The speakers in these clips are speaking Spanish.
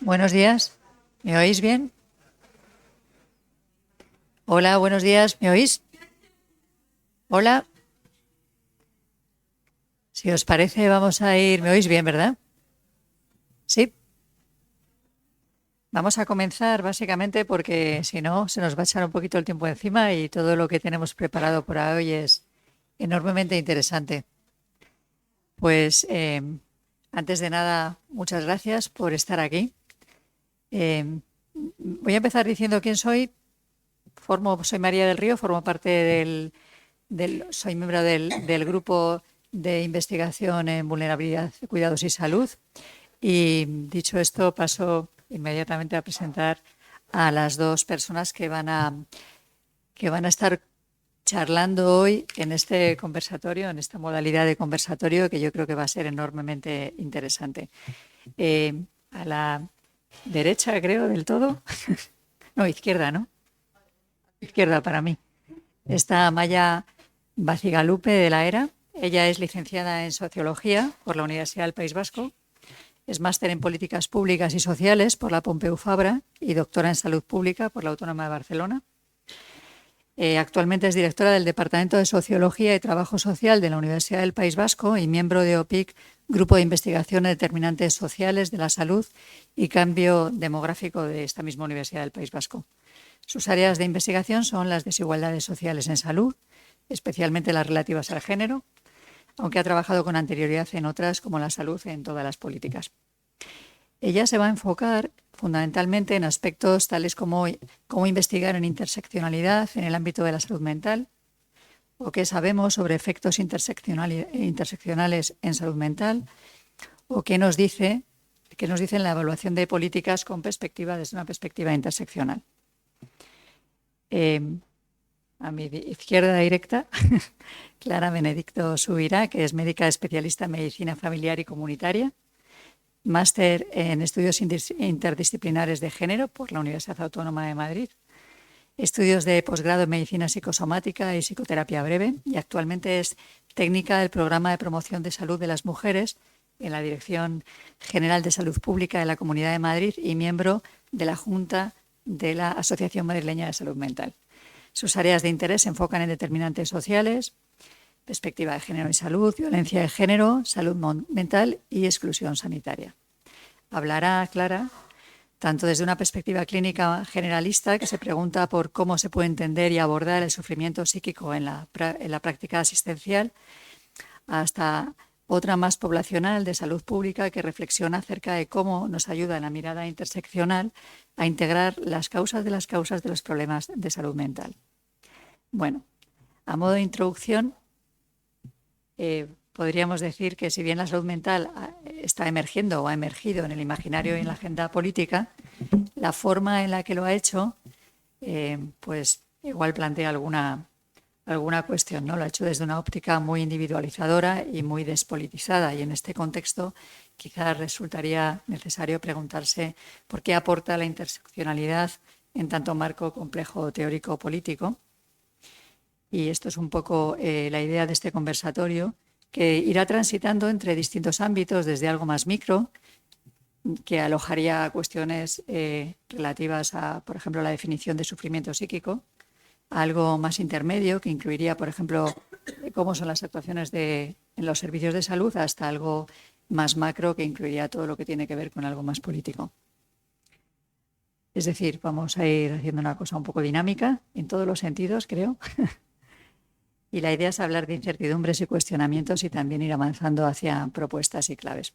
Buenos días. ¿Me oís bien? Hola, buenos días. ¿Me oís? Hola. Si os parece, vamos a ir. ¿Me oís bien, verdad? Sí. Vamos a comenzar básicamente porque si no, se nos va a echar un poquito el tiempo encima y todo lo que tenemos preparado para hoy es enormemente interesante. Pues antes de nada, muchas gracias por estar aquí. Voy a empezar diciendo quién soy. Soy María del Río, formo parte soy miembro del grupo de investigación en vulnerabilidad, cuidados y salud. Y dicho esto, paso inmediatamente a presentar a las dos personas que van a estar charlando hoy en este conversatorio, en esta modalidad de conversatorio que yo creo que va a ser enormemente interesante. A la derecha, creo, del todo. No, izquierda, ¿no? Izquierda para mí. Está Maya Bacigalupe de la ERA. Ella es licenciada en Sociología por la Universidad del País Vasco. Es máster en Políticas Públicas y Sociales por la Pompeu Fabra y doctora en Salud Pública por la Autónoma de Barcelona. Actualmente es directora del Departamento de Sociología y Trabajo Social de la Universidad del País Vasco y miembro de OPIC, Grupo de Investigación de Determinantes Sociales de la Salud y Cambio Demográfico de esta misma Universidad del País Vasco. Sus áreas de investigación son las desigualdades sociales en salud, especialmente las relativas al género, aunque ha trabajado con anterioridad en otras como la salud en todas las políticas. Ella se va a enfocar fundamentalmente en aspectos tales como cómo investigar en interseccionalidad en el ámbito de la salud mental, o qué sabemos sobre efectos interseccionales en salud mental, o qué nos dice en la evaluación de políticas desde una perspectiva interseccional. A mi izquierda directa, Clara Benedicto Subirá, que es médica especialista en medicina familiar y comunitaria, máster en estudios interdisciplinares de género por la Universidad Autónoma de Madrid, estudios de posgrado en medicina psicosomática y psicoterapia breve, y actualmente es técnica del programa de promoción de salud de las mujeres en la Dirección General de Salud Pública de la Comunidad de Madrid y miembro de la Junta de la Asociación Madrileña de Salud Mental. Sus áreas de interés se enfocan en determinantes sociales, perspectiva de género y salud, violencia de género, salud mental y exclusión sanitaria. Hablará Clara tanto desde una perspectiva clínica generalista, que se pregunta por cómo se puede entender y abordar el sufrimiento psíquico en la práctica asistencial, hasta otra más poblacional de salud pública que reflexiona acerca de cómo nos ayuda en la mirada interseccional a integrar las causas de los problemas de salud mental. Bueno, a modo de introducción, podríamos decir que si bien la salud mental está emergiendo o ha emergido en el imaginario y en la agenda política, la forma en la que lo ha hecho, pues igual plantea alguna cuestión, ¿no? Lo ha hecho desde una óptica muy individualizadora y muy despolitizada, y en este contexto quizás resultaría necesario preguntarse por qué aporta la interseccionalidad en tanto marco complejo teórico-político. Y esto es un poco la idea de este conversatorio, que irá transitando entre distintos ámbitos, desde algo más micro, que alojaría cuestiones relativas a, por ejemplo, la definición de sufrimiento psíquico, a algo más intermedio, que incluiría, por ejemplo, cómo son las actuaciones en los servicios de salud, hasta algo más macro, que incluiría todo lo que tiene que ver con algo más político. Es decir, vamos a ir haciendo una cosa un poco dinámica, en todos los sentidos, creo. Y la idea es hablar de incertidumbres y cuestionamientos y también ir avanzando hacia propuestas y claves.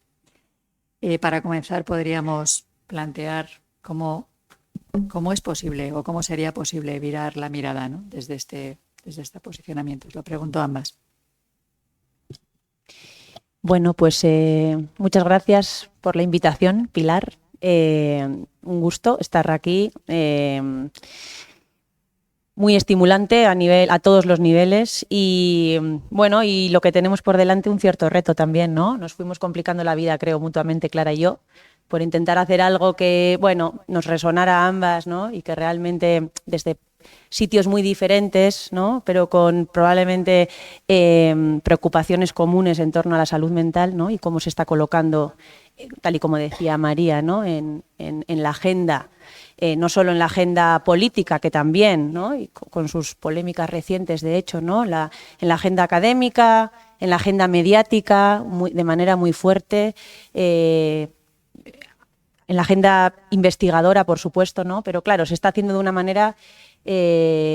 Para comenzar, podríamos plantear cómo es posible o cómo sería posible virar la mirada, ¿no? desde este posicionamiento. Lo pregunto a ambas. Bueno, pues muchas gracias por la invitación, Pilar. Un gusto estar aquí. Muy estimulante a todos los niveles y bueno, y lo que tenemos por delante, un cierto reto también, ¿no? Nos fuimos complicando la vida, creo, mutuamente, Clara y yo, por intentar hacer algo que, bueno, nos resonara a ambas, ¿no? Y que realmente desde sitios muy diferentes, ¿no? Pero con probablemente preocupaciones comunes en torno a la salud mental, ¿no? Y cómo se está colocando tal y como decía María, ¿no? en la agenda, no solo en la agenda política, que también, ¿no? Y con sus polémicas recientes, de hecho, ¿no? En la agenda académica, en la agenda mediática, de manera muy fuerte, en la agenda investigadora, por supuesto, ¿no? Pero claro, se está haciendo de una manera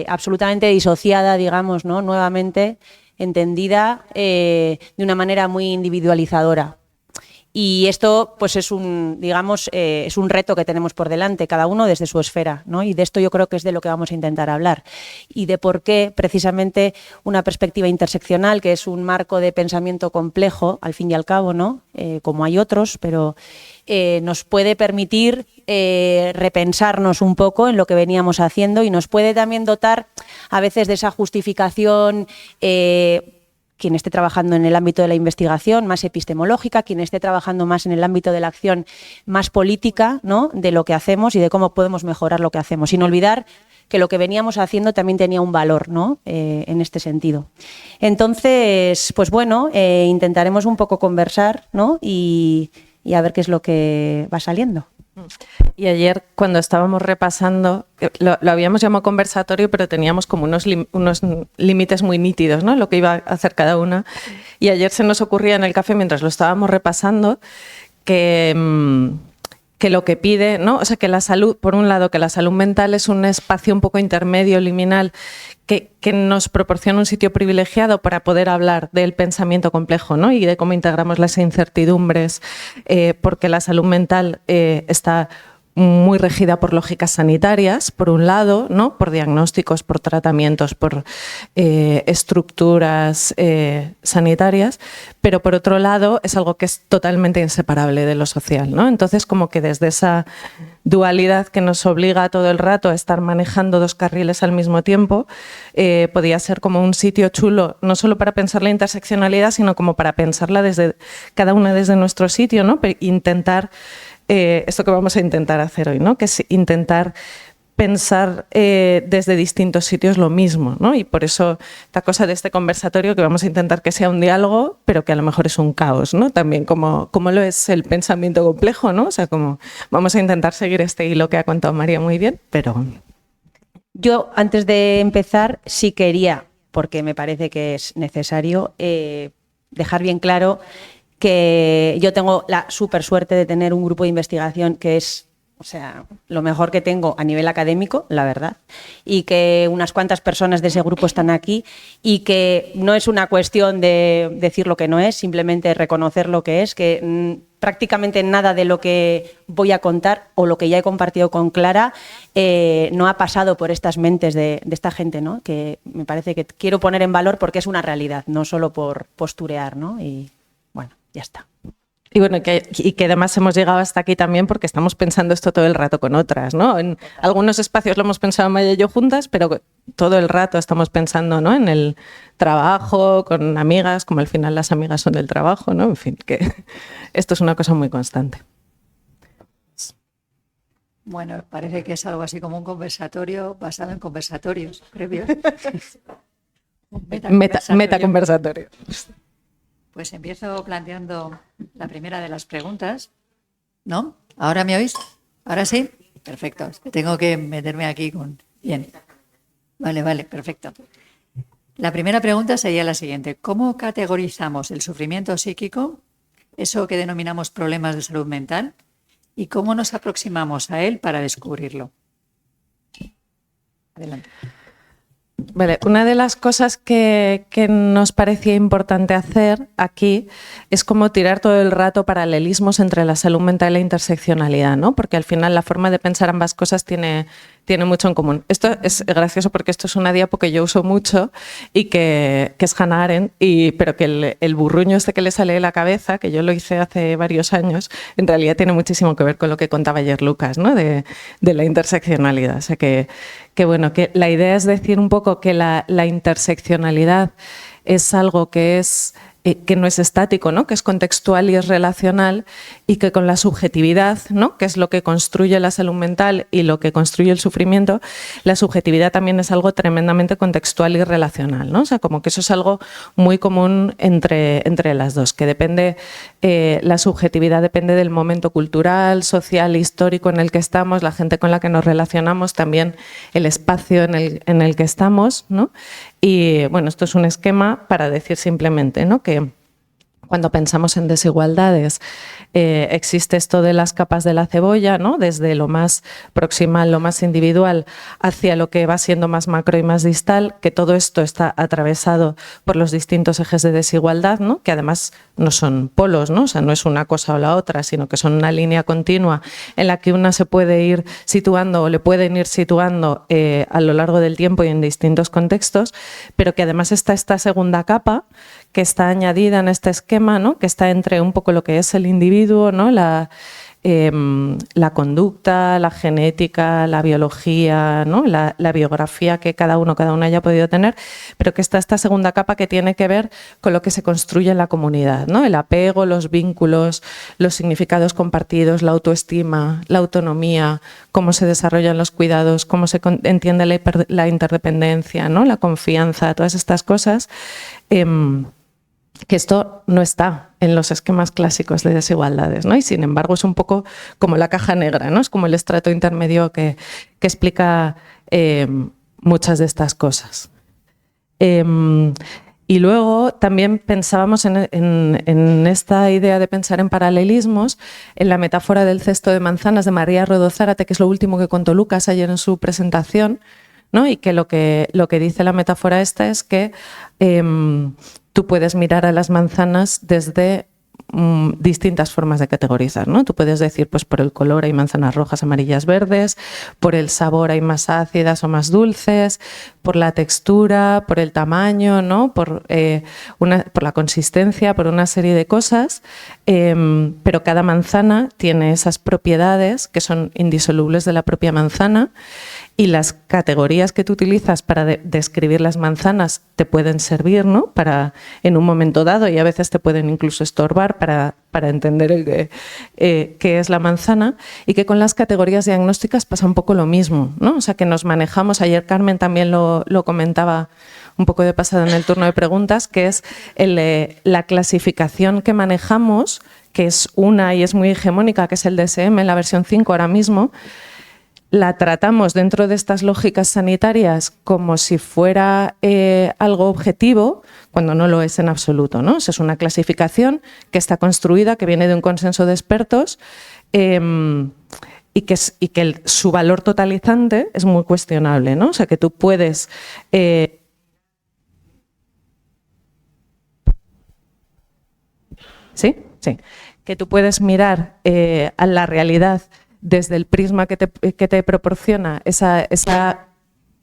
absolutamente disociada, digamos, ¿no? Nuevamente entendida de una manera muy individualizadora. Y esto, pues, es un reto que tenemos por delante, cada uno desde su esfera, ¿no? Y de esto yo creo que es de lo que vamos a intentar hablar. Y de por qué, precisamente, una perspectiva interseccional, que es un marco de pensamiento complejo, al fin y al cabo, ¿no? Como hay otros, pero nos puede permitir repensarnos un poco en lo que veníamos haciendo y nos puede también dotar a veces de esa justificación quien esté trabajando en el ámbito de la investigación más epistemológica, quien esté trabajando más en el ámbito de la acción más política, ¿no? De lo que hacemos y de cómo podemos mejorar lo que hacemos, sin olvidar que lo que veníamos haciendo también tenía un valor, ¿no? En este sentido. Entonces, pues bueno, intentaremos un poco conversar, ¿no? Y a ver qué es lo que va saliendo. Y ayer, cuando estábamos repasando, lo habíamos llamado conversatorio, pero teníamos como unos límites muy nítidos, ¿no? Lo que iba a hacer cada una. Y ayer se nos ocurría en el café, mientras lo estábamos repasando, que lo que pide, ¿no? O sea, que la salud, por un lado, que la salud mental es un espacio un poco intermedio, liminal, que nos proporciona un sitio privilegiado para poder hablar del pensamiento complejo, ¿no? Y de cómo integramos las incertidumbres, porque la salud mental está muy regida por lógicas sanitarias, por un lado, ¿no? Por diagnósticos, por tratamientos, por estructuras sanitarias, pero por otro lado es algo que es totalmente inseparable de lo social, ¿no? Entonces, como que desde esa dualidad que nos obliga todo el rato a estar manejando dos carriles al mismo tiempo, podía ser como un sitio chulo, no solo para pensar la interseccionalidad, sino como para pensarla desde cada una desde nuestro sitio, ¿no? Pero intentar esto que vamos a intentar hacer hoy, ¿no? Que es intentar pensar desde distintos sitios lo mismo, ¿no? Y por eso esta cosa de este conversatorio, que vamos a intentar que sea un diálogo, pero que a lo mejor es un caos, ¿no? También como lo es el pensamiento complejo, ¿no? O sea, como vamos a intentar seguir este hilo que ha contado María muy bien, pero... Yo, antes de empezar, sí quería, porque me parece que es necesario, dejar bien claro que yo tengo la súper suerte de tener un grupo de investigación que es, o sea, lo mejor que tengo a nivel académico, la verdad, y que unas cuantas personas de ese grupo están aquí y que no es una cuestión de decir lo que no es, simplemente reconocer lo que es, que prácticamente nada de lo que voy a contar o lo que ya he compartido con Clara no ha pasado por estas mentes de esta gente, ¿no? Que me parece que quiero poner en valor porque es una realidad, no solo por posturear, ¿no? Y bueno, ya está. Y bueno, que además hemos llegado hasta aquí también porque estamos pensando esto todo el rato con otras, ¿no? En algunos espacios lo hemos pensado Maya y yo juntas, pero todo el rato estamos pensando, ¿no? En el trabajo, con amigas, como al final las amigas son del trabajo, ¿no? En fin, que esto es una cosa muy constante. Bueno, parece que es algo así como un conversatorio basado en conversatorios previos. Metaconversatorio. Pues empiezo planteando la primera de las preguntas, ¿no? ¿Ahora me oís? ¿Ahora sí? Perfecto. Es que tengo que meterme aquí con... Bien. Vale, perfecto. La primera pregunta sería la siguiente. ¿Cómo categorizamos el sufrimiento psíquico, eso que denominamos problemas de salud mental, y cómo nos aproximamos a él para descubrirlo? Adelante. Vale, una de las cosas que nos parecía importante hacer aquí es como tirar todo el rato paralelismos entre la salud mental y la interseccionalidad, ¿no? Porque al final la forma de pensar ambas cosas tiene mucho en común. Esto es gracioso porque esto es una diapo que yo uso mucho y que es Hannah Arendt, pero que el burruño este que le sale de la cabeza, que yo lo hice hace varios años, en realidad tiene muchísimo que ver con lo que contaba ayer Lucas, ¿no? De la interseccionalidad. O sea que bueno, que la idea es decir un poco que la interseccionalidad es algo que es que no es estático, ¿no? Que es contextual y es relacional, y que con la subjetividad, ¿no? Que es lo que construye la salud mental y lo que construye el sufrimiento, la subjetividad también es algo tremendamente contextual y relacional, ¿no? O sea, como que eso es algo muy común entre las dos, que depende, la subjetividad depende del momento cultural, social, histórico en el que estamos, la gente con la que nos relacionamos, también el espacio en el que estamos, ¿no? Y bueno, esto es un esquema para decir simplemente, ¿no? Que cuando pensamos en desigualdades, existe esto de las capas de la cebolla, ¿no? Desde lo más proximal, lo más individual, hacia lo que va siendo más macro y más distal, que todo esto está atravesado por los distintos ejes de desigualdad, ¿no? Que además no son polos, ¿no? O sea, no es una cosa o la otra, sino que son una línea continua en la que una se puede ir situando o le pueden ir situando a lo largo del tiempo y en distintos contextos, pero que además está esta segunda capa que está añadida en este esquema, ¿no? Que está entre un poco lo que es el individuo, ¿no? La conducta, la genética, la biología, ¿no? La biografía que cada uno, cada una haya podido tener, pero que está esta segunda capa que tiene que ver con lo que se construye en la comunidad, ¿no? El apego, los vínculos, los significados compartidos, la autoestima, la autonomía, cómo se desarrollan los cuidados, cómo se entiende la interdependencia, ¿no? La confianza, todas estas cosas. Que esto no está en los esquemas clásicos de desigualdades, ¿no? Y sin embargo es un poco como la caja negra, ¿no? Es como el estrato intermedio que explica muchas de estas cosas. Y luego también pensábamos en esta idea de pensar en paralelismos, en la metáfora del cesto de manzanas de María Rodó Zárate, que es lo último que contó Lucas ayer en su presentación, ¿no? Y que lo que dice la metáfora esta es que tú puedes mirar a las manzanas desde distintas formas de categorizar, ¿no? Tú puedes decir, pues por el color hay manzanas rojas, amarillas, verdes, por el sabor hay más ácidas o más dulces, por la textura, por el tamaño, ¿no? Por la consistencia, por una serie de cosas, pero cada manzana tiene esas propiedades que son indisolubles de la propia manzana. Y las categorías que tú utilizas para describir las manzanas te pueden servir, ¿no? Para en un momento dado, y a veces te pueden incluso estorbar para entender qué es la manzana, y que con las categorías diagnósticas pasa un poco lo mismo, ¿no? O sea, que nos manejamos, ayer Carmen también lo comentaba un poco de pasada en el turno de preguntas, que es la clasificación que manejamos, que es una y es muy hegemónica, que es el DSM, la versión 5 ahora mismo. La tratamos dentro de estas lógicas sanitarias como si fuera algo objetivo, cuando no lo es en absoluto, ¿no? O sea, es una clasificación que está construida, que viene de un consenso de expertos y que su valor totalizante es muy cuestionable, ¿no? O sea, que tú puedes... ¿Sí? Sí. Que tú puedes mirar a la realidad desde el prisma que te proporciona esa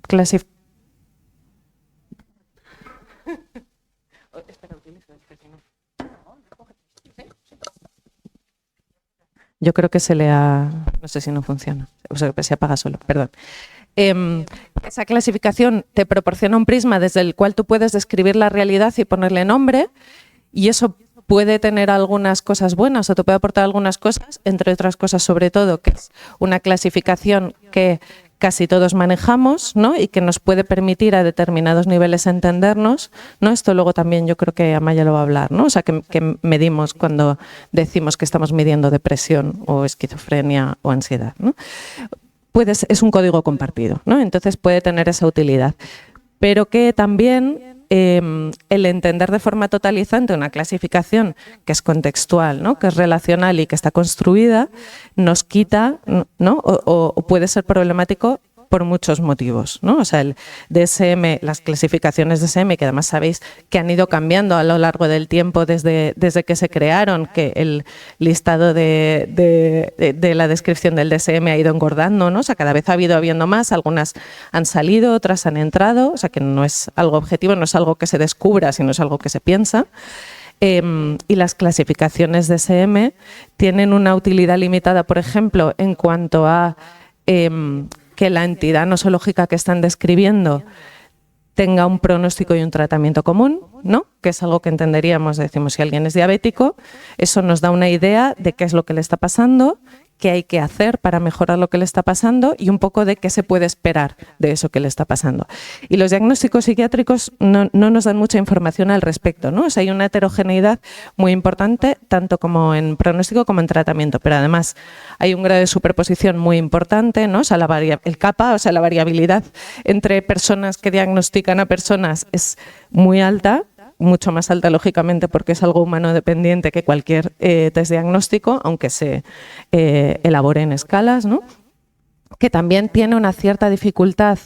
clasificación. Yo creo que no sé si no funciona, o sea, que se apaga solo, perdón. Esa clasificación te proporciona un prisma desde el cual tú puedes describir la realidad y ponerle nombre, y eso puede tener algunas cosas buenas o te puede aportar algunas cosas, entre otras cosas sobre todo, que es una clasificación que casi todos manejamos, ¿no? Y que nos puede permitir a determinados niveles entendernos, ¿no? Esto luego también yo creo que Amaya lo va a hablar, ¿no? O sea, que medimos cuando decimos que estamos midiendo depresión o esquizofrenia o ansiedad, ¿no? Es un código compartido, ¿no? Entonces puede tener esa utilidad, pero que también el entender de forma totalizante una clasificación que es contextual, ¿no? Que es relacional y que está construida, nos quita, ¿no? o puede ser problemático por muchos motivos, ¿no? O sea, el DSM, las clasificaciones DSM, que además sabéis que han ido cambiando a lo largo del tiempo desde que se crearon, que el listado de la descripción del DSM ha ido engordando, ¿no? O sea, cada vez habiendo más, algunas han salido, otras han entrado, o sea, que no es algo objetivo, no es algo que se descubra, sino es algo que se piensa. Y las clasificaciones DSM tienen una utilidad limitada, por ejemplo, en cuanto a que la entidad nosológica que están describiendo tenga un pronóstico y un tratamiento común, ¿no? Que es algo que entenderíamos, decimos, si alguien es diabético, eso nos da una idea de qué es lo que le está pasando, qué hay que hacer para mejorar lo que le está pasando y un poco de qué se puede esperar de eso que le está pasando. Y los diagnósticos psiquiátricos no nos dan mucha información al respecto, ¿no? O sea, hay una heterogeneidad muy importante, tanto como en pronóstico como en tratamiento, pero además hay un grado de superposición muy importante, ¿no? O sea, el kappa, o sea, la variabilidad entre personas que diagnostican a personas es muy alta, mucho más alta lógicamente porque es algo humano dependiente que cualquier test diagnóstico, aunque se elabore en escalas, ¿no? Que también tiene una cierta dificultad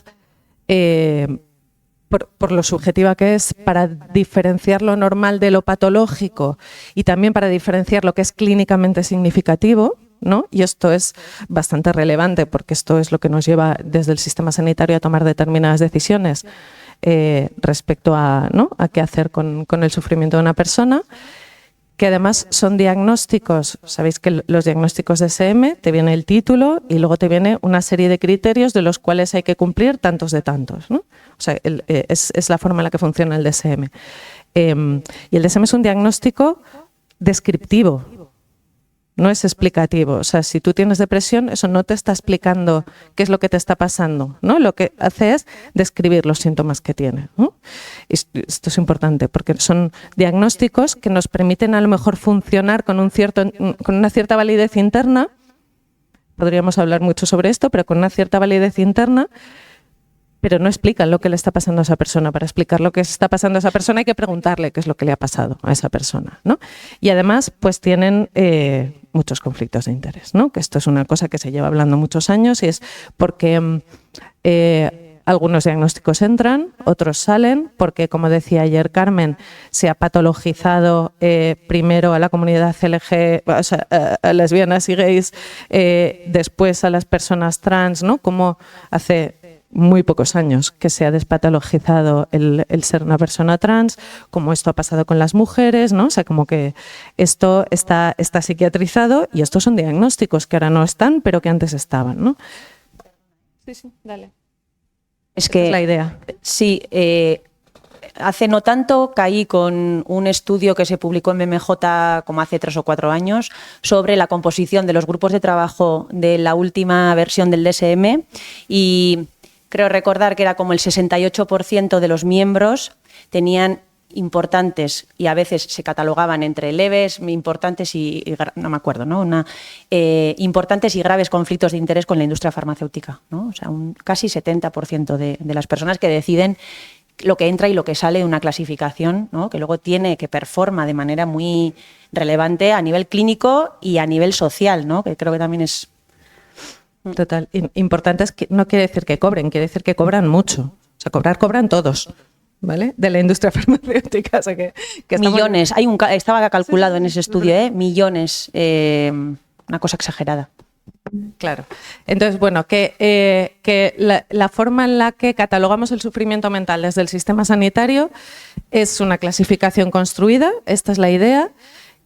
por lo subjetiva que es para diferenciar lo normal de lo patológico y también para diferenciar lo que es clínicamente significativo, ¿no? Y esto es bastante relevante porque esto es lo que nos lleva desde el sistema sanitario a tomar determinadas decisiones respecto a, ¿no? a qué hacer con el sufrimiento de una persona, que además son diagnósticos. Sabéis que los diagnósticos de DSM te viene el título y luego te viene una serie de criterios de los cuales hay que cumplir tantos de tantos, ¿no? O sea, es la forma en la que funciona el DSM. Y el DSM es un diagnóstico descriptivo, no es explicativo. O sea, si tú tienes depresión, eso no te está explicando qué es lo que te está pasando, ¿no? Lo que hace es describir los síntomas que tienes, ¿no? Esto es importante porque son diagnósticos que nos permiten a lo mejor funcionar con una cierta validez interna. Podríamos hablar mucho sobre esto, pero con una cierta validez interna, pero no explican lo que le está pasando a esa persona. Para explicar lo que está pasando a esa persona hay que preguntarle qué es lo que le ha pasado a esa persona, ¿no? Y además, pues tienen muchos conflictos de interés, ¿no? Que esto es una cosa que se lleva hablando muchos años y es porque algunos diagnósticos entran, otros salen, porque, como decía ayer Carmen, se ha patologizado primero a la comunidad LG, o sea, a lesbianas y gays, después a las personas trans, ¿no? Como hace muy pocos años que se ha despatologizado el ser una persona trans, como esto ha pasado con las mujeres, ¿no? O sea, como que esto está psiquiatrizado y estos son diagnósticos que ahora no están, pero que antes estaban, ¿no? Sí, dale. Es que es la idea. Sí, hace no tanto caí con un estudio que se publicó en BMJ como hace 3 o 4 años sobre la composición de los grupos de trabajo de la última versión del DSM y creo recordar que era como el 68% de los miembros tenían importantes y a veces se catalogaban entre leves, importantes y no me acuerdo, ¿no? Importantes y graves conflictos de interés con la industria farmacéutica, ¿no? O sea, casi 70% de las personas que deciden lo que entra y lo que sale de una clasificación, ¿no? Que luego que performa de manera muy relevante a nivel clínico y a nivel social, ¿no? Que creo que también es... Total. Importante es que no quiere decir que cobren, quiere decir que cobran mucho. O sea, cobran todos, ¿vale? De la industria farmacéutica. O sea, que millones. Estaba calculado en ese estudio, millones. Una cosa exagerada. Claro. Entonces, bueno, que la forma en la que catalogamos el sufrimiento mental desde el sistema sanitario es una clasificación construida, esta es la idea,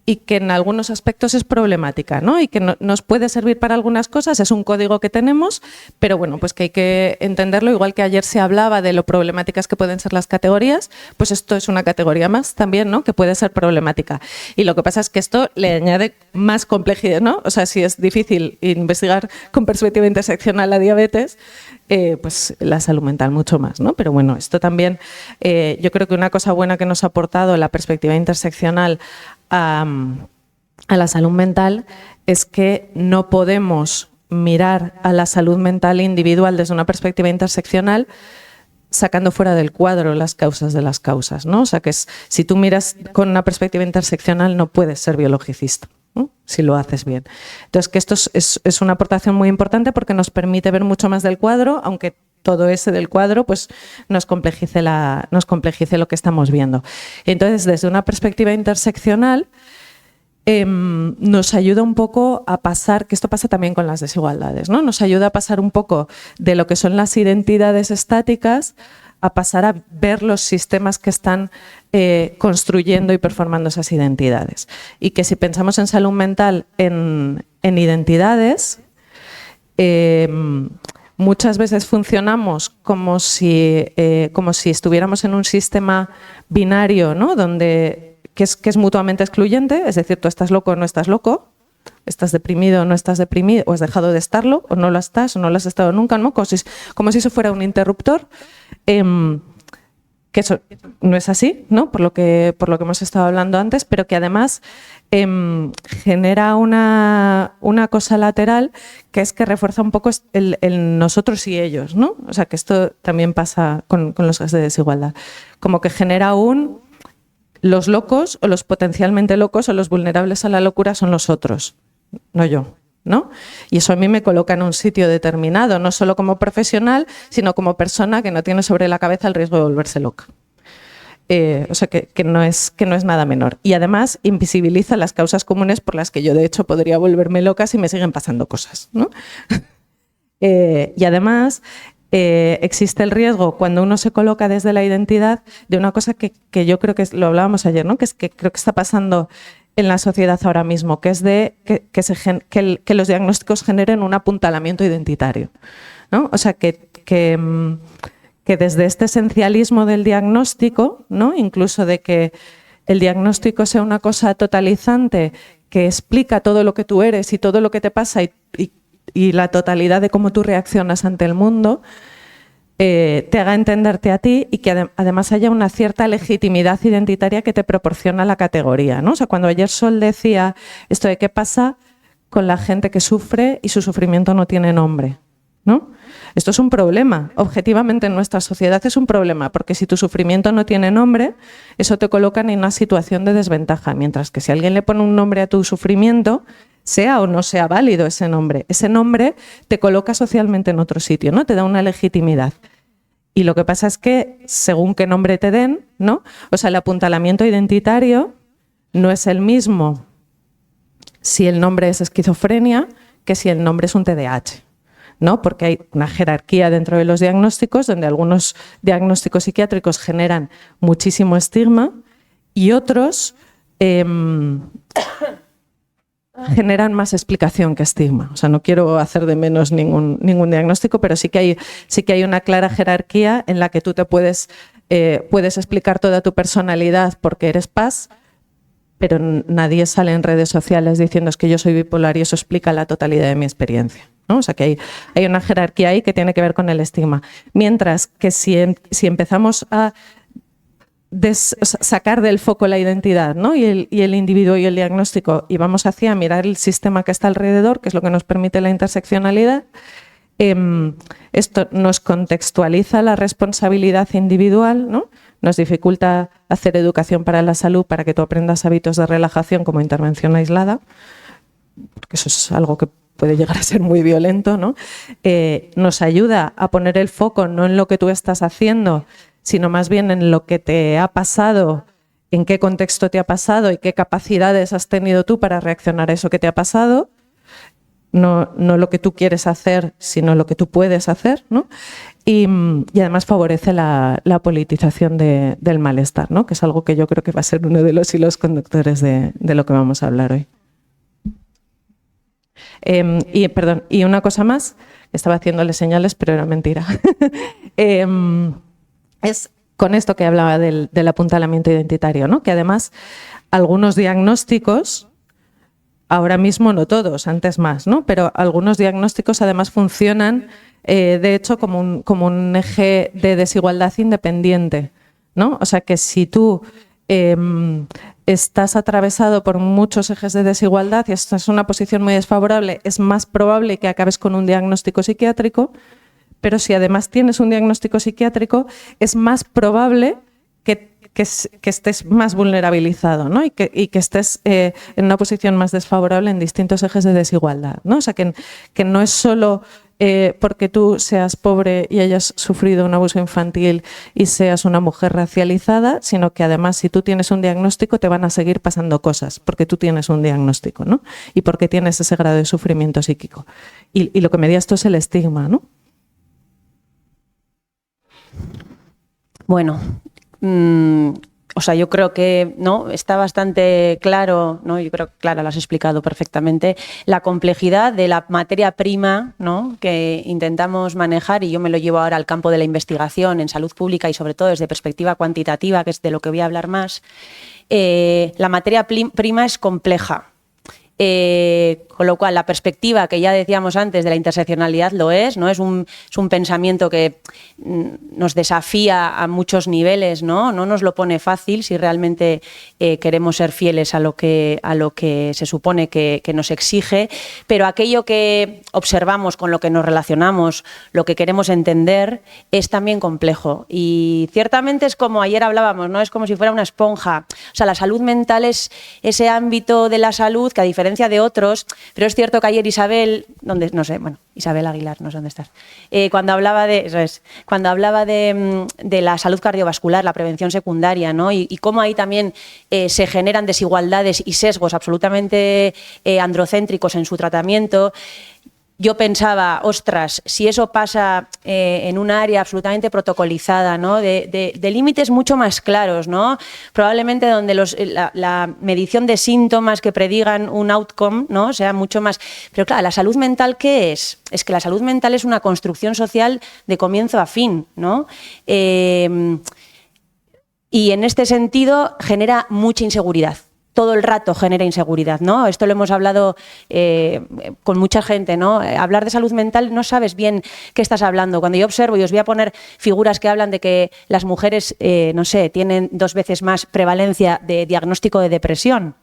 y que en algunos aspectos es problemática, ¿no? Y que nos puede servir para algunas cosas, es un código que tenemos, pero bueno, pues que hay que entenderlo, igual que ayer se hablaba de lo problemáticas que pueden ser las categorías, pues esto es una categoría más también, ¿no? Que puede ser problemática. Y lo que pasa es que esto le añade más complejidad, ¿no? O sea, si es difícil investigar con perspectiva interseccional la diabetes, pues la salud mental mucho más, ¿no? Pero bueno, esto también, yo creo que una cosa buena que nos ha aportado la perspectiva interseccional a la salud mental es que no podemos mirar a la salud mental individual desde una perspectiva interseccional sacando fuera del cuadro las causas de las causas, ¿no? O sea que si tú miras con una perspectiva interseccional no puedes ser biologicista, ¿no? Si lo haces bien. Entonces que esto es una aportación muy importante porque nos permite ver mucho más del cuadro, aunque todo ese del cuadro pues nos complejice lo que estamos viendo. Entonces, desde una perspectiva interseccional, nos ayuda un poco a pasar, que esto pasa también con las desigualdades, ¿no? Nos ayuda a pasar un poco de lo que son las identidades estáticas a pasar a ver los sistemas que están construyendo y performando esas identidades. Y que si pensamos en salud mental en identidades, muchas veces funcionamos como si estuviéramos en un sistema binario, ¿no? Que es mutuamente excluyente, es decir, tú estás loco o no estás loco, estás deprimido o no estás deprimido, o has dejado de estarlo, o no lo estás, o no lo has estado nunca, ¿no? Como si eso fuera un interruptor. Que eso no es así, ¿no? Por lo que hemos estado hablando antes, pero que además genera una cosa lateral, que es que refuerza un poco el nosotros y ellos, ¿no? O sea, que esto también pasa con los ejes de desigualdad. Como que genera los locos o los potencialmente locos o los vulnerables a la locura son los otros, no yo, ¿no? Y eso a mí me coloca en un sitio determinado, no solo como profesional, sino como persona que no tiene sobre la cabeza el riesgo de volverse loca. O sea, que no es nada menor. Y además invisibiliza las causas comunes por las que yo, de hecho, podría volverme loca si me siguen pasando cosas, ¿no? Y además existe el riesgo, cuando uno se coloca desde la identidad, de una cosa que yo creo que lo hablábamos ayer, ¿no? Que creo que está pasando en la sociedad ahora mismo, que es que los diagnósticos generen un apuntalamiento identitario, ¿no? O sea, que desde este esencialismo del diagnóstico, ¿no? Incluso de que el diagnóstico sea una cosa totalizante que explica todo lo que tú eres y todo lo que te pasa y la totalidad de cómo tú reaccionas ante el mundo, te haga entenderte a ti y que además haya una cierta legitimidad identitaria que te proporciona la categoría, ¿no? O sea, cuando ayer Sol decía esto de qué pasa con la gente que sufre y su sufrimiento no tiene nombre, ¿no? Esto es un problema, objetivamente en nuestra sociedad es un problema, porque si tu sufrimiento no tiene nombre, eso te coloca en una situación de desventaja, mientras que si alguien le pone un nombre a tu sufrimiento, sea o no sea válido ese nombre te coloca socialmente en otro sitio, ¿no? Te da una legitimidad. Y lo que pasa es que, según qué nombre te den, ¿no? O sea, el apuntalamiento identitario no es el mismo si el nombre es esquizofrenia que si el nombre es un TDAH, ¿no? Porque hay una jerarquía dentro de los diagnósticos, donde algunos diagnósticos psiquiátricos generan muchísimo estigma y otros generan más explicación que estigma. O sea, no quiero hacer de menos ningún diagnóstico, pero sí que hay una clara jerarquía en la que tú te puedes explicar toda tu personalidad porque eres paz, pero nadie sale en redes sociales diciendo es que yo soy bipolar y eso explica la totalidad de mi experiencia, ¿no? O sea, que hay una jerarquía ahí que tiene que ver con el estigma. Mientras que si empezamos a sacar del foco la identidad, ¿no? y el individuo y el diagnóstico y vamos hacia mirar el sistema que está alrededor, que es lo que nos permite la interseccionalidad, esto nos contextualiza la responsabilidad individual, ¿no? Nos dificulta hacer educación para la salud para que tú aprendas hábitos de relajación como intervención aislada, porque eso es algo que puede llegar a ser muy violento, ¿no? Nos ayuda a poner el foco no en lo que tú estás haciendo, sino más bien en lo que te ha pasado, en qué contexto te ha pasado y qué capacidades has tenido tú para reaccionar a eso que te ha pasado, no lo que tú quieres hacer, sino lo que tú puedes hacer, ¿no? Y además favorece la politización del malestar, ¿no? Que es algo que yo creo que va a ser uno de los hilos conductores de lo que vamos a hablar hoy. Y una cosa más, estaba haciéndole señales, pero era mentira. Es con esto que hablaba del apuntalamiento identitario, ¿no? Que además algunos diagnósticos, ahora mismo no todos, antes más, ¿no? Pero algunos diagnósticos además funcionan, de hecho, como un eje de desigualdad independiente, ¿no? O sea que si tú estás atravesado por muchos ejes de desigualdad y estás en una posición muy desfavorable, es más probable que acabes con un diagnóstico psiquiátrico. Pero si además tienes un diagnóstico psiquiátrico, es más probable que estés más vulnerabilizado, ¿no? y que estés en una posición más desfavorable en distintos ejes de desigualdad, ¿no? O sea, que no es solo porque tú seas pobre y hayas sufrido un abuso infantil y seas una mujer racializada, sino que además si tú tienes un diagnóstico te van a seguir pasando cosas porque tú tienes un diagnóstico, ¿no? Y porque tienes ese grado de sufrimiento psíquico. Y lo que media esto es el estigma, ¿no? Bueno, o sea, yo creo que no está bastante claro, ¿no? Yo creo que Clara lo has explicado perfectamente, la complejidad de la materia prima, ¿no? Que intentamos manejar, y yo me lo llevo ahora al campo de la investigación en salud pública y sobre todo desde perspectiva cuantitativa, que es de lo que voy a hablar más. La materia prima es compleja. Con lo cual la perspectiva que ya decíamos antes de la interseccionalidad lo es, ¿no? Es un pensamiento que nos desafía a muchos niveles, ¿no? No nos lo pone fácil si realmente queremos ser fieles a lo que se supone que nos exige, pero aquello que observamos, con lo que nos relacionamos, lo que queremos entender, es también complejo. Y ciertamente es como ayer hablábamos, ¿no? Es como si fuera una esponja. O sea, la salud mental es ese ámbito de la salud que, a diferencia de otros, pero es cierto que ayer Isabel, Isabel Aguilar, no sé dónde estás, cuando hablaba de la salud cardiovascular, la prevención secundaria, ¿no? Y cómo ahí también se generan desigualdades y sesgos absolutamente androcéntricos en su tratamiento. Yo pensaba, ostras, si eso pasa en un área absolutamente protocolizada, ¿no? de límites mucho más claros, ¿no? Probablemente donde la medición de síntomas que predigan un outcome, ¿no? Sea mucho más... Pero claro, ¿la salud mental qué es? Es que la salud mental es una construcción social de comienzo a fin, ¿no? Y en este sentido genera mucha inseguridad. Todo el rato genera inseguridad, ¿no? Esto lo hemos hablado con mucha gente, ¿no? Hablar de salud mental no sabes bien qué estás hablando. Cuando yo observo, y os voy a poner figuras que hablan de que las mujeres, tienen 2 veces más prevalencia de diagnóstico de depresión,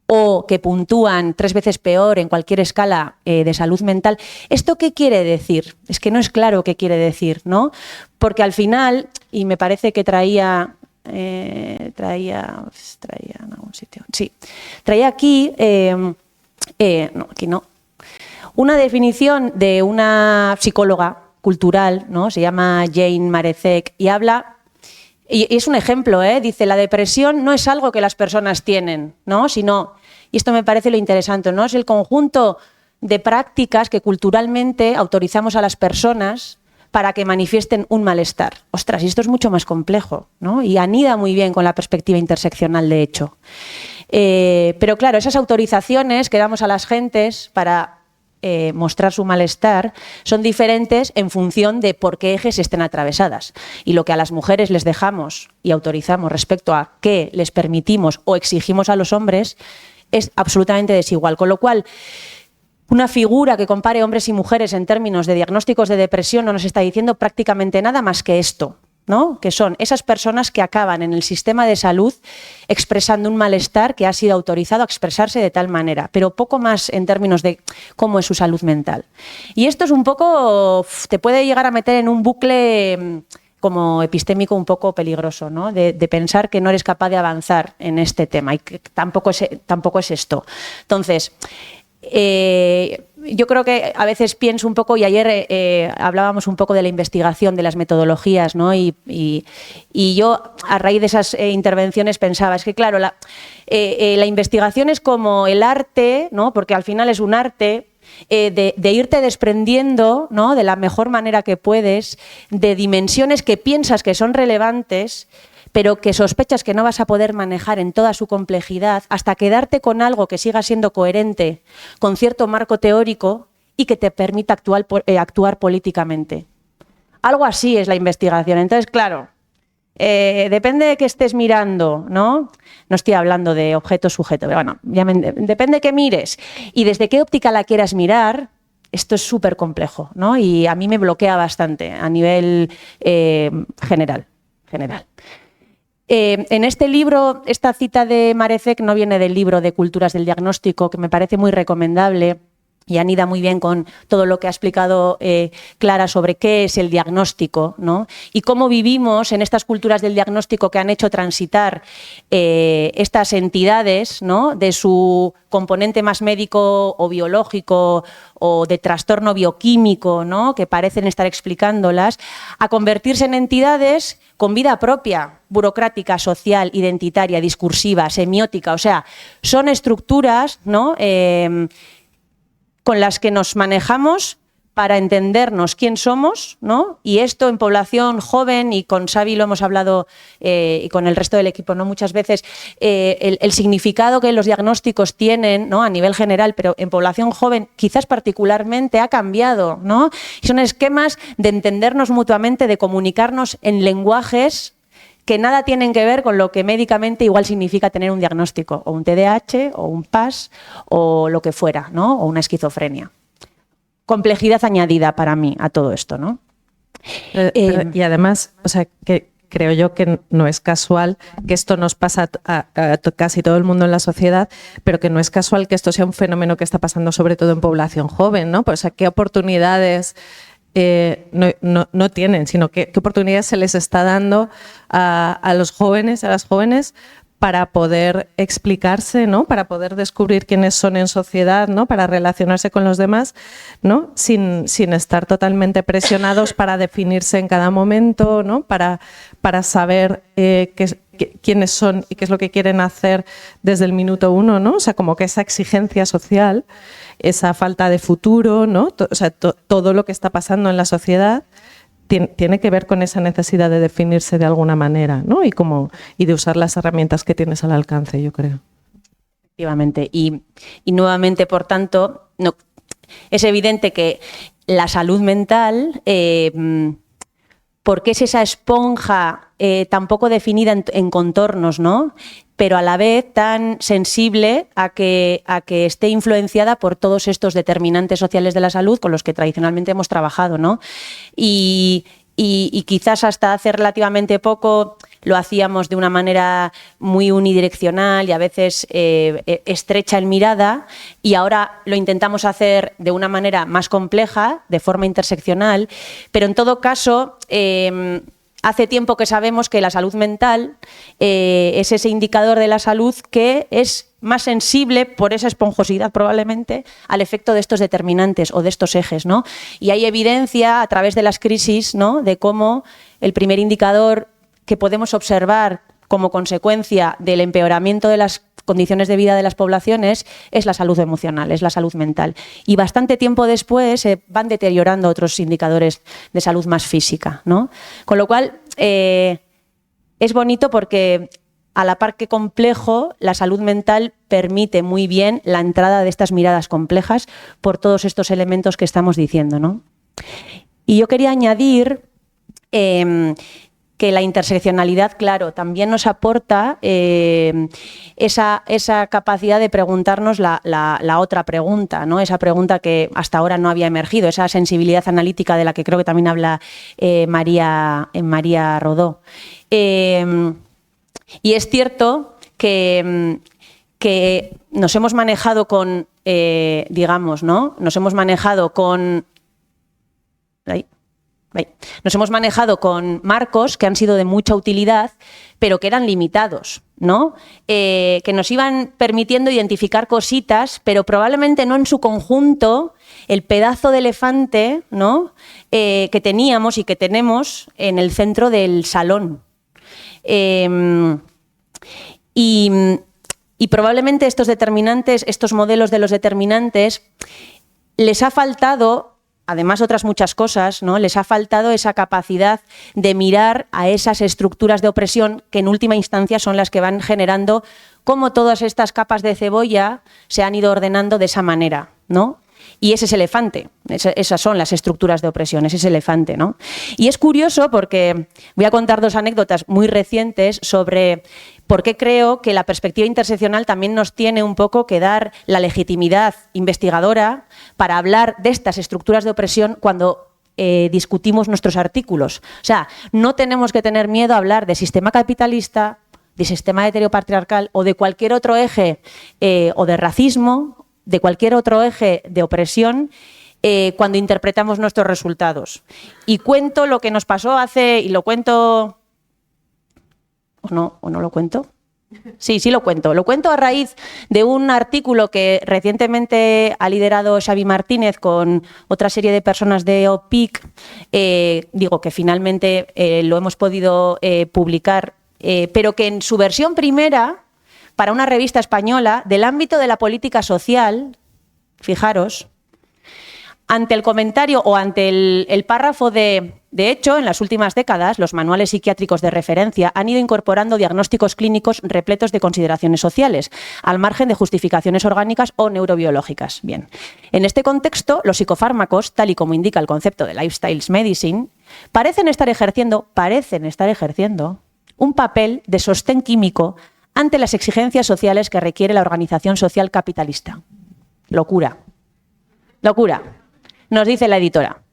o que puntúan 3 veces peor en cualquier escala de salud mental. ¿Esto qué quiere decir? Es que no es claro qué quiere decir, ¿no? Porque al final, y me parece que traía en algún sitio. Sí, traía aquí, no, aquí no, una definición de una psicóloga cultural, ¿no? Se llama Jane Marecek y habla, y es un ejemplo, dice: la depresión no es algo que las personas tienen, ¿no? Sino, y esto me parece lo interesante, ¿no? Es el conjunto de prácticas que culturalmente autorizamos a las personas para que manifiesten un malestar. Ostras, y esto es mucho más complejo, ¿no? Y anida muy bien con la perspectiva interseccional, de hecho. Pero claro, esas autorizaciones que damos a las gentes para mostrar su malestar son diferentes en función de por qué ejes estén atravesadas. Y lo que a las mujeres les dejamos y autorizamos respecto a qué les permitimos o exigimos a los hombres es absolutamente desigual. Con lo cual, una figura que compare hombres y mujeres en términos de diagnósticos de depresión no nos está diciendo prácticamente nada más que esto, ¿no? Que son esas personas que acaban en el sistema de salud expresando un malestar que ha sido autorizado a expresarse de tal manera, pero poco más en términos de cómo es su salud mental. Y esto es un poco, te puede llegar a meter en un bucle como epistémico un poco peligroso, ¿no? De pensar que no eres capaz de avanzar en este tema y que tampoco es esto. Entonces, yo creo que a veces pienso un poco, y ayer hablábamos un poco de la investigación, de las metodologías, ¿no? Y yo, a raíz de esas intervenciones, pensaba, es que claro, la investigación es como el arte, ¿no? Porque al final es un arte de irte desprendiendo, ¿no? De la mejor manera que puedes, de dimensiones que piensas que son relevantes, pero que sospechas que no vas a poder manejar en toda su complejidad, hasta quedarte con algo que siga siendo coherente con cierto marco teórico y que te permita actuar políticamente. Algo así es la investigación. Entonces, claro, depende de qué estés mirando, ¿no? No estoy hablando de objeto-sujeto, pero bueno, depende de qué mires y desde qué óptica la quieras mirar. Esto es súper complejo, ¿no? Y a mí me bloquea bastante a nivel general. En este libro, esta cita de Marecek no viene del libro de Culturas del Diagnóstico, que me parece muy recomendable y anida muy bien con todo lo que ha explicado Clara sobre qué es el diagnóstico, ¿no? Y cómo vivimos en estas culturas del diagnóstico que han hecho transitar estas entidades, ¿no? De su componente más médico o biológico o de trastorno bioquímico, ¿no? Que parecen estar explicándolas, a convertirse en entidades con vida propia, burocrática, social, identitaria, discursiva, semiótica. O sea, son estructuras, ¿no? Con las que nos manejamos para entendernos quién somos, ¿no? Y esto en población joven, y con Xavi lo hemos hablado y con el resto del equipo, ¿no? Muchas veces el significado que los diagnósticos tienen, ¿no? A nivel general, pero en población joven quizás particularmente ha cambiado, ¿no? Y son esquemas de entendernos mutuamente, de comunicarnos en lenguajes que nada tienen que ver con lo que médicamente igual significa tener un diagnóstico, o un TDAH, o un PAS, o lo que fuera, ¿no? O una esquizofrenia. Complejidad añadida para mí a todo esto, ¿no? Y además, o sea, que creo yo que no es casual que esto nos pasa a casi todo el mundo en la sociedad, pero que no es casual que esto sea un fenómeno que está pasando sobre todo en población joven, ¿no? Pues, o sea, ¿qué oportunidades no tienen, sino qué oportunidades se les está dando a los jóvenes, a las jóvenes, para poder explicarse, ¿no? Para poder descubrir quiénes son en sociedad, ¿no? Para relacionarse con los demás, ¿no? Sin estar totalmente presionados para definirse en cada momento, ¿no? Para saber quiénes son y qué es lo que quieren hacer desde el minuto uno, ¿no? O sea, como que esa exigencia social, esa falta de futuro, ¿no? O sea, todo lo que está pasando en la sociedad tiene que ver con esa necesidad de definirse de alguna manera, ¿no? Y de usar las herramientas que tienes al alcance, yo creo. Efectivamente. Y nuevamente, por tanto, no, es evidente que la salud mental, porque es esa esponja tan poco definida en contornos, ¿no? Pero a la vez tan sensible a que esté influenciada por todos estos determinantes sociales de la salud con los que tradicionalmente hemos trabajado, ¿no? Y quizás hasta hace relativamente poco lo hacíamos de una manera muy unidireccional y a veces estrecha en mirada, y ahora lo intentamos hacer de una manera más compleja, de forma interseccional, pero en todo caso hace tiempo que sabemos que la salud mental es ese indicador de la salud que es más sensible, por esa esponjosidad probablemente, al efecto de estos determinantes o de estos ejes, ¿no? Y hay evidencia a través de las crisis, ¿no? De cómo el primer indicador que podemos observar como consecuencia del empeoramiento de las condiciones de vida de las poblaciones es la salud emocional, es la salud mental. Y bastante tiempo después se van deteriorando otros indicadores de salud más física, ¿no? Con lo cual, es bonito porque a la par que complejo, la salud mental permite muy bien la entrada de estas miradas complejas por todos estos elementos que estamos diciendo, ¿no? Y yo quería añadir que la interseccionalidad, claro, también nos aporta esa capacidad de preguntarnos la otra pregunta, ¿no? Esa pregunta que hasta ahora no había emergido, esa sensibilidad analítica de la que creo que también habla María Rodó. Y es cierto que nos hemos manejado con, digamos, ¿no? Nos hemos manejado con marcos que han sido de mucha utilidad, pero que eran limitados, ¿no? Que nos iban permitiendo identificar cositas, pero probablemente no en su conjunto el pedazo de elefante, ¿no? Que teníamos y que tenemos en el centro del salón. Y probablemente estos determinantes, estos modelos de los determinantes, les ha faltado, además otras muchas cosas, ¿no? Les ha faltado esa capacidad de mirar a esas estructuras de opresión que en última instancia son las que van generando cómo todas estas capas de cebolla se han ido ordenando de esa manera, ¿no? Y ese es elefante, esas son las estructuras de opresión, ese es elefante, ¿no? Y es curioso porque voy a contar dos anécdotas muy recientes sobre por qué creo que la perspectiva interseccional también nos tiene un poco que dar la legitimidad investigadora para hablar de estas estructuras de opresión cuando discutimos nuestros artículos. O sea, no tenemos que tener miedo a hablar de sistema capitalista, de sistema heteropatriarcal o de cualquier otro eje o de racismo, de cualquier otro eje de opresión cuando interpretamos nuestros resultados. Y cuento lo que nos pasó y lo cuento... ¿O no lo cuento? Sí, lo cuento. Lo cuento a raíz de un artículo que recientemente ha liderado Xavi Martínez con otra serie de personas de OPIC. Que finalmente lo hemos podido publicar, pero que en su versión primera, para una revista española del ámbito de la política social, fijaros, Ante el comentario o ante el párrafo de hecho, en las últimas décadas, los manuales psiquiátricos de referencia han ido incorporando diagnósticos clínicos repletos de consideraciones sociales, al margen de justificaciones orgánicas o neurobiológicas. Bien, en este contexto, los psicofármacos, tal y como indica el concepto de Lifestyle Medicine, parecen estar ejerciendo un papel de sostén químico ante las exigencias sociales que requiere la organización social capitalista. Locura. Locura. Nos dice la editora.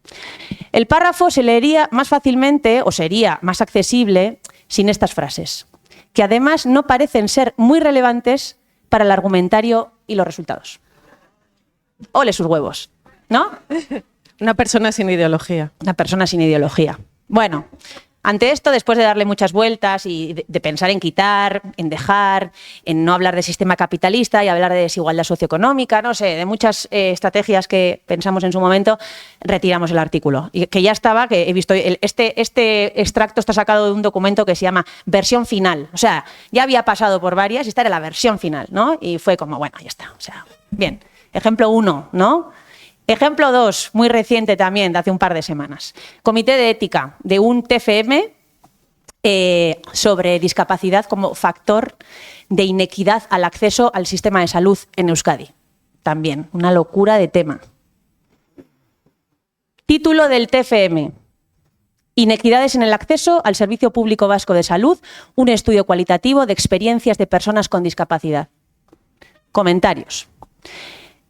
El párrafo se leería más fácilmente o sería más accesible sin estas frases, que además no parecen ser muy relevantes para el argumentario y los resultados. Ole sus huevos, ¿no? Una persona sin ideología. Una persona sin ideología. Bueno, ante esto, después de darle muchas vueltas y de pensar en quitar, en dejar, en no hablar de sistema capitalista y hablar de desigualdad socioeconómica, no sé, de muchas estrategias que pensamos en su momento, retiramos el artículo. Y que ya estaba, que he visto, este extracto está sacado de un documento que se llama versión final. O sea, ya había pasado por varias y esta era la versión final, ¿no? Y fue como, bueno, ya está. O sea, bien. Ejemplo 1, ¿no? Ejemplo 2, muy reciente también, de hace un par de semanas. Comité de ética de un TFM sobre discapacidad como factor de inequidad al acceso al sistema de salud en Euskadi. También, una locura de tema. Título del TFM. Inequidades en el acceso al Servicio Público Vasco de Salud, un estudio cualitativo de experiencias de personas con discapacidad. Comentarios.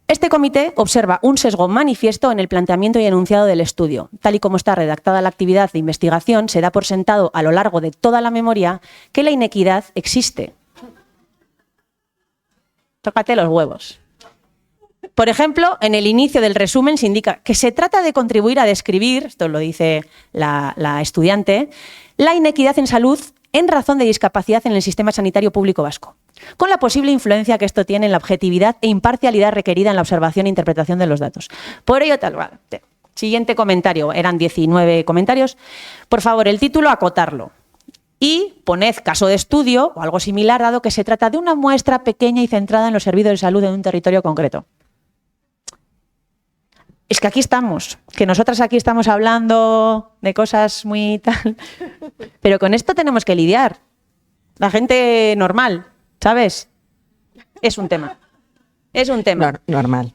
Este comité observa un sesgo manifiesto en el planteamiento y enunciado del estudio. Tal y como está redactada la actividad de investigación, se da por sentado a lo largo de toda la memoria que la inequidad existe. Tócate los huevos. Por ejemplo, en el inicio del resumen se indica que se trata de contribuir a describir, esto lo dice la estudiante, la inequidad en salud en razón de discapacidad en el sistema sanitario público vasco, con la posible influencia que esto tiene en la objetividad e imparcialidad requerida en la observación e interpretación de los datos. Por ello, tal. Siguiente comentario, eran 19 comentarios. Por favor, el título, acotarlo. Y poned caso de estudio o algo similar, dado que se trata de una muestra pequeña y centrada en los servicios de salud en un territorio concreto. Es que aquí estamos, que nosotras aquí estamos hablando de cosas muy tal, pero con esto tenemos que lidiar. La gente normal, ¿sabes? Es un tema. Es un tema. Normal.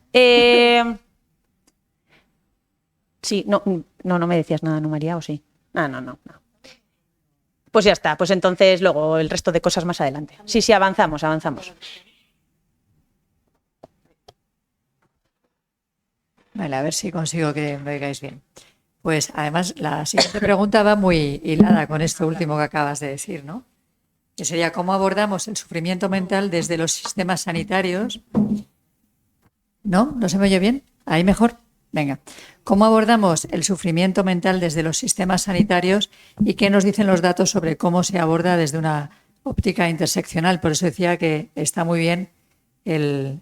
Sí, no me decías nada, ¿no, María? ¿O sí? No. Pues ya está, pues entonces luego el resto de cosas más adelante. Sí, avanzamos. Vale, a ver si consigo que me oigáis bien. Pues además la siguiente pregunta va muy hilada con esto último que acabas de decir, ¿no? Que sería cómo abordamos el sufrimiento mental desde los sistemas sanitarios. ¿No? ¿No se me oye bien? ¿Ahí mejor? Venga. ¿Cómo abordamos el sufrimiento mental desde los sistemas sanitarios y qué nos dicen los datos sobre cómo se aborda desde una óptica interseccional? Por eso decía que está muy bien el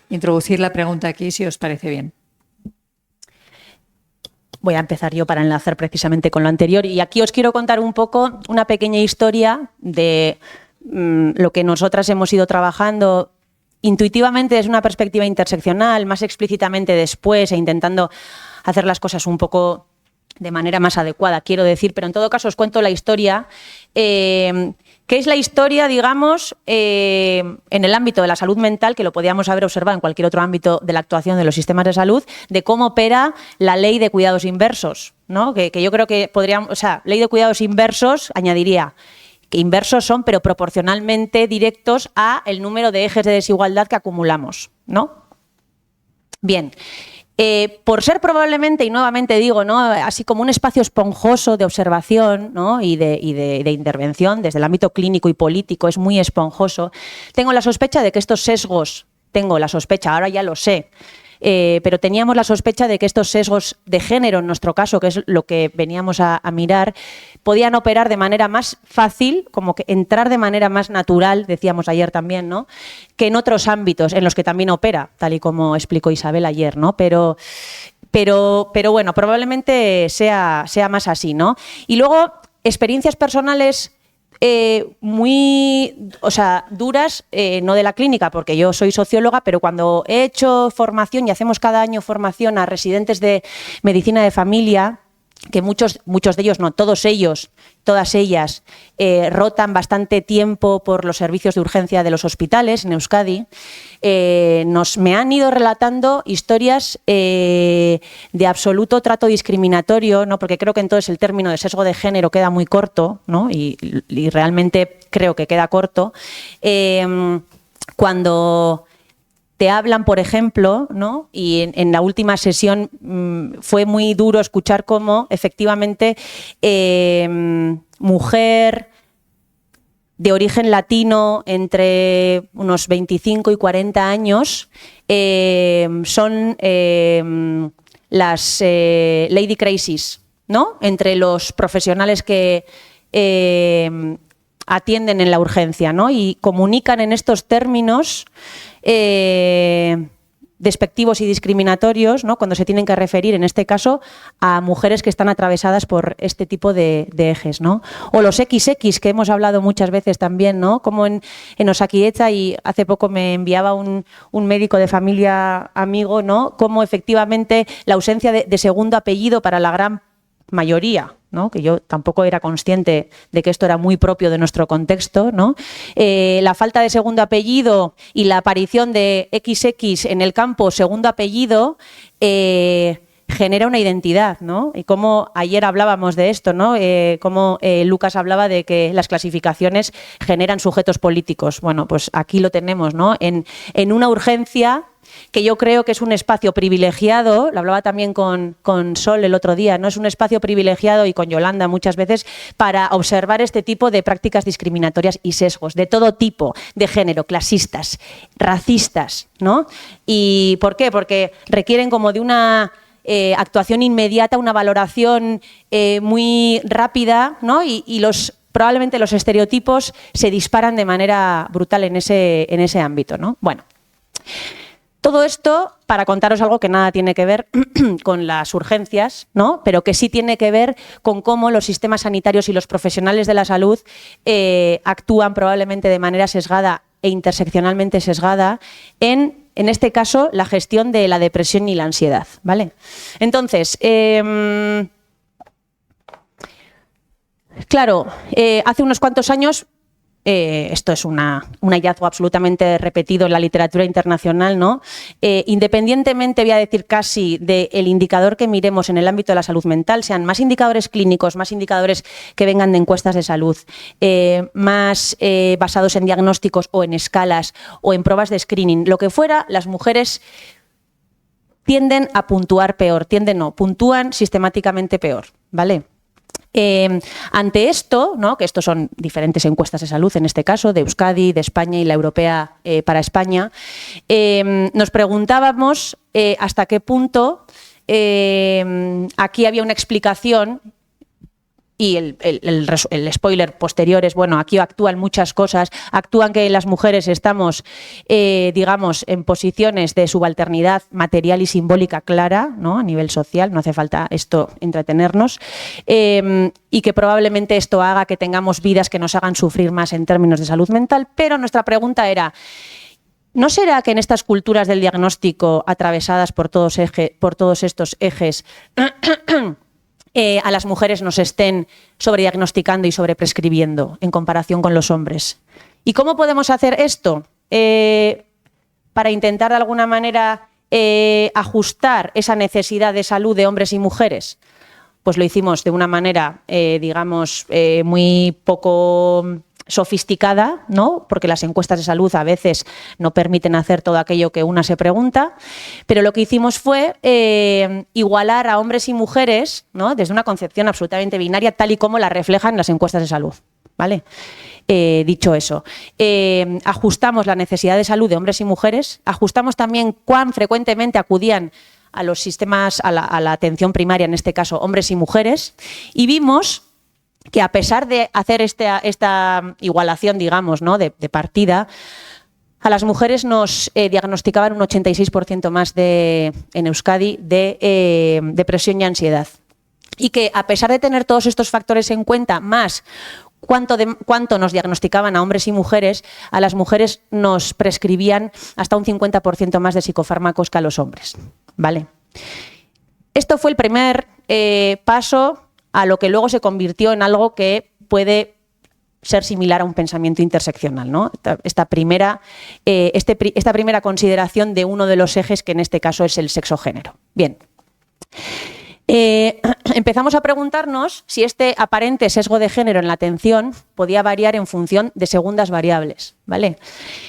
introducir la pregunta aquí, si os parece bien. Voy a empezar yo para enlazar precisamente con lo anterior y aquí os quiero contar un poco una pequeña historia de lo que nosotras hemos ido trabajando intuitivamente desde una perspectiva interseccional, más explícitamente después e intentando hacer las cosas un poco de manera más adecuada, quiero decir, pero en todo caso os cuento la historia, que es la historia, digamos, en el ámbito de la salud mental, que lo podíamos haber observado en cualquier otro ámbito de la actuación de los sistemas de salud, de cómo opera la ley de cuidados inversos, ¿no? Que yo creo que podríamos, o sea, ley de cuidados inversos, añadiría, que inversos son, pero proporcionalmente directos a el número de ejes de desigualdad que acumulamos, ¿no? Bien. Por ser probablemente, y nuevamente digo, ¿no?, así como un espacio esponjoso de observación, ¿no?, y de intervención desde el ámbito clínico y político, es muy esponjoso, tengo la sospecha de que estos sesgos, ahora ya lo sé, pero teníamos la sospecha de que estos sesgos de género, en nuestro caso, que es lo que veníamos a mirar, podían operar de manera más fácil, como que entrar de manera más natural, decíamos ayer también, ¿no?, que en otros ámbitos en los que también opera, tal y como explicó Isabel ayer, ¿no? Pero bueno, probablemente sea más así, ¿no? Y luego, experiencias personales muy, o sea, duras, no de la clínica, porque yo soy socióloga, pero cuando he hecho formación, y hacemos cada año formación a residentes de medicina de familia, que muchos de ellos, no, todos ellos, todas ellas, rotan bastante tiempo por los servicios de urgencia de los hospitales en Euskadi, me han ido relatando historias de absoluto trato discriminatorio, ¿no? Porque creo que entonces el término de sesgo de género queda muy corto, ¿no? y realmente creo que queda corto. Cuando te hablan, por ejemplo, ¿no? Y en la última sesión fue muy duro escuchar cómo efectivamente mujer de origen latino entre unos 25 y 40 años son las lady crazies, ¿no? Entre los profesionales que atienden en la urgencia, ¿no? Y comunican en estos términos despectivos y discriminatorios, ¿no? Cuando se tienen que referir, en este caso, a mujeres que están atravesadas por este tipo de ejes, ¿no? O los XX, que hemos hablado muchas veces también, ¿no? Como en Osakidetza, y hace poco me enviaba un médico de familia amigo, ¿no? Como efectivamente la ausencia de segundo apellido para la gran mayoría, ¿no? Que yo tampoco era consciente de que esto era muy propio de nuestro contexto, ¿no? La falta de segundo apellido y la aparición de XX en el campo segundo apellido genera una identidad, ¿no? Y como ayer hablábamos de esto, ¿no? Como Lucas hablaba de que las clasificaciones generan sujetos políticos. Bueno, pues aquí lo tenemos, ¿no? En una urgencia que yo creo que es un espacio privilegiado, lo hablaba también con Sol el otro día, ¿no? Es un espacio privilegiado, y con Yolanda muchas veces, para observar este tipo de prácticas discriminatorias y sesgos de todo tipo, de género, clasistas, racistas, ¿no? ¿Y por qué? Porque requieren como de una actuación inmediata, una valoración muy rápida, ¿no? Y probablemente los estereotipos se disparan de manera brutal en ese ámbito, ¿no? Bueno. Todo esto para contaros algo que nada tiene que ver con las urgencias, ¿no? Pero que sí tiene que ver con cómo los sistemas sanitarios y los profesionales de la salud actúan probablemente de manera sesgada e interseccionalmente sesgada en este caso, la gestión de la depresión y la ansiedad, ¿vale? Entonces, claro, hace unos cuantos años, esto es un hallazgo absolutamente repetido en la literatura internacional, ¿no? Independientemente, voy a decir casi, del indicador que miremos en el ámbito de la salud mental, sean más indicadores clínicos, más indicadores que vengan de encuestas de salud, más basados en diagnósticos o en escalas o en pruebas de screening, lo que fuera, las mujeres tienden a puntuar peor, puntúan sistemáticamente peor, ¿vale? Ante esto, ¿no? Que estos son diferentes encuestas de salud, en este caso, de Euskadi, de España y la europea para España, nos preguntábamos hasta qué punto aquí había una explicación. Y el spoiler posterior es, bueno, aquí actúan muchas cosas, actúan que las mujeres estamos, digamos, en posiciones de subalternidad material y simbólica clara, ¿no? A nivel social, no hace falta esto entretenernos, y que probablemente esto haga que tengamos vidas que nos hagan sufrir más en términos de salud mental, pero nuestra pregunta era, ¿no será que en estas culturas del diagnóstico atravesadas por todos estos ejes a las mujeres nos estén sobrediagnosticando y sobreprescribiendo en comparación con los hombres? ¿Y cómo podemos hacer esto para intentar de alguna manera ajustar esa necesidad de salud de hombres y mujeres? Pues lo hicimos de una manera, digamos, muy poco sofisticada, ¿no? Porque las encuestas de salud a veces no permiten hacer todo aquello que una se pregunta, pero lo que hicimos fue igualar a hombres y mujeres, ¿no? Desde una concepción absolutamente binaria, tal y como la reflejan las encuestas de salud, ¿vale? Dicho eso, ajustamos la necesidad de salud de hombres y mujeres, ajustamos también cuán frecuentemente acudían a los sistemas, a la atención primaria, en este caso hombres y mujeres, y vimos que a pesar de hacer esta igualación, digamos, ¿no? de partida, a las mujeres nos diagnosticaban un 86% más en Euskadi de depresión y ansiedad. Y que a pesar de tener todos estos factores en cuenta, más cuánto nos diagnosticaban a hombres y mujeres, a las mujeres nos prescribían hasta un 50% más de psicofármacos que a los hombres, ¿vale? Esto fue el primer paso a lo que luego se convirtió en algo que puede ser similar a un pensamiento interseccional, ¿no? Esta primera consideración de uno de los ejes, que en este caso es el sexo-género. Bien. Empezamos a preguntarnos si este aparente sesgo de género en la atención podía variar en función de segundas variables, ¿vale?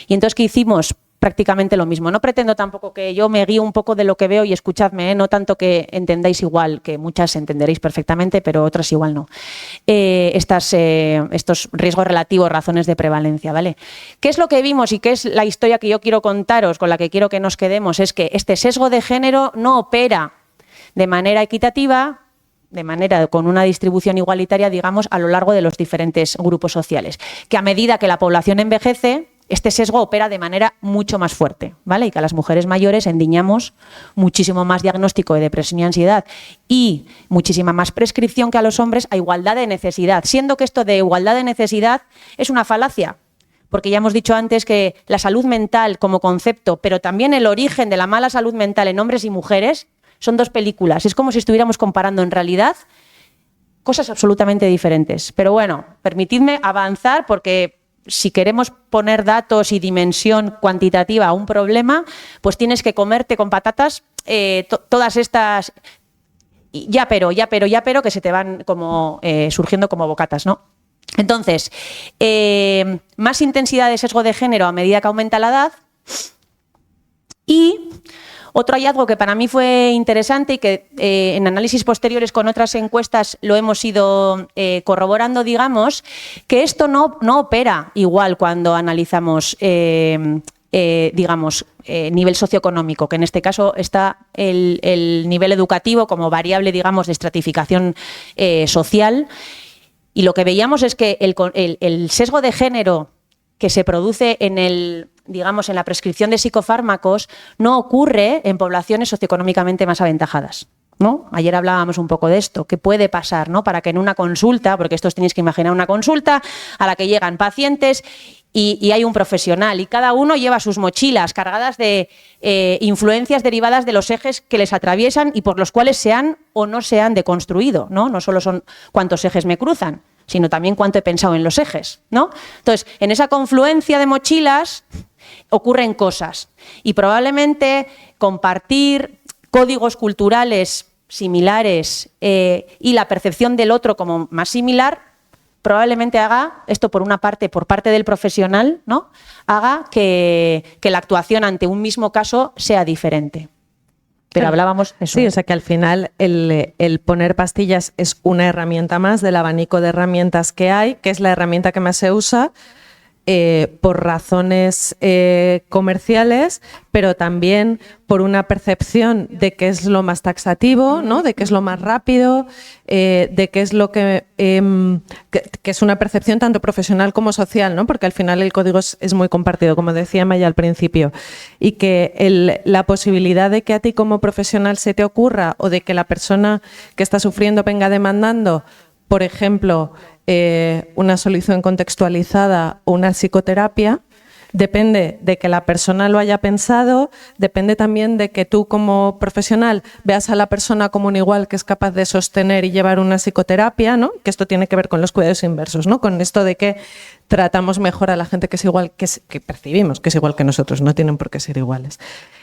Y entonces, ¿qué hicimos? Prácticamente lo mismo. No pretendo tampoco que yo me guíe un poco de lo que veo y escuchadme, no tanto que entendáis igual, que muchas entenderéis perfectamente, pero otras igual no. Estos riesgos relativos, razones de prevalencia, ¿vale? ¿Qué es lo que vimos y qué es la historia que yo quiero contaros, con la que quiero que nos quedemos? Es que este sesgo de género no opera de manera equitativa, con una distribución igualitaria, digamos, a lo largo de los diferentes grupos sociales. Que a medida que la población envejece, este sesgo opera de manera mucho más fuerte, ¿vale? Y que a las mujeres mayores endiñamos muchísimo más diagnóstico de depresión y ansiedad y muchísima más prescripción que a los hombres a igualdad de necesidad, siendo que esto de igualdad de necesidad es una falacia, porque ya hemos dicho antes que la salud mental como concepto, pero también el origen de la mala salud mental en hombres y mujeres son dos películas. Es como si estuviéramos comparando en realidad cosas absolutamente diferentes. Pero bueno, permitidme avanzar porque si queremos poner datos y dimensión cuantitativa a un problema, pues tienes que comerte con patatas todas estas ya pero, que se te van como surgiendo como bocatas, ¿no? Entonces, más intensidad de sesgo de género a medida que aumenta la edad. Y otro hallazgo que para mí fue interesante y que en análisis posteriores con otras encuestas lo hemos ido corroborando, digamos, que esto no opera igual cuando analizamos, nivel socioeconómico, que en este caso está el nivel educativo como variable, digamos, de estratificación social. Y lo que veíamos es que el sesgo de género que se produce en la prescripción de psicofármacos no ocurre en poblaciones socioeconómicamente más aventajadas, ¿no? Ayer hablábamos un poco de esto, qué puede pasar, ¿no? Para que en una consulta, porque esto os tenéis que imaginar una consulta a la que llegan pacientes y hay un profesional y cada uno lleva sus mochilas cargadas de influencias derivadas de los ejes que les atraviesan y por los cuales se han o no se han deconstruido, ¿no? No solo son cuántos ejes me cruzan, sino también cuánto he pensado en los ejes, ¿no? Entonces, en esa confluencia de mochilas ocurren cosas y probablemente compartir códigos culturales similares y la percepción del otro como más similar probablemente haga, esto por una parte, por parte del profesional, ¿no? Haga que la actuación ante un mismo caso sea diferente. Pero hablábamos eso. Sí, o sea que al final el poner pastillas es una herramienta más del abanico de herramientas que hay, que es la herramienta que más se usa por razones comerciales, pero también por una percepción de qué es lo más taxativo, ¿no? De qué es lo más rápido, de qué es lo que es una percepción tanto profesional como social, ¿no? Porque al final el código es muy compartido, como decía Maya al principio, y que la posibilidad de que a ti como profesional se te ocurra o de que la persona que está sufriendo venga demandando, por ejemplo, una solución contextualizada o una psicoterapia, depende de que la persona lo haya pensado, depende también de que tú como profesional veas a la persona como un igual que es capaz de sostener y llevar una psicoterapia, ¿no? Que esto tiene que ver con los cuidados inversos, ¿no? Con esto de que tratamos mejor a la gente que es igual, que percibimos que es igual que nosotros, no tienen por qué ser iguales.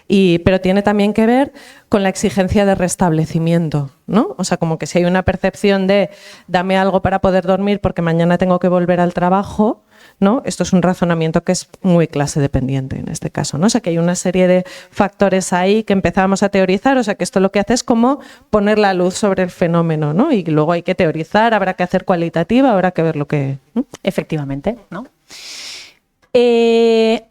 Pero tiene también que ver con la exigencia de restablecimiento, ¿no? O sea, como que si hay una percepción de dame algo para poder dormir porque mañana tengo que volver al trabajo, ¿no? Esto es un razonamiento que es muy clase dependiente en este caso, ¿no? O sea, que hay una serie de factores ahí que empezamos a teorizar, o sea, que esto lo que hace es como poner la luz sobre el fenómeno, ¿no? Y luego hay que teorizar, habrá que hacer cualitativa, habrá que ver lo que... ¿no? Efectivamente, ¿no? E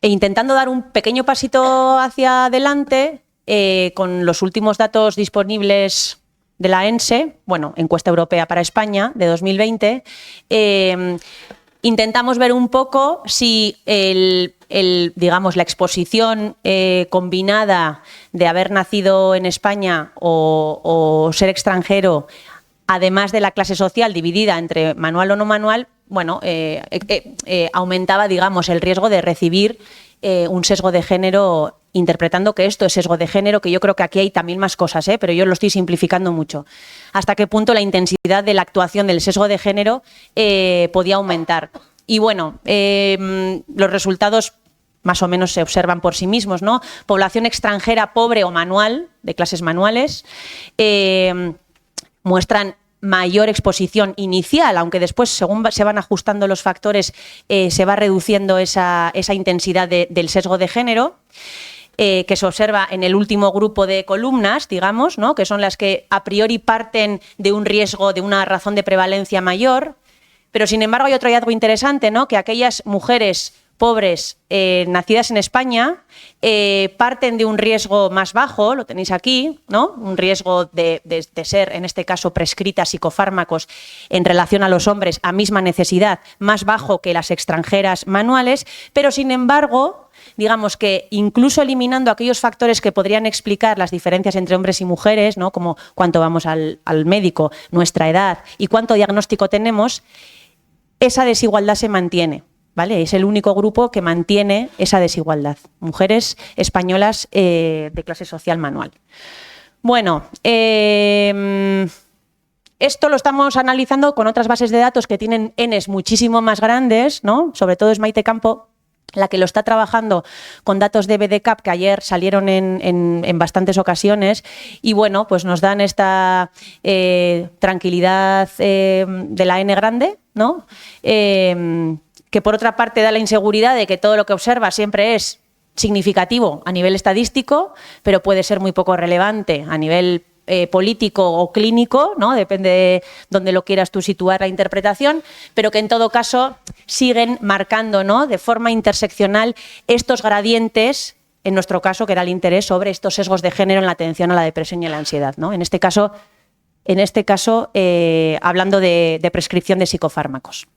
intentando dar un pequeño pasito hacia adelante, con los últimos datos disponibles de la ENSE, bueno, encuesta europea para España de 2020, intentamos ver un poco si digamos, la exposición combinada de haber nacido en España o ser extranjero, además de la clase social dividida entre manual o no manual, bueno, aumentaba, digamos, el riesgo de recibir un sesgo de género, interpretando que esto es sesgo de género, que yo creo que aquí hay también más cosas, pero yo lo estoy simplificando mucho. Hasta qué punto la intensidad de la actuación del sesgo de género podía aumentar. Y bueno, los resultados más o menos se observan por sí mismos, ¿no? Población extranjera pobre o manual, de clases manuales, muestran mayor exposición inicial, aunque después, según se van ajustando los factores, se va reduciendo esa intensidad del sesgo de género, que se observa en el último grupo de columnas, digamos, ¿no? Que son las que a priori parten de un riesgo, de una razón de prevalencia mayor, pero sin embargo hay otro hallazgo interesante, ¿no? Que aquellas mujeres pobres nacidas en España parten de un riesgo más bajo, lo tenéis aquí, ¿no? Un riesgo de ser, en este caso, prescritas psicofármacos en relación a los hombres a misma necesidad, más bajo que las extranjeras manuales, pero sin embargo, digamos que incluso eliminando aquellos factores que podrían explicar las diferencias entre hombres y mujeres, ¿no? Como cuánto vamos al médico, nuestra edad y cuánto diagnóstico tenemos, esa desigualdad se mantiene. ¿Vale? Es el único grupo que mantiene esa desigualdad. Mujeres españolas de clase social manual. Bueno, esto lo estamos analizando con otras bases de datos que tienen Ns muchísimo más grandes, ¿no? Sobre todo es Maite Campo la que lo está trabajando con datos de BDCAP que ayer salieron en bastantes ocasiones y bueno, pues nos dan esta tranquilidad de la N grande, ¿no? Que por otra parte da la inseguridad de que todo lo que observa siempre es significativo a nivel estadístico, pero puede ser muy poco relevante a nivel político o clínico, ¿no? Depende de dónde lo quieras tú situar la interpretación, pero que en todo caso siguen marcando, ¿no? De forma interseccional estos gradientes, en nuestro caso, que era el interés sobre estos sesgos de género en la atención a la depresión y a la ansiedad, ¿no? En este caso hablando de prescripción de psicofármacos.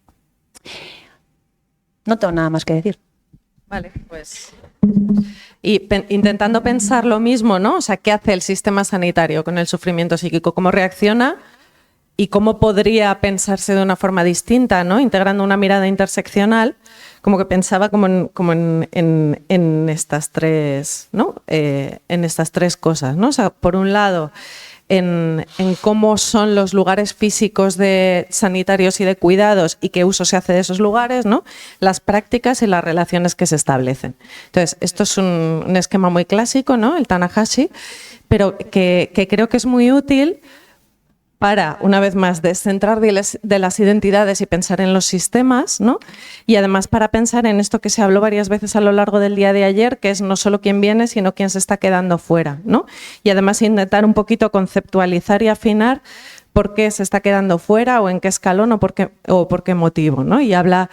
No tengo nada más que decir. Vale, pues... Y intentando pensar lo mismo, ¿no? O sea, ¿qué hace el sistema sanitario con el sufrimiento psíquico? ¿Cómo reacciona? ¿Y cómo podría pensarse de una forma distinta, ¿no? Integrando una mirada interseccional, como que pensaba como en estas tres, ¿no? En estas tres cosas, ¿no? O sea, por un lado, en cómo son los lugares físicos de sanitarios y de cuidados y qué uso se hace de esos lugares, ¿no? Las prácticas y las relaciones que se establecen. Entonces, esto es un esquema muy clásico, ¿no? El Tanahashi, pero que creo que es muy útil para, una vez más, descentrar de las identidades y pensar en los sistemas, ¿no? Y además para pensar en esto que se habló varias veces a lo largo del día de ayer, que es no solo quién viene, sino quién se está quedando fuera, ¿no? Y además intentar un poquito conceptualizar y afinar por qué se está quedando fuera o en qué escalón o por qué motivo, ¿no? Y habla,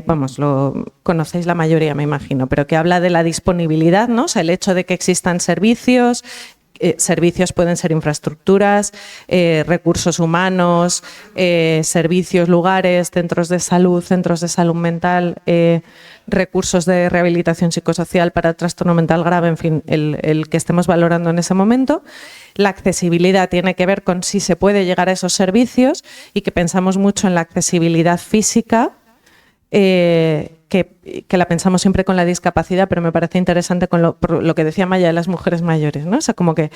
vamos, lo conocéis la mayoría, me imagino, pero que habla de la disponibilidad, ¿no? O sea, el hecho de que existan servicios. Servicios pueden ser infraestructuras, recursos humanos, servicios, lugares, centros de salud mental, recursos de rehabilitación psicosocial para el trastorno mental grave, en fin, el que estemos valorando en ese momento. La accesibilidad tiene que ver con si se puede llegar a esos servicios y que pensamos mucho en la accesibilidad física, que la pensamos siempre con la discapacidad, pero me parece interesante con lo que decía Maya de las mujeres mayores, ¿no? O sea, como que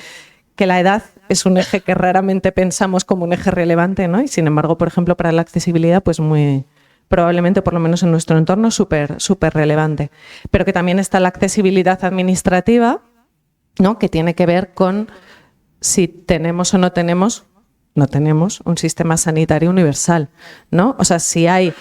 la edad es un eje que raramente pensamos como un eje relevante, ¿no? Y sin embargo, por ejemplo, para la accesibilidad, pues muy probablemente, por lo menos en nuestro entorno, súper relevante. Pero que también está la accesibilidad administrativa, ¿no? Que tiene que ver con si tenemos o no tenemos un sistema sanitario universal, ¿no? O sea, si hay...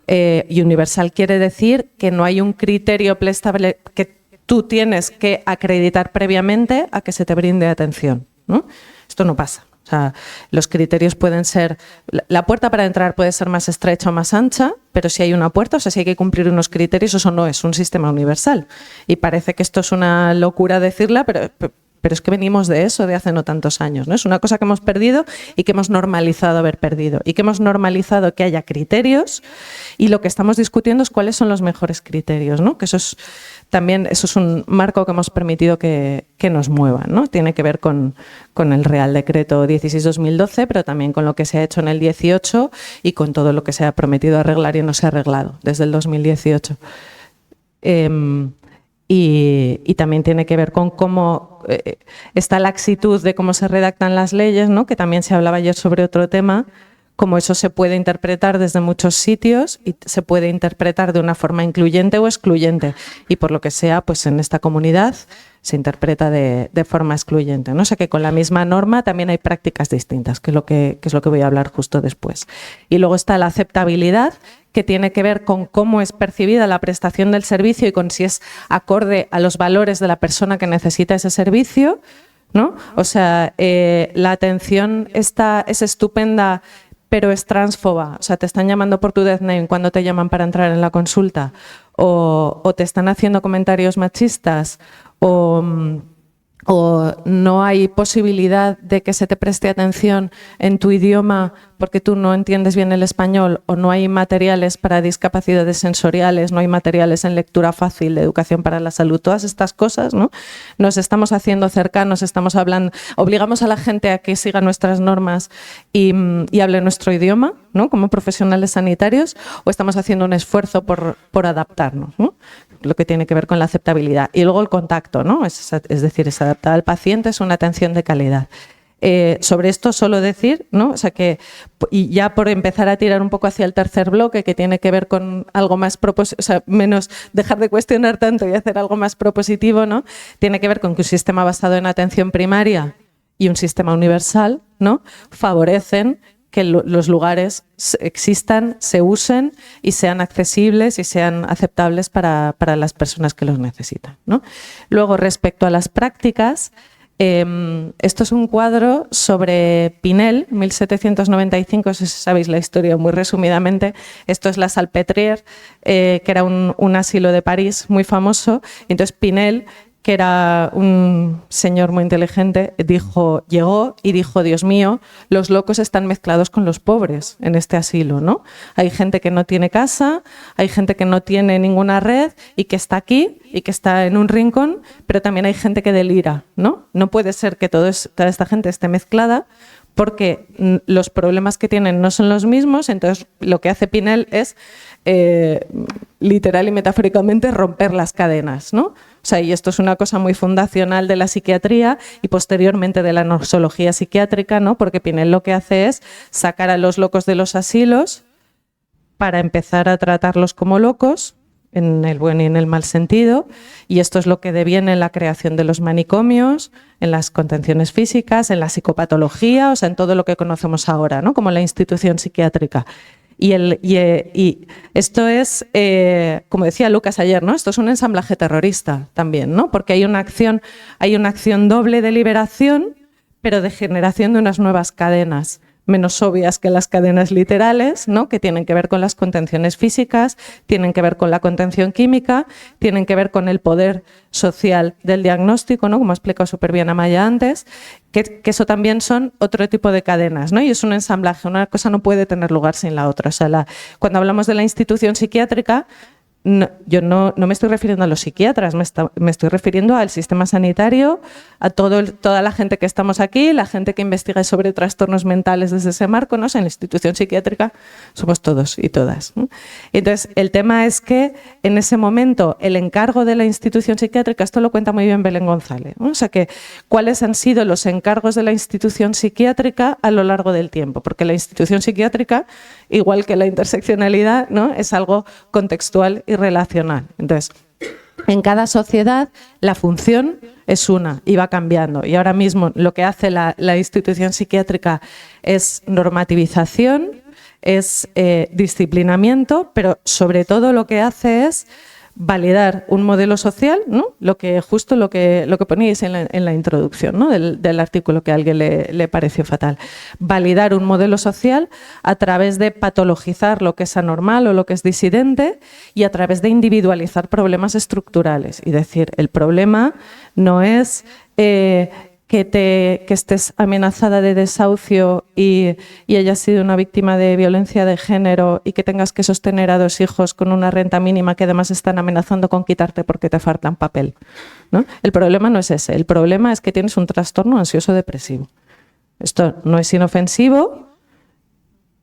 y universal quiere decir que no hay un criterio preestablecido que tú tienes que acreditar previamente a que se te brinde atención, ¿no? Esto no pasa. O sea, los criterios pueden ser... La puerta para entrar puede ser más estrecha o más ancha, pero si hay una puerta, o sea, si hay que cumplir unos criterios, eso no es un sistema universal. Y parece que esto es una locura decirla, pero pero es que venimos de eso de hace no tantos años, ¿no? Es una cosa que hemos perdido y que hemos normalizado haber perdido y que hemos normalizado que haya criterios, y lo que estamos discutiendo es cuáles son los mejores criterios, ¿no? Que eso es un marco que hemos permitido que nos mueva, ¿no? Tiene que ver con el Real Decreto 16/2012, pero también con lo que se ha hecho en el 18 y con todo lo que se ha prometido arreglar y no se ha arreglado desde el 2018. Y también tiene que ver con cómo esta laxitud de cómo se redactan las leyes, ¿no? Que también se hablaba ayer sobre otro tema, cómo eso se puede interpretar desde muchos sitios y se puede interpretar de una forma incluyente o excluyente. Y por lo que sea, pues en esta comunidad se interpreta de forma excluyente, ¿no? O sea que con la misma norma también hay prácticas distintas, que es lo que voy a hablar justo después. Y luego está la aceptabilidad, que tiene que ver con cómo es percibida la prestación del servicio y con si es acorde a los valores de la persona que necesita ese servicio, ¿no? O sea, la atención es estupenda, pero es transfoba. O sea, te están llamando por tu death name cuando te llaman para entrar en la consulta, o te están haciendo comentarios machistas, o no hay posibilidad de que se te preste atención en tu idioma porque tú no entiendes bien el español, o no hay materiales para discapacidades sensoriales, no hay materiales en lectura fácil de educación para la salud, todas estas cosas, ¿no? Nos estamos haciendo cercanos, estamos hablando, obligamos a la gente a que siga nuestras normas y hable nuestro idioma, ¿no? Como profesionales sanitarios, o estamos haciendo un esfuerzo por adaptarnos, ¿no? Lo que tiene que ver con la aceptabilidad. Y luego el contacto, ¿no? Es decir, es adaptada al paciente, es una atención de calidad. Sobre esto solo decir, ¿no? O sea que, y ya por empezar a tirar un poco hacia el tercer bloque, que tiene que ver con algo más o sea, menos dejar de cuestionar tanto y hacer algo más propositivo, ¿no? Tiene que ver con que un sistema basado en atención primaria y un sistema universal, ¿no? Favorecen que los lugares existan, se usen y sean accesibles y sean aceptables para las personas que los necesitan, ¿no? Luego, respecto a las prácticas, esto es un cuadro sobre Pinel, 1795, si sabéis la historia muy resumidamente. Esto es la Salpêtrière, que era un asilo de París muy famoso. Entonces Pinel, que era un señor muy inteligente, llegó y dijo: Dios mío, los locos están mezclados con los pobres en este asilo, ¿no? Hay gente que no tiene casa, hay gente que no tiene ninguna red y que está aquí y que está en un rincón, pero también hay gente que delira, ¿no? No puede ser que toda esta gente esté mezclada, porque los problemas que tienen no son los mismos. Entonces lo que hace Pinel es literal y metafóricamente romper las cadenas, ¿no? O sea, y esto es una cosa muy fundacional de la psiquiatría y posteriormente de la nosología psiquiátrica, ¿no? Porque Pinel lo que hace es sacar a los locos de los asilos para empezar a tratarlos como locos, en el buen y en el mal sentido, y esto es lo que deviene en la creación de los manicomios, en las contenciones físicas, en la psicopatología, o sea, en todo lo que conocemos ahora, ¿no? Como la institución psiquiátrica. Y esto es, como decía Lucas ayer, ¿no? Esto es un ensamblaje terrorista también, ¿no? Porque hay una acción doble de liberación, pero de generación de unas nuevas cadenas, menos obvias que las cadenas literales, ¿no? Que tienen que ver con las contenciones físicas, tienen que ver con la contención química, tienen que ver con el poder social del diagnóstico, ¿no? Como ha explicado súper bien Amaya antes, que eso también son otro tipo de cadenas, ¿no? Y es un ensamblaje, una cosa no puede tener lugar sin la otra. O sea, cuando hablamos de la institución psiquiátrica, yo no me estoy refiriendo a los psiquiatras, me estoy refiriendo al sistema sanitario, a toda la gente que estamos aquí, la gente que investiga sobre trastornos mentales desde ese marco, ¿no? O sea, en la institución psiquiátrica somos todos y todas, ¿no? Entonces, el tema es que en ese momento el encargo de la institución psiquiátrica, esto lo cuenta muy bien Belén González, ¿no? O sea, que cuáles han sido los encargos de la institución psiquiátrica a lo largo del tiempo, porque la institución psiquiátrica, igual que la interseccionalidad, ¿no? Es algo contextual y relacional. Entonces, en cada sociedad la función es una y va cambiando. Y ahora mismo lo que hace la institución psiquiátrica es normativización, es disciplinamiento, pero sobre todo lo que hace es validar un modelo social, ¿no? Justo lo que poníais en la introducción, ¿no? del artículo que a alguien le pareció fatal. Validar un modelo social a través de patologizar lo que es anormal o lo que es disidente y a través de individualizar problemas estructurales. Y decir, el problema no es que estés amenazada de desahucio y hayas sido una víctima de violencia de género y que tengas que sostener a 2 hijos con una renta mínima que además están amenazando con quitarte porque te faltan papel, ¿no? El problema no es ese, el problema es que tienes un trastorno ansioso depresivo. Esto no es inofensivo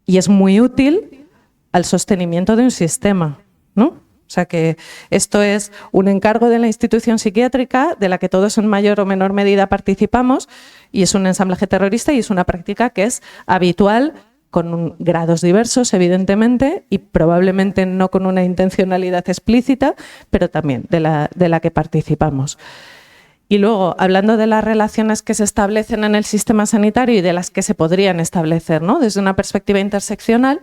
y es muy útil al sostenimiento de un sistema, ¿no? O sea que esto es un encargo de la institución psiquiátrica de la que todos en mayor o menor medida participamos y es un ensamblaje terrorista y es una práctica que es habitual con grados diversos, evidentemente, y probablemente no con una intencionalidad explícita, pero también de la que participamos. Y luego, hablando de las relaciones que se establecen en el sistema sanitario y de las que se podrían establecer, ¿no? Desde una perspectiva interseccional,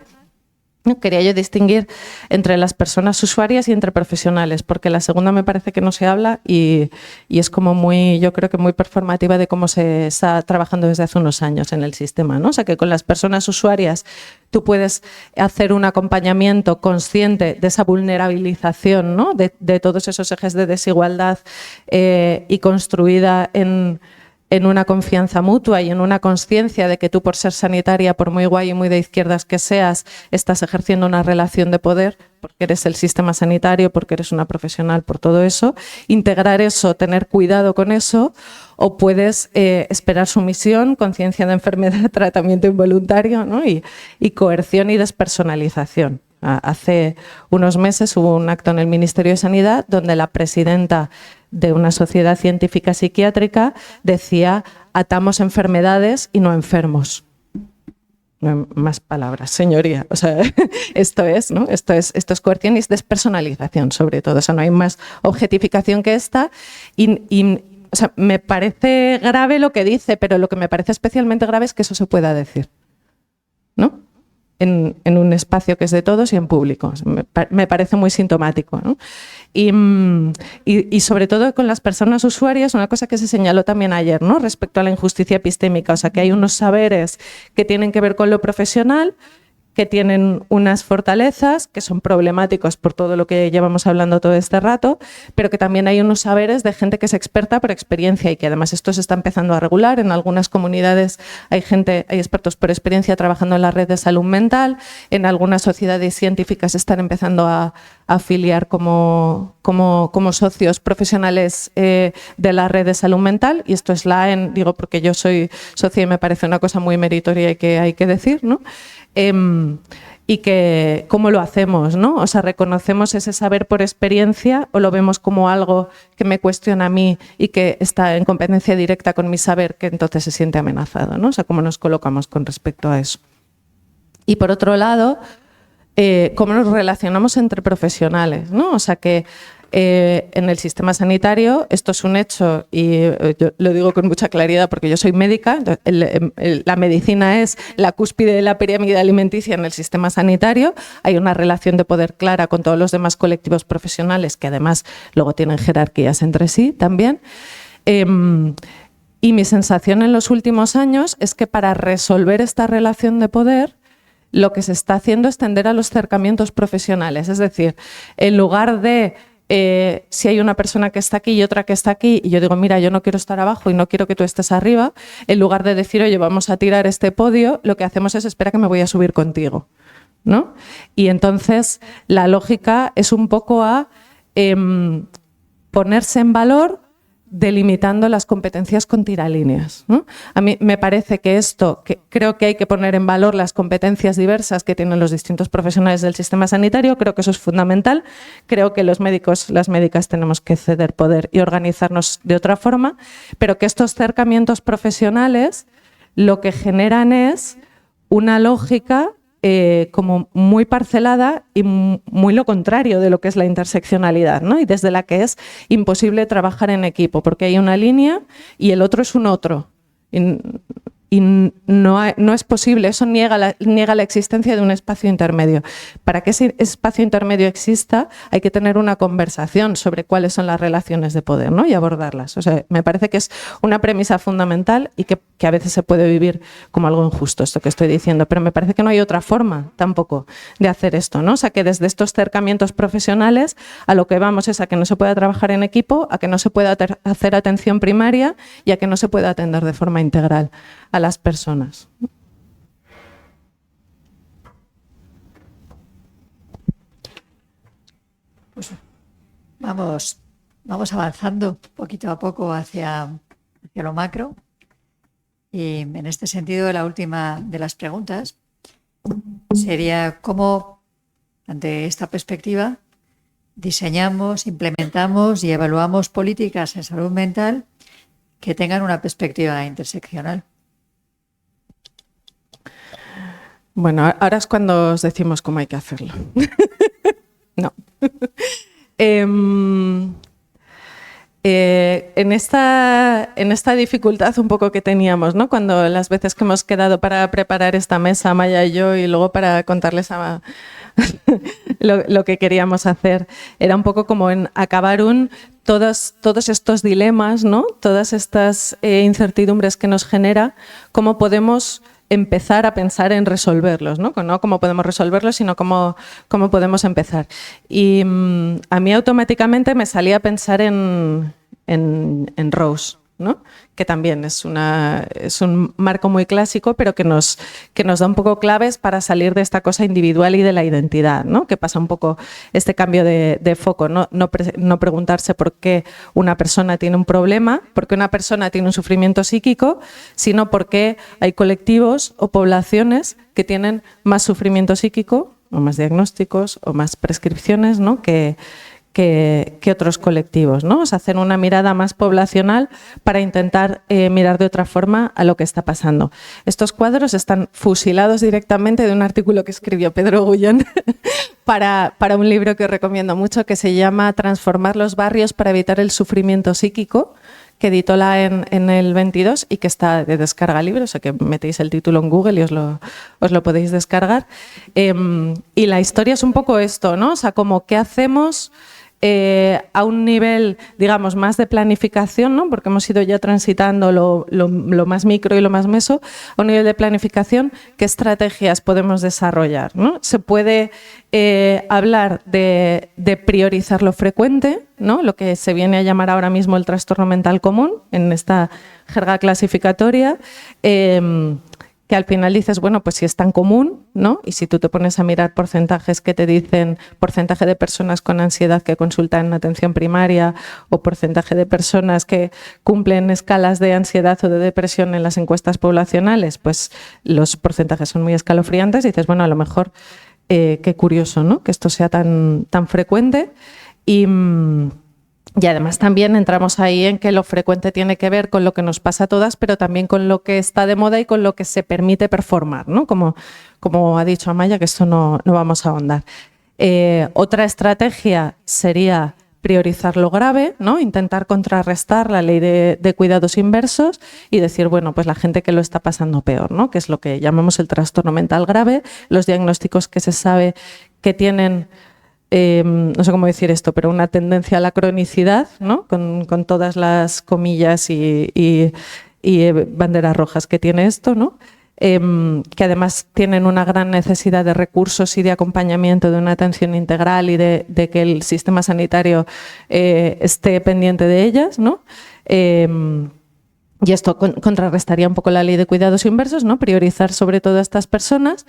quería yo distinguir entre las personas usuarias y entre profesionales, porque la segunda me parece que no se habla y es como yo creo que muy performativa de cómo se está trabajando desde hace unos años en el sistema, ¿no? O sea, que con las personas usuarias tú puedes hacer un acompañamiento consciente de esa vulnerabilización, ¿no? de todos esos ejes de desigualdad y construida en una confianza mutua y en una conciencia de que tú, por ser sanitaria, por muy guay y muy de izquierdas que seas, estás ejerciendo una relación de poder porque eres el sistema sanitario, porque eres una profesional, por todo eso. Integrar eso, tener cuidado con eso, o puedes esperar sumisión, conciencia de enfermedad, tratamiento involuntario, ¿no? y coerción y despersonalización. Hace unos meses hubo un acto en el Ministerio de Sanidad donde la presidenta de una sociedad científica psiquiátrica decía: atamos enfermedades y no enfermos. No hay más palabras, señoría. O sea, esto es, ¿no? Esto es coerción y es despersonalización, sobre todo. O sea, no hay más objetificación que esta. O sea, me parece grave lo que dice, pero lo que me parece especialmente grave es que eso se pueda decir, ¿no? En un espacio que es de todos y en público. Me parece muy sintomático, ¿no? Y sobre todo con las personas usuarias, una cosa que se señaló también ayer, ¿no? Respecto a la injusticia epistémica, o sea, que hay unos saberes que tienen que ver con lo profesional, que tienen unas fortalezas que son problemáticos por todo lo que llevamos hablando todo este rato, pero que también hay unos saberes de gente que es experta por experiencia y que además esto se está empezando a regular. En algunas comunidades hay expertos por experiencia trabajando en la red de salud mental, en algunas sociedades científicas están empezando a afiliar como socios profesionales de la red de salud mental, y esto es digo porque yo soy socia y me parece una cosa muy meritoria y que hay que decir, ¿no? Y que cómo lo hacemos, ¿no? O sea, reconocemos ese saber por experiencia o lo vemos como algo que me cuestiona a mí y que está en competencia directa con mi saber, que entonces se siente amenazado, ¿no? O sea, cómo nos colocamos con respecto a eso. Y por otro lado, cómo nos relacionamos entre profesionales, ¿no? O sea, que en el sistema sanitario esto es un hecho y yo lo digo con mucha claridad porque yo soy médica. La medicina es la cúspide de la pirámide alimenticia en el sistema sanitario. Hay una relación de poder clara con todos los demás colectivos profesionales que además luego tienen jerarquías entre sí también. Y mi sensación en los últimos años es que para resolver esta relación de poder lo que se está haciendo es tender a los acercamientos profesionales. Es decir, en lugar de si hay una persona que está aquí y otra que está aquí y yo digo, mira, yo no quiero estar abajo y no quiero que tú estés arriba, en lugar de decir, oye, vamos a tirar este podio, lo que hacemos es, espera que me voy a subir contigo, ¿no? Y entonces la lógica es un poco a ponerse en valor delimitando las competencias con tiralíneas, ¿no? A mí me parece que creo que hay que poner en valor las competencias diversas que tienen los distintos profesionales del sistema sanitario. Creo que eso es fundamental. Creo que los médicos, las médicas tenemos que ceder poder y organizarnos de otra forma, pero que estos acercamientos profesionales lo que generan es una lógica como muy parcelada y muy lo contrario de lo que es la interseccionalidad, ¿no? Y desde la que es imposible trabajar en equipo, porque hay una línea y el otro es un otro. y no es posible, eso niega la existencia de un espacio intermedio. Para que ese espacio intermedio exista hay que tener una conversación sobre cuáles son las relaciones de poder, ¿no? Y abordarlas. O sea, me parece que es una premisa fundamental y que a veces se puede vivir como algo injusto esto que estoy diciendo, pero me parece que no hay otra forma tampoco de hacer esto, ¿no? O sea, que desde estos acercamientos profesionales a lo que vamos es a que no se pueda trabajar en equipo, a que no se pueda hacer atención primaria y a que no se pueda atender de forma integral a las personas. Pues vamos avanzando poquito a poco hacia lo macro. Y en este sentido, la última de las preguntas sería cómo, ante esta perspectiva, diseñamos, implementamos y evaluamos políticas en salud mental que tengan una perspectiva interseccional. Bueno, ahora es cuando os decimos cómo hay que hacerlo. No. En esta dificultad un poco que teníamos, ¿no? Cuando las veces que hemos quedado para preparar esta mesa, Maya y yo, y luego para contarles lo que queríamos hacer, era un poco como en acabar todos estos dilemas, ¿no? Todas estas incertidumbres que nos genera, cómo podemos empezar a pensar en resolverlos, ¿no? No cómo podemos resolverlos, sino cómo podemos empezar. Y a mí automáticamente me salía a pensar en Rawls, ¿no? Que también es un marco muy clásico, pero que nos da un poco claves para salir de esta cosa individual y de la identidad, ¿no? Que pasa un poco este cambio de foco, no preguntarse por qué una persona tiene un problema, por qué una persona tiene un sufrimiento psíquico, sino por qué hay colectivos o poblaciones que tienen más sufrimiento psíquico, o más diagnósticos, o más prescripciones, ¿no? que otros colectivos, ¿no? O sea, hacer una mirada más poblacional para intentar mirar de otra forma a lo que está pasando. Estos cuadros están fusilados directamente de un artículo que escribió Pedro Gullón para un libro que os recomiendo mucho, que se llama Transformar los barrios para evitar el sufrimiento psíquico, que editó la en el 22 y que está de descarga libre, o sea que metéis el título en Google y os lo podéis descargar. Y la historia es un poco esto, ¿no? O sea, como qué hacemos a un nivel, digamos, más de planificación, ¿no? Porque hemos ido ya transitando lo más micro y lo más meso, a un nivel de planificación, ¿qué estrategias podemos desarrollar, ¿no? Se puede hablar de priorizar lo frecuente, ¿no? Lo que se viene a llamar ahora mismo el trastorno mental común, en esta jerga clasificatoria, que al final dices, bueno, pues si es tan común, ¿no? Y si tú te pones a mirar porcentajes que te dicen porcentaje de personas con ansiedad que consultan en atención primaria o porcentaje de personas que cumplen escalas de ansiedad o de depresión en las encuestas poblacionales, pues los porcentajes son muy escalofriantes y dices, bueno, a lo mejor qué curioso, ¿no? Que esto sea tan frecuente y además también entramos ahí en que lo frecuente tiene que ver con lo que nos pasa a todas, pero también con lo que está de moda y con lo que se permite performar, ¿no? Como ha dicho Amaya, que esto no vamos a ahondar. Otra estrategia sería priorizar lo grave, ¿no? Intentar contrarrestar la ley de cuidados inversos y decir, bueno, pues la gente que lo está pasando peor, ¿no? Que es lo que llamamos el trastorno mental grave, los diagnósticos que se sabe que tienen no sé cómo decir esto, pero una tendencia a la cronicidad, ¿no? Con todas las comillas y banderas rojas que tiene esto, ¿no? Que además tienen una gran necesidad de recursos y de acompañamiento, de una atención integral y de que el sistema sanitario esté pendiente de ellas, ¿no? Y esto contrarrestaría un poco la ley de cuidados inversos, ¿no? Priorizar sobre todo a estas personas.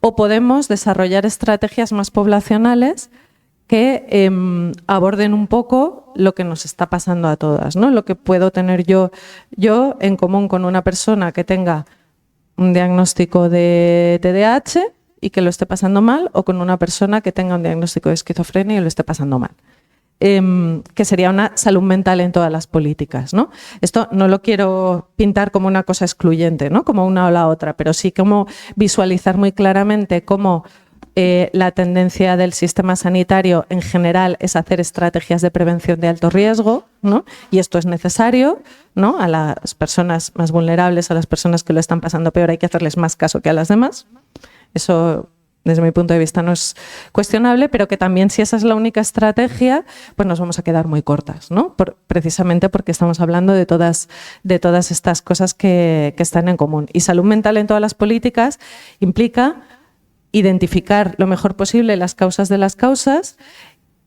O podemos desarrollar estrategias más poblacionales que aborden un poco lo que nos está pasando a todas, ¿no? Lo que puedo tener yo en común con una persona que tenga un diagnóstico de TDAH y que lo esté pasando mal, o con una persona que tenga un diagnóstico de esquizofrenia y lo esté pasando mal. Que sería una salud mental en todas las políticas, ¿no? Esto no lo quiero pintar como una cosa excluyente, ¿no? Como una o la otra, pero sí como visualizar muy claramente cómo la tendencia del sistema sanitario en general es hacer estrategias de prevención de alto riesgo, ¿no? Y esto es necesario, ¿no? A las personas más vulnerables, a las personas que lo están pasando peor, hay que hacerles más caso que a las demás. Eso, desde mi punto de vista, no es cuestionable, pero que también, si esa es la única estrategia, pues nos vamos a quedar muy cortas, ¿no? Precisamente porque estamos hablando de todas estas cosas que están en común. Y salud mental en todas las políticas implica identificar lo mejor posible las causas de las causas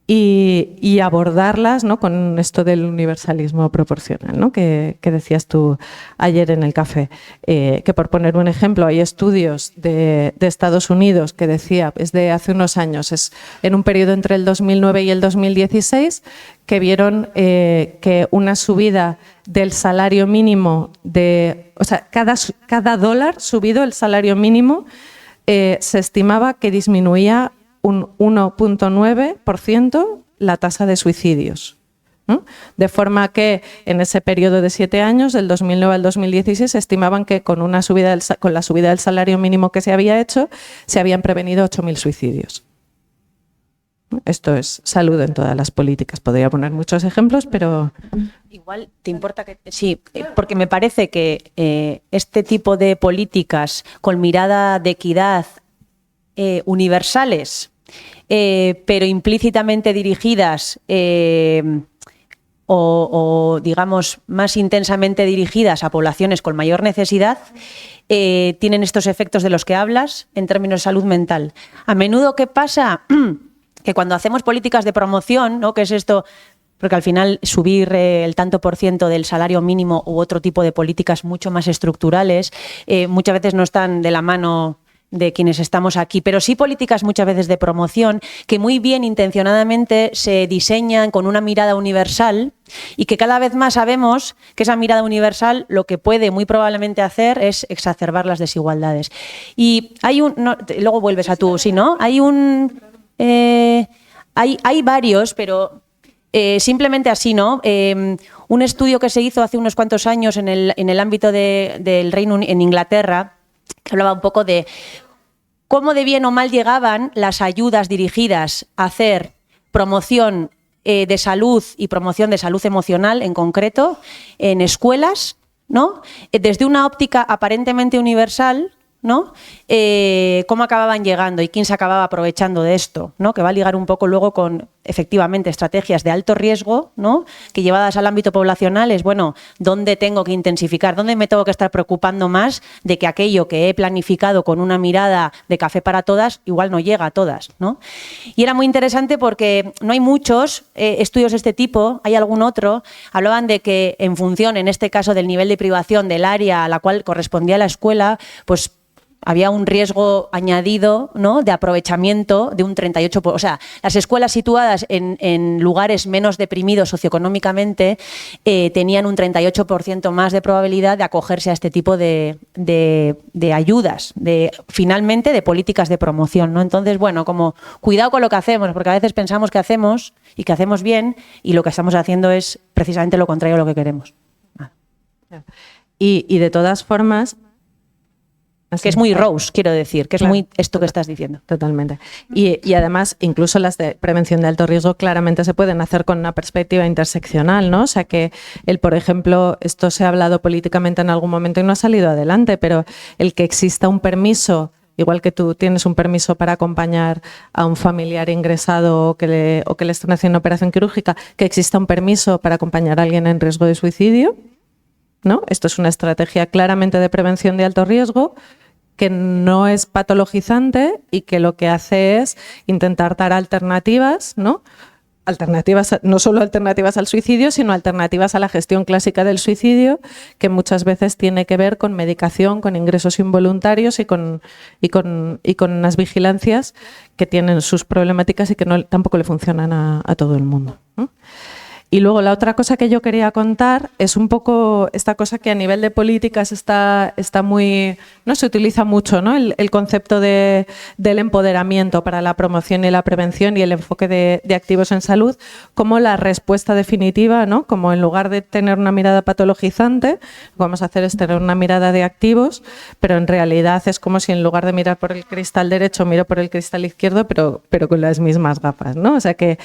y abordarlas, ¿no? Con esto del universalismo proporcional, ¿no? que decías tú ayer en el café. Que por poner un ejemplo, hay estudios de Estados Unidos que decía, es de hace unos años, es en un periodo entre el 2009 y el 2016, que vieron que una subida del salario mínimo o sea, cada dólar subido el salario mínimo se estimaba que disminuía un 1,9% la tasa de suicidios, ¿no? De forma que en ese periodo de 7 años, del 2009 al 2016, se estimaban que con la subida del salario mínimo que se había hecho, se habían prevenido 8.000 suicidios. Esto es salud en todas las políticas. Podría poner muchos ejemplos, pero... Igual te importa que... Sí, porque me parece que este tipo de políticas con mirada de equidad universales, pero implícitamente dirigidas o, digamos, más intensamente dirigidas a poblaciones con mayor necesidad, tienen estos efectos de los que hablas en términos de salud mental. A menudo, ¿qué pasa? Que cuando hacemos políticas de promoción, ¿no? Que es esto, porque al final subir el tanto por ciento del salario mínimo u otro tipo de políticas mucho más estructurales, muchas veces no están de la mano de quienes estamos aquí, pero sí políticas muchas veces de promoción que muy bien intencionadamente se diseñan con una mirada universal y que cada vez más sabemos que esa mirada universal lo que puede muy probablemente hacer es exacerbar las desigualdades. Y hay luego vuelves a tú, ¿sí, no? Hay varios, pero simplemente así, ¿no? Un estudio que se hizo hace unos cuantos años en el ámbito del Reino Unido, en Inglaterra, que hablaba un poco de cómo de bien o mal llegaban las ayudas dirigidas a hacer promoción de salud y promoción de salud emocional en concreto en escuelas, ¿no? Desde una óptica aparentemente universal, ¿no? Cómo acababan llegando y quién se acababa aprovechando de esto, ¿no? Que va a ligar un poco luego con, efectivamente, estrategias de alto riesgo, ¿no? Que llevadas al ámbito poblacional es, bueno, ¿dónde tengo que intensificar? ¿Dónde me tengo que estar preocupando más de que aquello que he planificado con una mirada de café para todas igual no llega a todas, ¿no? Y era muy interesante porque no hay muchos estudios de este tipo, hay algún otro, hablaban de que en función, en este caso, del nivel de privación del área a la cual correspondía la escuela, pues había un riesgo añadido, ¿no? De aprovechamiento de un 38%. O sea, las escuelas situadas en lugares menos deprimidos socioeconómicamente tenían un 38% más de probabilidad de acogerse a este tipo de ayudas, finalmente de políticas de promoción, ¿no? Entonces, bueno, como cuidado con lo que hacemos, porque a veces pensamos que hacemos y que hacemos bien y lo que estamos haciendo es precisamente lo contrario a lo que queremos. Y de todas formas... Que es muy Rose, quiero decir, que es muy esto que estás diciendo. Totalmente. Y además, incluso las de prevención de alto riesgo claramente se pueden hacer con una perspectiva interseccional, ¿no? O sea que por ejemplo, esto se ha hablado políticamente en algún momento y no ha salido adelante, pero el que exista un permiso, igual que tú tienes un permiso para acompañar a un familiar ingresado o que le están haciendo operación quirúrgica, que exista un permiso para acompañar a alguien en riesgo de suicidio, ¿no? Esto es una estrategia claramente de prevención de alto riesgo que no es patologizante y que lo que hace es intentar dar alternativas, ¿no? Alternativas, no solo alternativas al suicidio, sino alternativas a la gestión clásica del suicidio, que muchas veces tiene que ver con medicación, con ingresos involuntarios y con unas vigilancias que tienen sus problemáticas y que tampoco le funcionan a todo el mundo, ¿no? Y luego la otra cosa que yo quería contar es un poco esta cosa que a nivel de políticas está muy, no se utiliza mucho, ¿no? El concepto del empoderamiento para la promoción y la prevención y el enfoque de activos en salud como la respuesta definitiva, ¿no? Como en lugar de tener una mirada patologizante, lo que vamos a hacer es tener una mirada de activos, pero en realidad es como si en lugar de mirar por el cristal derecho miro por el cristal izquierdo, pero con las mismas gafas, ¿no? O sea que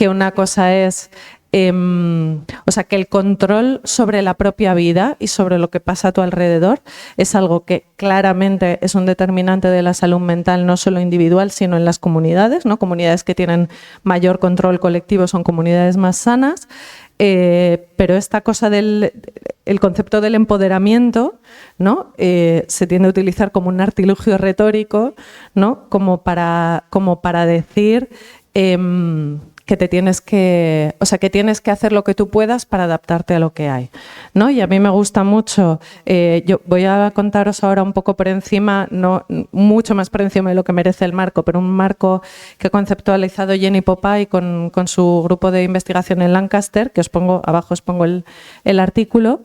una cosa es o sea, que el control sobre la propia vida y sobre lo que pasa a tu alrededor es algo que claramente es un determinante de la salud mental, no solo individual, sino en las comunidades, ¿no? Comunidades que tienen mayor control colectivo son comunidades más sanas, pero esta cosa el concepto del empoderamiento, ¿no? Se tiende a utilizar como un artilugio retórico, ¿no? Como para decir que tienes que hacer lo que tú puedas para adaptarte a lo que hay, ¿no? Y a mí me gusta mucho, yo voy a contaros ahora un poco por encima, no mucho más por encima de lo que merece el marco, pero un marco que ha conceptualizado Jenny Popai con su grupo de investigación en Lancaster, que abajo os pongo el artículo,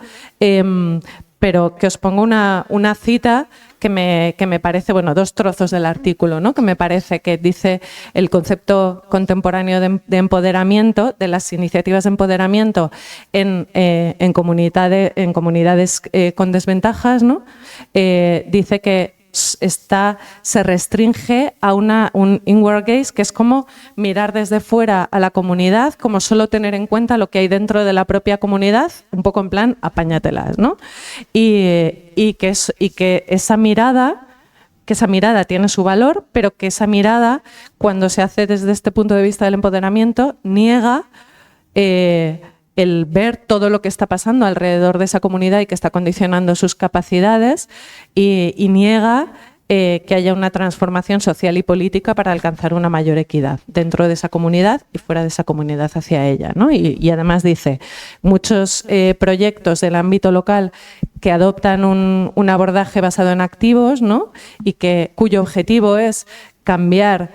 pero que os pongo una cita que me parece, bueno, 2 trozos del artículo, ¿no? Que me parece que dice el concepto contemporáneo de empoderamiento, de las iniciativas de empoderamiento en comunidades con desventajas, ¿no? Dice que se restringe a un inward gaze, que es como mirar desde fuera a la comunidad, como solo tener en cuenta lo que hay dentro de la propia comunidad, un poco en plan apáñatelas, ¿no? Y que esa mirada tiene su valor, pero que esa mirada, cuando se hace desde este punto de vista del empoderamiento, niega el ver todo lo que está pasando alrededor de esa comunidad y que está condicionando sus capacidades y niega que haya una transformación social y política para alcanzar una mayor equidad dentro de esa comunidad y fuera de esa comunidad hacia ella, ¿no? Y además dice, muchos proyectos del ámbito local que adoptan un abordaje basado en activos, ¿no? Y cuyo objetivo es cambiar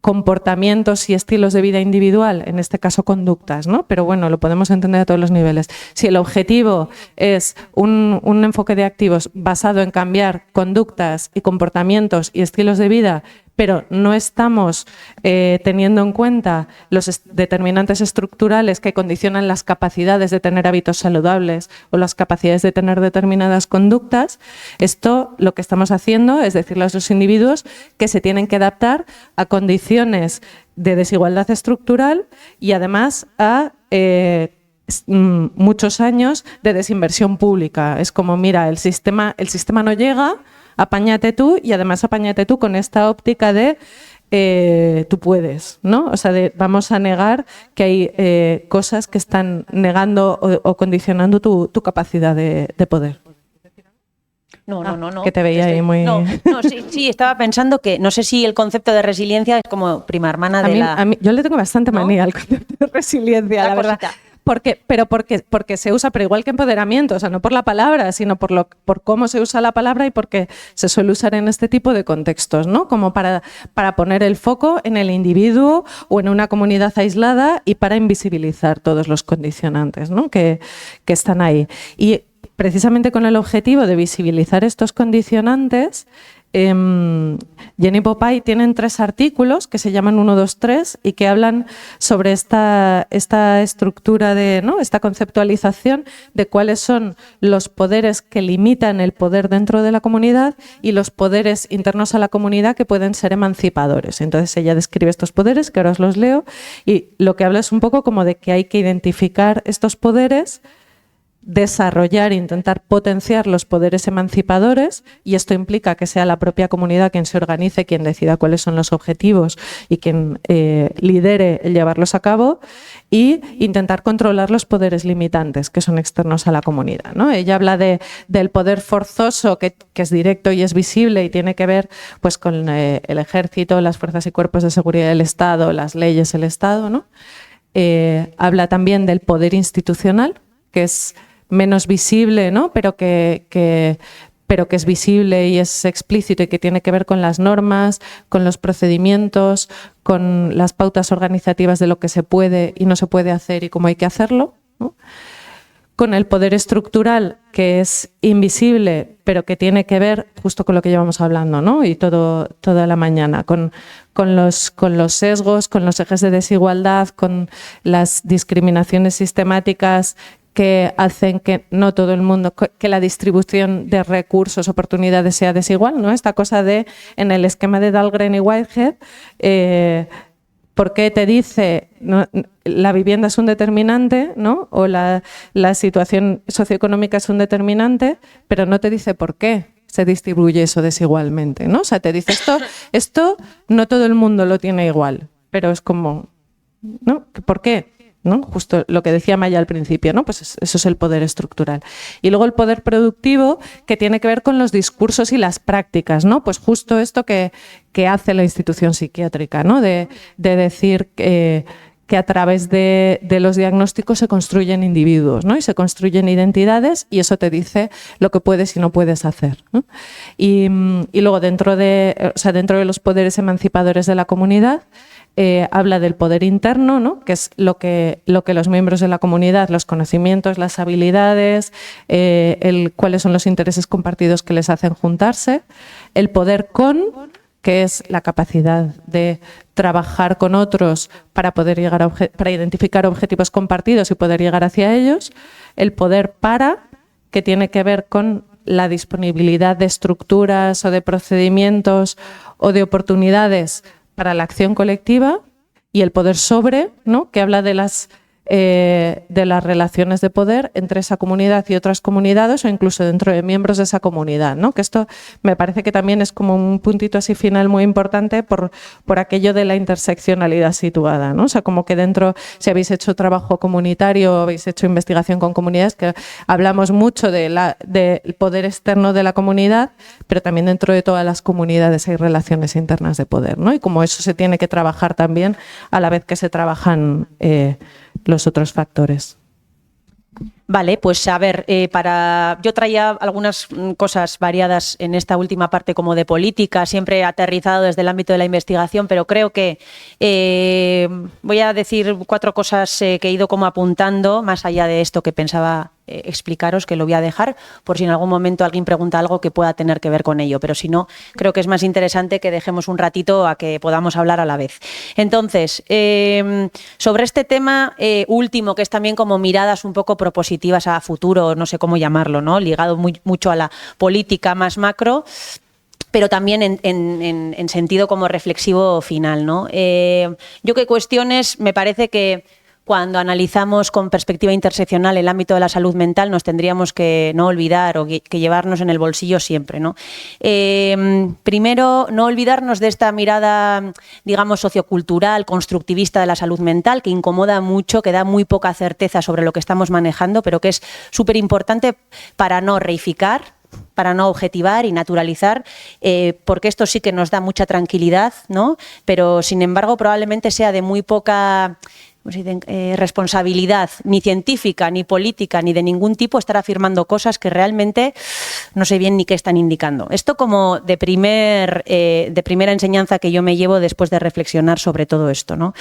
comportamientos y estilos de vida individual, en este caso conductas, ¿no? Pero bueno, lo podemos entender a todos los niveles. Si el objetivo es un enfoque de activos basado en cambiar conductas y comportamientos y estilos de vida, pero no estamos teniendo en cuenta los determinantes estructurales que condicionan las capacidades de tener hábitos saludables o las capacidades de tener determinadas conductas, esto lo que estamos haciendo es decirle a los individuos que se tienen que adaptar a condiciones de desigualdad estructural y además a muchos años de desinversión pública. Es como, mira, el sistema no llega, apáñate tú, y además apáñate tú con esta óptica de tú puedes, ¿no? O sea, vamos a negar que hay cosas que están negando o condicionando tu capacidad de poder. No. Que te veía ahí muy... No, sí, estaba pensando que no sé si el concepto de resiliencia es como prima hermana de a mí, yo le tengo bastante manía al concepto de resiliencia, la verdad. Porque se usa, pero igual que empoderamiento, o sea, no por la palabra, sino por cómo se usa la palabra y porque se suele usar en este tipo de contextos, ¿no? Como para poner el foco en el individuo o en una comunidad aislada y para invisibilizar todos los condicionantes, ¿no? que están ahí. Y precisamente con el objetivo de visibilizar estos condicionantes, Jenny Popai tienen 3 artículos que se llaman 1, 2, 3 y que hablan sobre esta estructura ¿no? Esta conceptualización de cuáles son los poderes que limitan el poder dentro de la comunidad y los poderes internos a la comunidad que pueden ser emancipadores. Entonces ella describe estos poderes, que ahora os los leo, y lo que habla es un poco como de que hay que identificar estos poderes, desarrollar e intentar potenciar los poderes emancipadores, y esto implica que sea la propia comunidad quien se organice, quien decida cuáles son los objetivos y quien lidere el llevarlos a cabo, y intentar controlar los poderes limitantes que son externos a la comunidad, ¿no? Ella habla del poder forzoso que es directo y es visible y tiene que ver pues, con el ejército, las fuerzas y cuerpos de seguridad del Estado, las leyes del Estado, ¿no? Habla también del poder institucional, que es menos visible, ¿no? pero que pero que es visible y es explícito y que tiene que ver con las normas, con los procedimientos, con las pautas organizativas de lo que se puede y no se puede hacer y cómo hay que hacerlo, ¿no? Con el poder estructural, que es invisible, pero que tiene que ver justo con lo que llevamos hablando, ¿no? Y toda la mañana, con los sesgos, con los ejes de desigualdad, con las discriminaciones sistemáticas que hacen que no todo el mundo, que la distribución de recursos, oportunidades sea desigual, ¿no? Esta cosa de, en el esquema de Dahlgren y Whitehead, ¿por qué te dice no, la vivienda es un determinante, ¿no? O la situación socioeconómica es un determinante, pero no te dice por qué se distribuye eso desigualmente, ¿no? O sea, te dice esto no todo el mundo lo tiene igual, pero es como, ¿no? ¿Por qué? ¿No? Justo lo que decía Maya al principio, ¿no? Pues eso es el poder estructural. Y luego el poder productivo, que tiene que ver con los discursos y las prácticas, ¿no? Pues justo esto que hace la institución psiquiátrica, ¿no? De decir que a través de los diagnósticos se construyen individuos, ¿no? Y se construyen identidades y eso te dice lo que puedes y no puedes hacer, ¿no? Y luego dentro de los poderes emancipadores de la comunidad, habla del poder interno, ¿no? Que es lo que los miembros de la comunidad, los conocimientos, las habilidades, cuáles son los intereses compartidos que les hacen juntarse, el poder que es la capacidad de trabajar con otros para poder llegar para identificar objetivos compartidos y poder llegar hacia ellos, el poder que tiene que ver con la disponibilidad de estructuras o de procedimientos o de oportunidades para la acción colectiva, y el poder sobre, ¿no? Que habla de las relaciones de poder entre esa comunidad y otras comunidades o incluso dentro de miembros de esa comunidad, ¿no? Que esto me parece que también es como un puntito así final muy importante por aquello de la interseccionalidad situada, ¿no? O sea, como que dentro, si habéis hecho trabajo comunitario o habéis hecho investigación con comunidades, que hablamos mucho del poder externo de la comunidad, pero también dentro de todas las comunidades hay relaciones internas de poder, ¿no? Y como eso se tiene que trabajar también a la vez que se trabajan los otros factores. Vale, pues a ver, yo traía algunas cosas variadas en esta última parte como de política, siempre aterrizado desde el ámbito de la investigación, pero creo que voy a decir 4 cosas que he ido como apuntando, más allá de esto que pensaba explicaros, que lo voy a dejar por si en algún momento alguien pregunta algo que pueda tener que ver con ello, pero si no, creo que es más interesante que dejemos un ratito a que podamos hablar a la vez. Entonces, sobre este tema último, que es también como miradas un poco propositivas a futuro, no sé cómo llamarlo, ¿no? Ligado mucho a la política más macro, pero también en sentido como reflexivo final, ¿no? Yo que cuestiones, me parece que cuando analizamos con perspectiva interseccional el ámbito de la salud mental nos tendríamos que no olvidar o que llevarnos en el bolsillo siempre, ¿no? Primero, no olvidarnos de esta mirada, digamos, sociocultural, constructivista de la salud mental, que incomoda mucho, que da muy poca certeza sobre lo que estamos manejando, pero que es súper importante para no reificar, para no objetivar y naturalizar, porque esto sí que nos da mucha tranquilidad, ¿no? Pero, sin embargo, probablemente sea de muy poca responsabilidad, ni científica, ni política, ni de ningún tipo, estar afirmando cosas que realmente no sé bien ni qué están indicando. Esto como de primera enseñanza que yo me llevo después de reflexionar sobre todo esto, ¿no?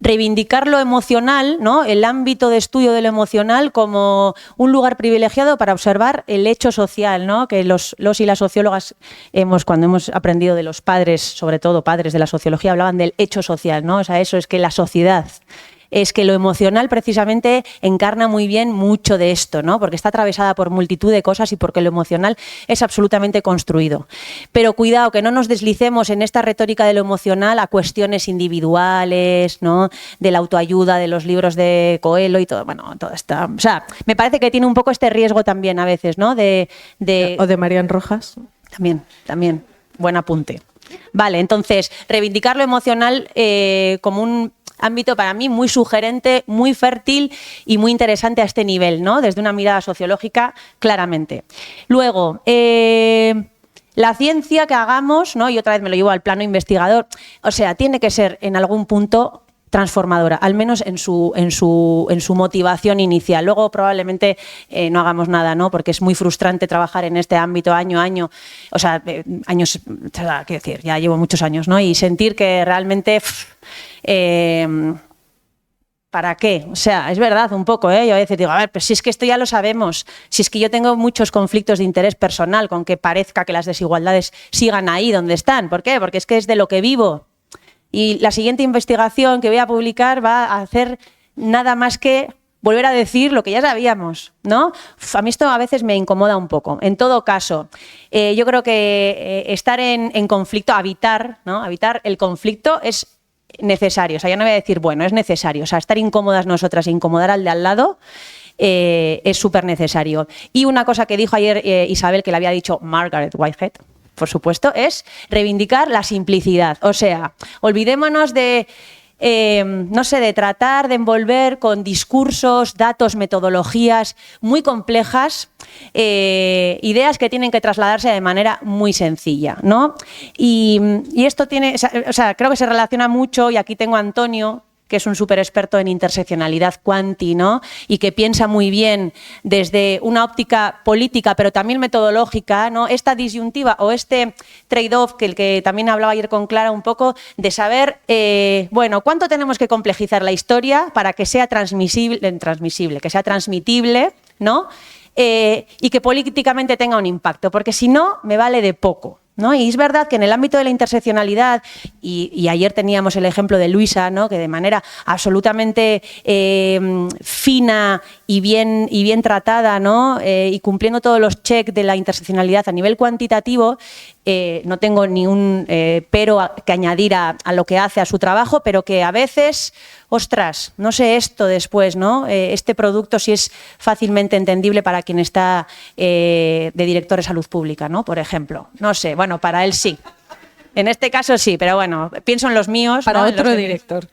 Reivindicar lo emocional, ¿no? El ámbito de estudio de lo emocional como un lugar privilegiado para observar el hecho social, ¿no? Que los y las sociólogas cuando hemos aprendido de los padres, sobre todo padres de la sociología, hablaban del hecho social, ¿no? O sea, eso es que la sociedad, es que lo emocional precisamente encarna muy bien mucho de esto, ¿no? Porque está atravesada por multitud de cosas y porque lo emocional es absolutamente construido. Pero cuidado, que no nos deslicemos en esta retórica de lo emocional a cuestiones individuales, ¿no? De la autoayuda, de los libros de Coelho y todo, bueno, todo está, o sea, me parece que tiene un poco este riesgo también a veces, ¿no? O de Marian Rojas. También, buen apunte. Vale, entonces, reivindicar lo emocional como un ámbito para mí muy sugerente, muy fértil y muy interesante a este nivel, ¿no? Desde una mirada sociológica, claramente. Luego, la ciencia que hagamos, ¿no? Y otra vez me lo llevo al plano investigador, o sea, tiene que ser en algún punto transformadora, al menos en su motivación inicial. Luego probablemente no hagamos nada, ¿no? Porque es muy frustrante trabajar en este ámbito año a año, o sea, años, quiero decir, ya llevo muchos años, ¿no? Y sentir que realmente ¿para qué? O sea, es verdad un poco, ¿eh? Yo a veces digo, a ver, pero si es que esto ya lo sabemos, si es que yo tengo muchos conflictos de interés personal con que parezca que las desigualdades sigan ahí donde están. ¿Por qué? Porque es que es de lo que vivo. Y la siguiente investigación que voy a publicar va a hacer nada más que volver a decir lo que ya sabíamos, ¿no? A mí esto a veces me incomoda un poco. En todo caso, yo creo que estar en conflicto, habitar, ¿no? Habitar el conflicto es necesario. O sea, yo no voy a decir, bueno, es necesario. O sea, estar incómodas nosotras e incomodar al de al lado es súper necesario. Y una cosa que dijo ayer Isabel, que le había dicho Margaret Whitehead, por supuesto, es reivindicar la simplicidad. O sea, olvidémonos de, no sé, de tratar de envolver con discursos, datos, metodologías muy complejas, ideas que tienen que trasladarse de manera muy sencilla, ¿no? Y esto tiene, o sea, creo que se relaciona mucho, y aquí tengo a Antonio, que es un súper experto en interseccionalidad cuanti, ¿no? Y que piensa muy bien desde una óptica política, pero también metodológica, ¿no? Esta disyuntiva o este trade-off, que el que también hablaba ayer con Clara un poco, de saber, bueno, cuánto tenemos que complejizar la historia para que sea transmisible, que sea transmitible, ¿no? Y que políticamente tenga un impacto, porque si no, me vale de poco, ¿no? Y es verdad que en el ámbito de la interseccionalidad, y ayer teníamos el ejemplo de Luisa, ¿no? Que de manera absolutamente fina y bien tratada, ¿no? Y cumpliendo todos los checks de la interseccionalidad a nivel cuantitativo, no tengo ni un pero que añadir a lo que hace, a su trabajo, pero que a veces, ostras, no sé esto después, ¿no? Este producto sí es fácilmente entendible para quien está de director de salud pública, ¿no? Por ejemplo. No sé, bueno, para él sí. En este caso sí, pero bueno, pienso en los míos. Para ¿no? otro director.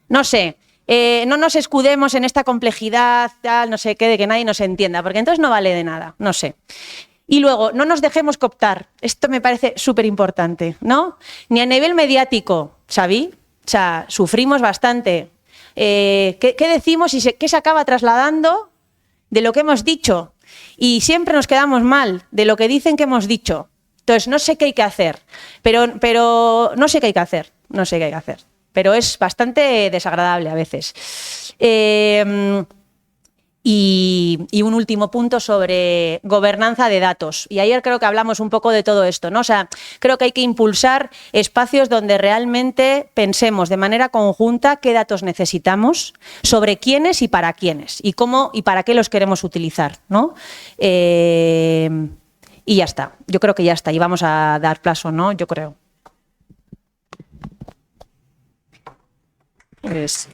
No sé. No nos escudemos en esta complejidad, tal, no sé qué, de que nadie nos entienda, porque entonces no vale de nada, no sé. Y luego, no nos dejemos cooptar. Esto me parece súper importante, ¿no? Ni a nivel mediático, ¿sabí? O sea, sufrimos bastante. ¿Qué decimos y qué se acaba trasladando de lo que hemos dicho? Y siempre nos quedamos mal de lo que dicen que hemos dicho. Entonces, no sé qué hay que hacer, pero no sé qué hay que hacer, no sé qué hay que hacer. Pero es bastante desagradable a veces. Y un último punto sobre gobernanza de datos. Y ayer creo que hablamos un poco de todo esto, ¿no? O sea, creo que hay que impulsar espacios donde realmente pensemos de manera conjunta qué datos necesitamos, sobre quiénes y para quiénes, y cómo y para qué los queremos utilizar, ¿no? Y ya está. Yo creo que ya está. Y vamos a dar plazo, ¿no? Yo creo. Pues...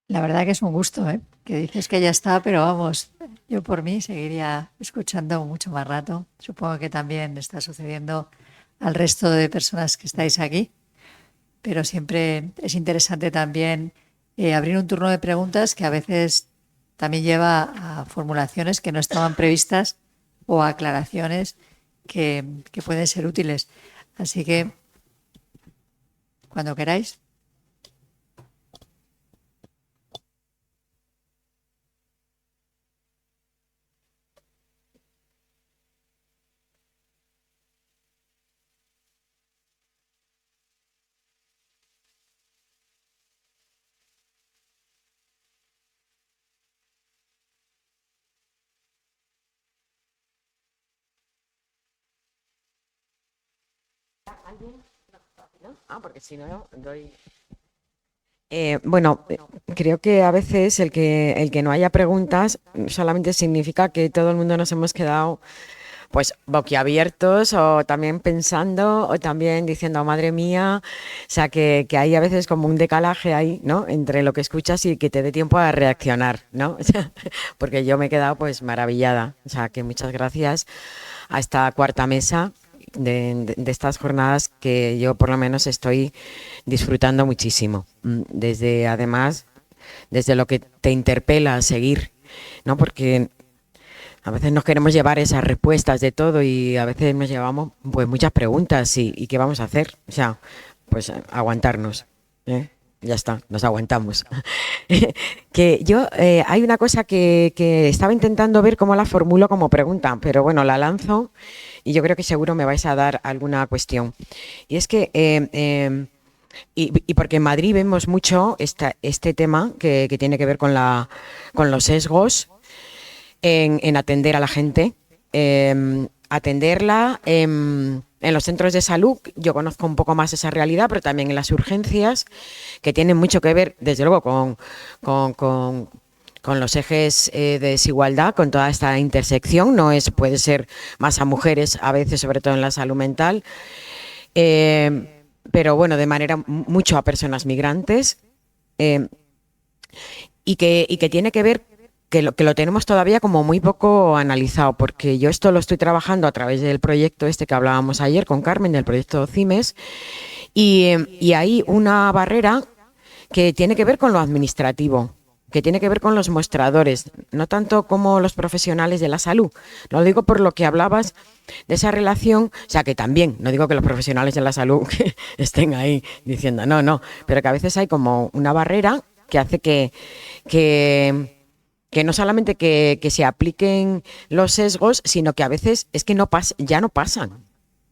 La verdad que es un gusto, ¿eh? Que dices que ya está, pero vamos, yo por mí seguiría escuchando mucho más rato. Supongo que también está sucediendo al resto de personas que estáis aquí, pero siempre es interesante también abrir un turno de preguntas que a veces también lleva a formulaciones que no estaban previstas o a aclaraciones que pueden ser útiles. Así que, cuando queráis. Porque si no, doy... Bueno, creo que a veces el que no haya preguntas solamente significa que todo el mundo nos hemos quedado pues boquiabiertos o también pensando o también diciendo, madre mía, o sea, que hay a veces como un decalaje ahí, ¿no? Entre lo que escuchas y que te dé tiempo a reaccionar, ¿no? O sea, porque yo me he quedado pues maravillada, o sea, que muchas gracias a esta cuarta mesa de estas jornadas que yo por lo menos estoy disfrutando muchísimo, además, desde lo que te interpela a seguir, ¿no? Porque A veces nos queremos llevar esas respuestas de todo y a veces nos llevamos pues muchas preguntas y ¿qué vamos a hacer? O sea, pues aguantarnos, ¿eh? Ya está, nos aguantamos. Que yo, hay una cosa que estaba intentando ver cómo la formulo como pregunta, pero bueno, la lanzo y yo creo que seguro me vais a dar alguna cuestión. Y es que, y porque en Madrid vemos mucho este tema que tiene que ver con los sesgos en atender a la gente, atenderla en los centros de salud. Yo conozco un poco más esa realidad, pero también en las urgencias, que tienen mucho que ver, desde luego, con los ejes de desigualdad, con toda esta intersección. Puede ser más a mujeres a veces, sobre todo en la salud mental, pero bueno, de manera mucho a personas migrantes, y que tiene que ver que lo tenemos todavía como muy poco analizado, porque yo esto lo estoy trabajando a través del proyecto este que hablábamos ayer con Carmen, del proyecto CIMES, y hay una barrera que tiene que ver con lo administrativo, que tiene que ver con los mostradores, no tanto como los profesionales de la salud. Lo digo por lo que hablabas de esa relación, o sea, que también, no digo que los profesionales de la salud estén ahí diciendo no, pero que a veces hay como una barrera que hace que no solamente que se apliquen los sesgos, sino que a veces es que ya no pasan.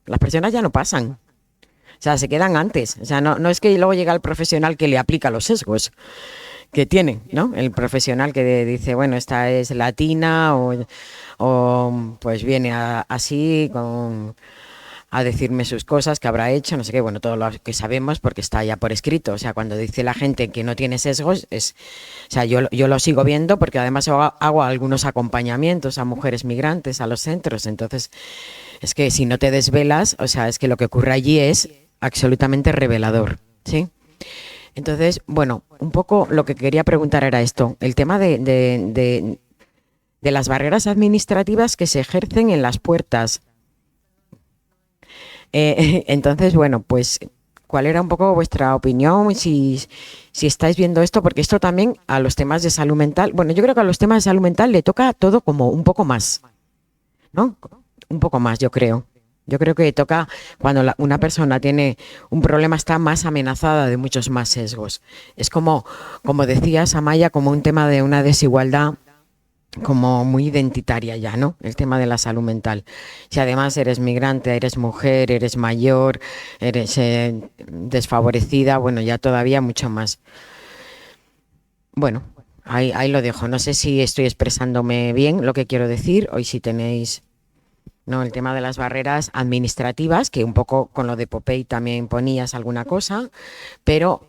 Las personas ya no pasan. O sea, se quedan antes. O sea, no es que luego llega el profesional que le aplica los sesgos que tiene, ¿no? El profesional que dice, bueno, esta es latina o pues viene así a decirme sus cosas que habrá hecho, no sé qué, bueno, todo lo que sabemos porque está ya por escrito. O sea, cuando dice la gente que no tiene sesgos, o sea, yo lo sigo viendo porque además hago algunos acompañamientos a mujeres migrantes a los centros. Entonces, es que si no te desvelas, o sea, es que lo que ocurre allí es absolutamente revelador, ¿sí? Entonces, bueno, un poco lo que quería preguntar era esto, el tema de las barreras administrativas que se ejercen en las puertas. Entonces, bueno, pues, ¿cuál era un poco vuestra opinión? Si estáis viendo esto, porque esto también a los temas de salud mental, bueno, yo creo que a los temas de salud mental le toca todo como un poco más, ¿no? Un poco más, yo creo. Yo creo que toca cuando una persona tiene un problema, está más amenazada de muchos más sesgos. Es como decías, Amaya, como un tema de una desigualdad como muy identitaria ya, ¿no? El tema de la salud mental. Si además eres migrante, eres mujer, eres mayor, eres desfavorecida, bueno, ya todavía mucho más. Bueno, ahí lo dejo. No sé si estoy expresándome bien lo que quiero decir, o si tenéis... No, el tema de las barreras administrativas, que un poco con lo de Popey también ponías alguna cosa, pero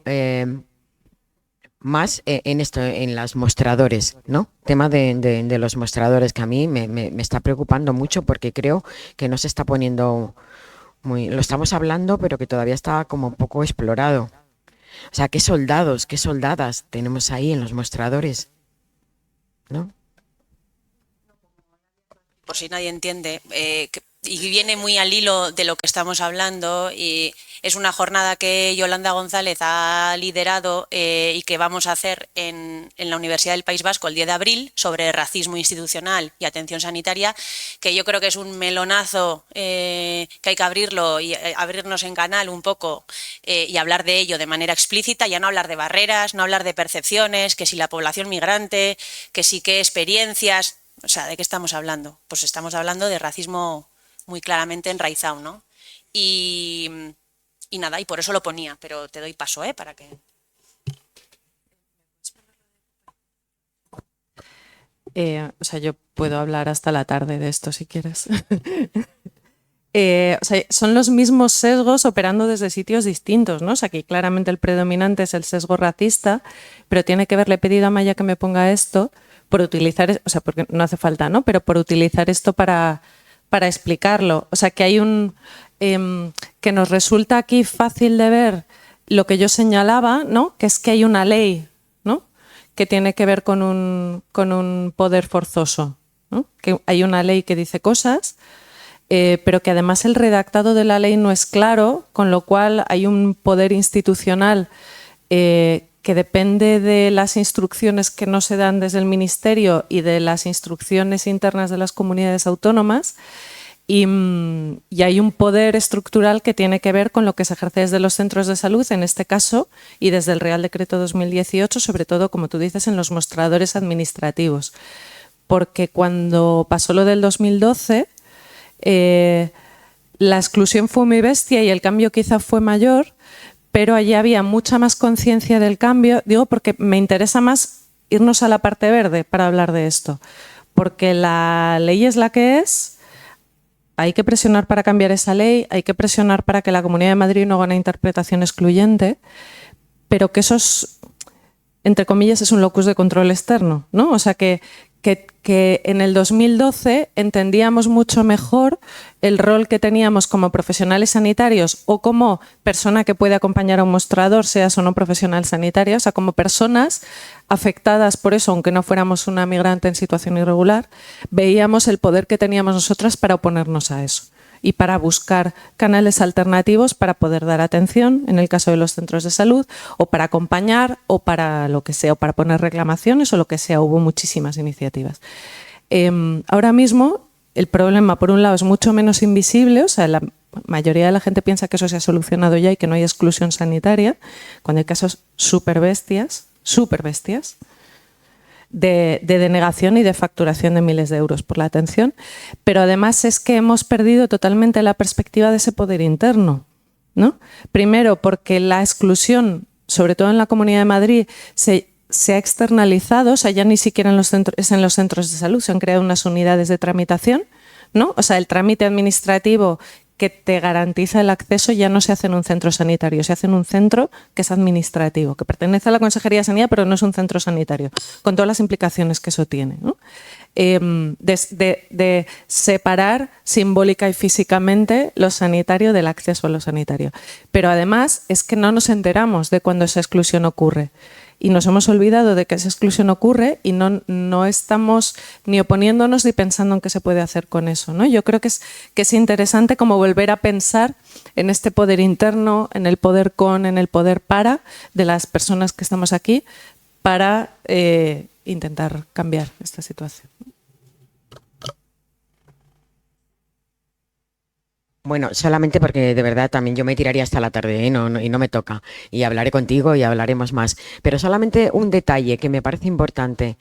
más en esto, en los mostradores, ¿no? Tema de los mostradores, que a mí me está preocupando mucho porque creo que no se está poniendo lo estamos hablando, pero que todavía está como poco explorado. O sea, qué soldados, qué soldadas tenemos ahí en los mostradores, ¿no? Por si nadie entiende, y viene muy al hilo de lo que estamos hablando, y es una jornada que Yolanda González ha liderado y que vamos a hacer en la Universidad del País Vasco el 10 de abril sobre racismo institucional y atención sanitaria, que yo creo que es un melonazo que hay que abrirlo y abrirnos en canal un poco y hablar de ello de manera explícita, ya no hablar de barreras, no hablar de percepciones, que si la población migrante, que si qué experiencias... O sea, ¿de qué estamos hablando? Pues estamos hablando de racismo muy claramente enraizado, ¿no? Y nada, y por eso lo ponía, pero te doy paso, para que... O sea, yo puedo hablar hasta la tarde de esto si quieres. O sea, son los mismos sesgos operando desde sitios distintos, ¿no? O sea, que claramente el predominante es el sesgo racista, pero tiene que ver, le he pedido a Maya que me ponga esto, por utilizar, o sea, porque no hace falta, ¿no? Pero por utilizar esto para explicarlo. O sea, que hay que nos resulta aquí fácil de ver lo que yo señalaba, ¿no? Que es que hay una ley, ¿no? Que tiene que ver con un poder forzoso, ¿no? Que hay una ley que dice cosas, pero que además el redactado de la ley no es claro, con lo cual hay un poder institucional que que depende de las instrucciones que no se dan desde el Ministerio y de las instrucciones internas de las comunidades autónomas. Y hay un poder estructural que tiene que ver con lo que se ejerce desde los centros de salud, en este caso, y desde el Real Decreto 2018, sobre todo, como tú dices, en los mostradores administrativos. Porque cuando pasó lo del 2012, la exclusión fue muy bestia y el cambio quizá fue mayor, pero allí había mucha más conciencia del cambio. Digo porque me interesa más irnos a la parte verde para hablar de esto, porque la ley es la que es. Hay que presionar para cambiar esa ley, hay que presionar para que la Comunidad de Madrid no haga una interpretación excluyente, pero que eso es, entre comillas, es un locus de control externo, ¿no? O sea, que en el 2012 entendíamos mucho mejor el rol que teníamos como profesionales sanitarios o como persona que puede acompañar a un mostrador, seas o no profesional sanitario, o sea, como personas afectadas por eso, aunque no fuéramos una migrante en situación irregular, veíamos el poder que teníamos nosotras para oponernos a eso y para buscar canales alternativos para poder dar atención, en el caso de los centros de salud, o para acompañar, o para lo que sea, o para poner reclamaciones, o lo que sea. Hubo muchísimas iniciativas. Ahora mismo, el problema, por un lado, es mucho menos invisible, o sea, la mayoría de la gente piensa que eso se ha solucionado ya y que no hay exclusión sanitaria, cuando hay casos súper bestias, de denegación y de facturación de miles de euros por la atención, pero además es que hemos perdido totalmente la perspectiva de ese poder interno, ¿no? Primero, porque la exclusión, sobre todo en la Comunidad de Madrid, se ha externalizado, o sea, ya ni siquiera es en los centros de salud, se han creado unas unidades de tramitación, ¿no? O sea, el trámite administrativo que te garantiza el acceso ya no se hace en un centro sanitario, se hace en un centro que es administrativo, que pertenece a la Consejería de Sanidad, pero no es un centro sanitario, con todas las implicaciones que eso tiene, ¿no? De separar simbólica y físicamente lo sanitario del acceso a lo sanitario. Pero además es que no nos enteramos de cuando esa exclusión ocurre. Y nos hemos olvidado de que esa exclusión ocurre y no estamos ni oponiéndonos ni pensando en qué se puede hacer con eso, ¿no? Yo creo que es interesante como volver a pensar en este poder interno, en el poder con, en el poder para de las personas que estamos aquí para intentar cambiar esta situación. Bueno, solamente porque de verdad también yo me tiraría hasta la tarde, ¿eh? Y no me toca. Y hablaré contigo y hablaremos más. Pero solamente un detalle que me parece importante.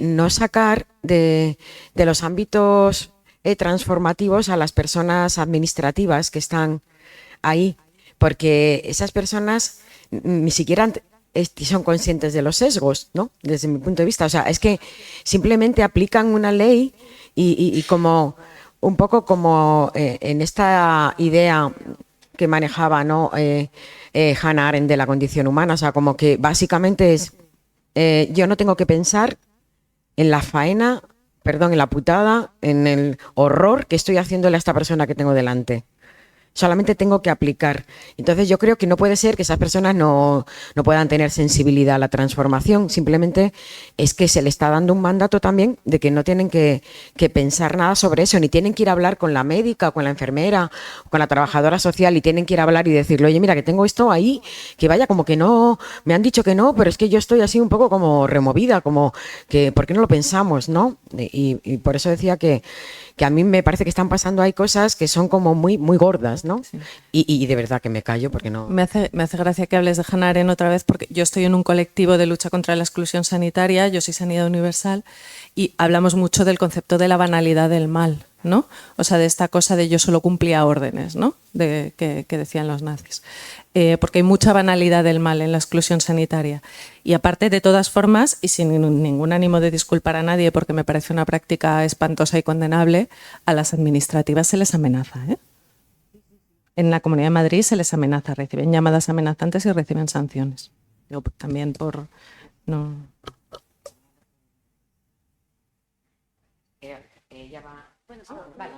No sacar de los ámbitos transformativos a las personas administrativas que están ahí, porque esas personas ni siquiera son conscientes de los sesgos, ¿no? Desde mi punto de vista. O sea, es que simplemente aplican una ley y como... Un poco como en esta idea que manejaba, ¿no? Hannah Arendt de la condición humana, o sea, como que básicamente es, yo no tengo que pensar en la faena, perdón, en la putada, en el horror que estoy haciéndole a esta persona que tengo delante. Solamente tengo que aplicar. Entonces yo creo que no puede ser que esas personas no puedan tener sensibilidad a la transformación. Simplemente es que se le está dando un mandato también de que no tienen que pensar nada sobre eso, ni tienen que ir a hablar con la médica, o con la enfermera, o con la trabajadora social, y tienen que ir a hablar y decirle, oye, mira, que tengo esto ahí, que vaya, como que no, me han dicho que no, pero es que yo estoy así un poco como removida, como que, ¿por qué no lo pensamos, no? Y por eso decía que a mí me parece que están pasando, hay cosas que son como muy, muy gordas, ¿no? Sí. Y de verdad que me callo porque no... Me hace gracia que hables de Hannah Arendt otra vez, porque yo estoy en un colectivo de lucha contra la exclusión sanitaria, yo soy Sanidad Universal, y hablamos mucho del concepto de la banalidad del mal, ¿no? O sea, de esta cosa de yo solo cumplía órdenes, ¿no? Que decían los nazis. Porque hay mucha banalidad del mal en la exclusión sanitaria. Y aparte, de todas formas, y sin ningún ánimo de disculpar a nadie, porque me parece una práctica espantosa y condenable, a las administrativas se les amenaza, ¿eh? En la Comunidad de Madrid se les amenaza, reciben llamadas amenazantes y reciben sanciones. Yo también por... No. Ella va... Bueno, vale.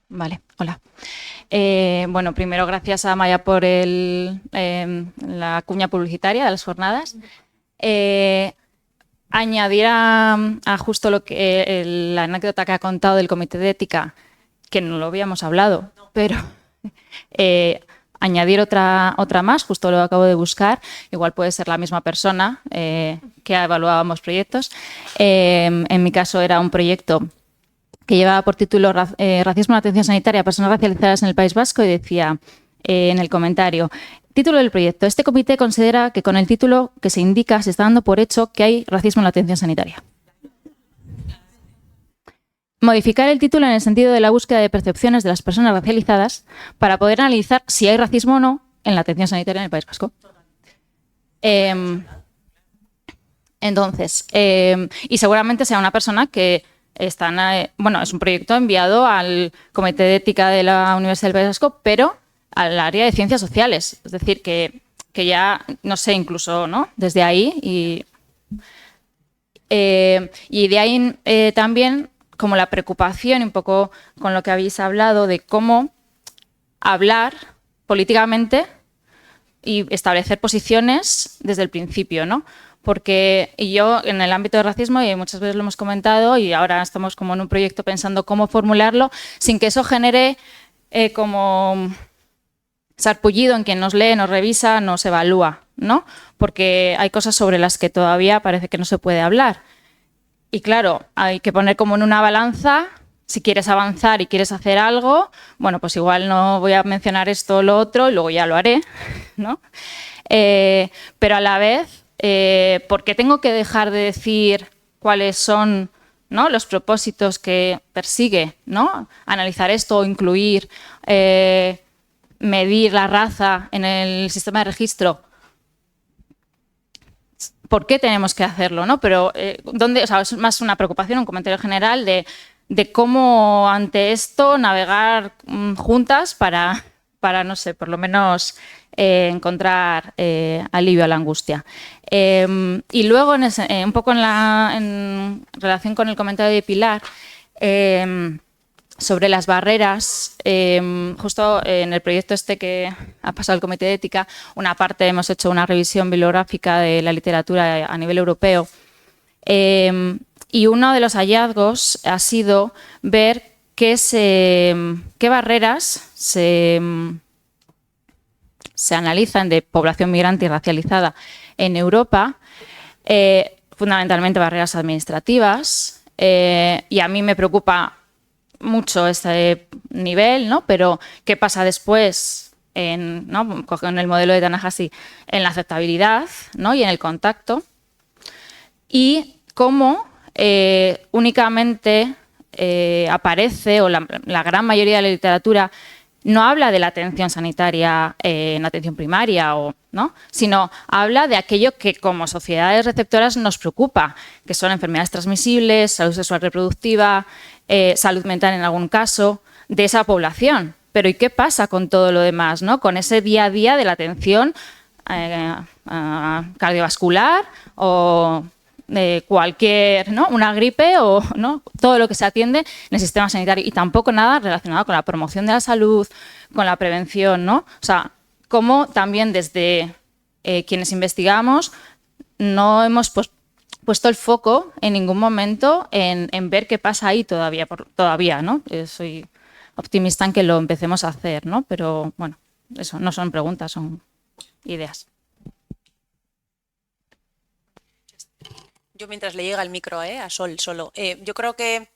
Vale, hola. Bueno, primero gracias a Maya por la cuña publicitaria de las jornadas. añadir a justo lo que la anécdota que ha contado del comité de ética, que no lo habíamos hablado, pero añadir otra más, justo lo acabo de buscar, igual puede ser la misma persona que evaluábamos proyectos. En mi caso era un proyecto que llevaba por título Racismo en la atención sanitaria a personas racializadas en el País Vasco y decía en el comentario: título del proyecto: este comité considera que con el título que se indica se está dando por hecho que hay racismo en la atención sanitaria. Modificar el título en el sentido de la búsqueda de percepciones de las personas racializadas para poder analizar si hay racismo o no en la atención sanitaria en el País Vasco. Entonces, y seguramente sea una persona que bueno, es un proyecto enviado al Comité de Ética de la Universidad del País Vasco, pero al área de Ciencias Sociales. Es decir, que ya, no sé, incluso, ¿no?, desde ahí. Y de ahí también como la preocupación, un poco con lo que habéis hablado, de cómo hablar políticamente y establecer posiciones desde el principio, ¿no? Porque yo en el ámbito del racismo, y muchas veces lo hemos comentado, y ahora estamos como en un proyecto pensando cómo formularlo sin que eso genere como sarpullido en quien nos lee, nos revisa, nos evalúa, ¿no? Porque hay cosas sobre las que todavía parece que no se puede hablar. Y claro, hay que poner como en una balanza, si quieres avanzar y quieres hacer algo, bueno, pues igual no voy a mencionar esto o lo otro y luego ya lo haré, ¿no? Pero a la vez, ¿por qué tengo que dejar de decir cuáles son, ¿no?, los propósitos que persigue, ¿no?, analizar esto o incluir, medir la raza en el sistema de registro? ¿Por qué tenemos que hacerlo, no? Pero o sea, es más una preocupación, un comentario general de cómo ante esto navegar juntas para, no sé, por lo menos encontrar alivio a la angustia. Y luego, un poco en relación con el comentario de Pilar, sobre las barreras, justo en el proyecto este que ha pasado el Comité de Ética, una parte hemos hecho una revisión bibliográfica de la literatura a nivel europeo, y uno de los hallazgos ha sido ver qué barreras se analizan de población migrante y racializada en Europa, fundamentalmente barreras administrativas, y a mí me preocupa mucho este nivel, ¿no? Pero ¿qué pasa después ¿no?, con el modelo de Tanahasi, en la aceptabilidad, ¿no?, y en el contacto? Y cómo únicamente aparece, o la gran mayoría de la literatura no habla de la atención sanitaria en atención primaria, ¿no?, sino habla de aquello que como sociedades receptoras nos preocupa, que son enfermedades transmisibles, salud sexual reproductiva, salud mental en algún caso, de esa población. Pero ¿y qué pasa con todo lo demás, ¿no?, con ese día a día de la atención cardiovascular o de cualquier, ¿no?, una gripe o, ¿no?, todo lo que se atiende en el sistema sanitario, y tampoco nada relacionado con la promoción de la salud, con la prevención, ¿no? O sea, cómo también desde quienes investigamos no hemos puesto el foco en ningún momento en ver qué pasa ahí todavía, ¿no? Soy optimista en que lo empecemos a hacer, ¿no? Pero bueno, eso no son preguntas, son ideas. Yo mientras le llega el micro a Sol solo, yo creo que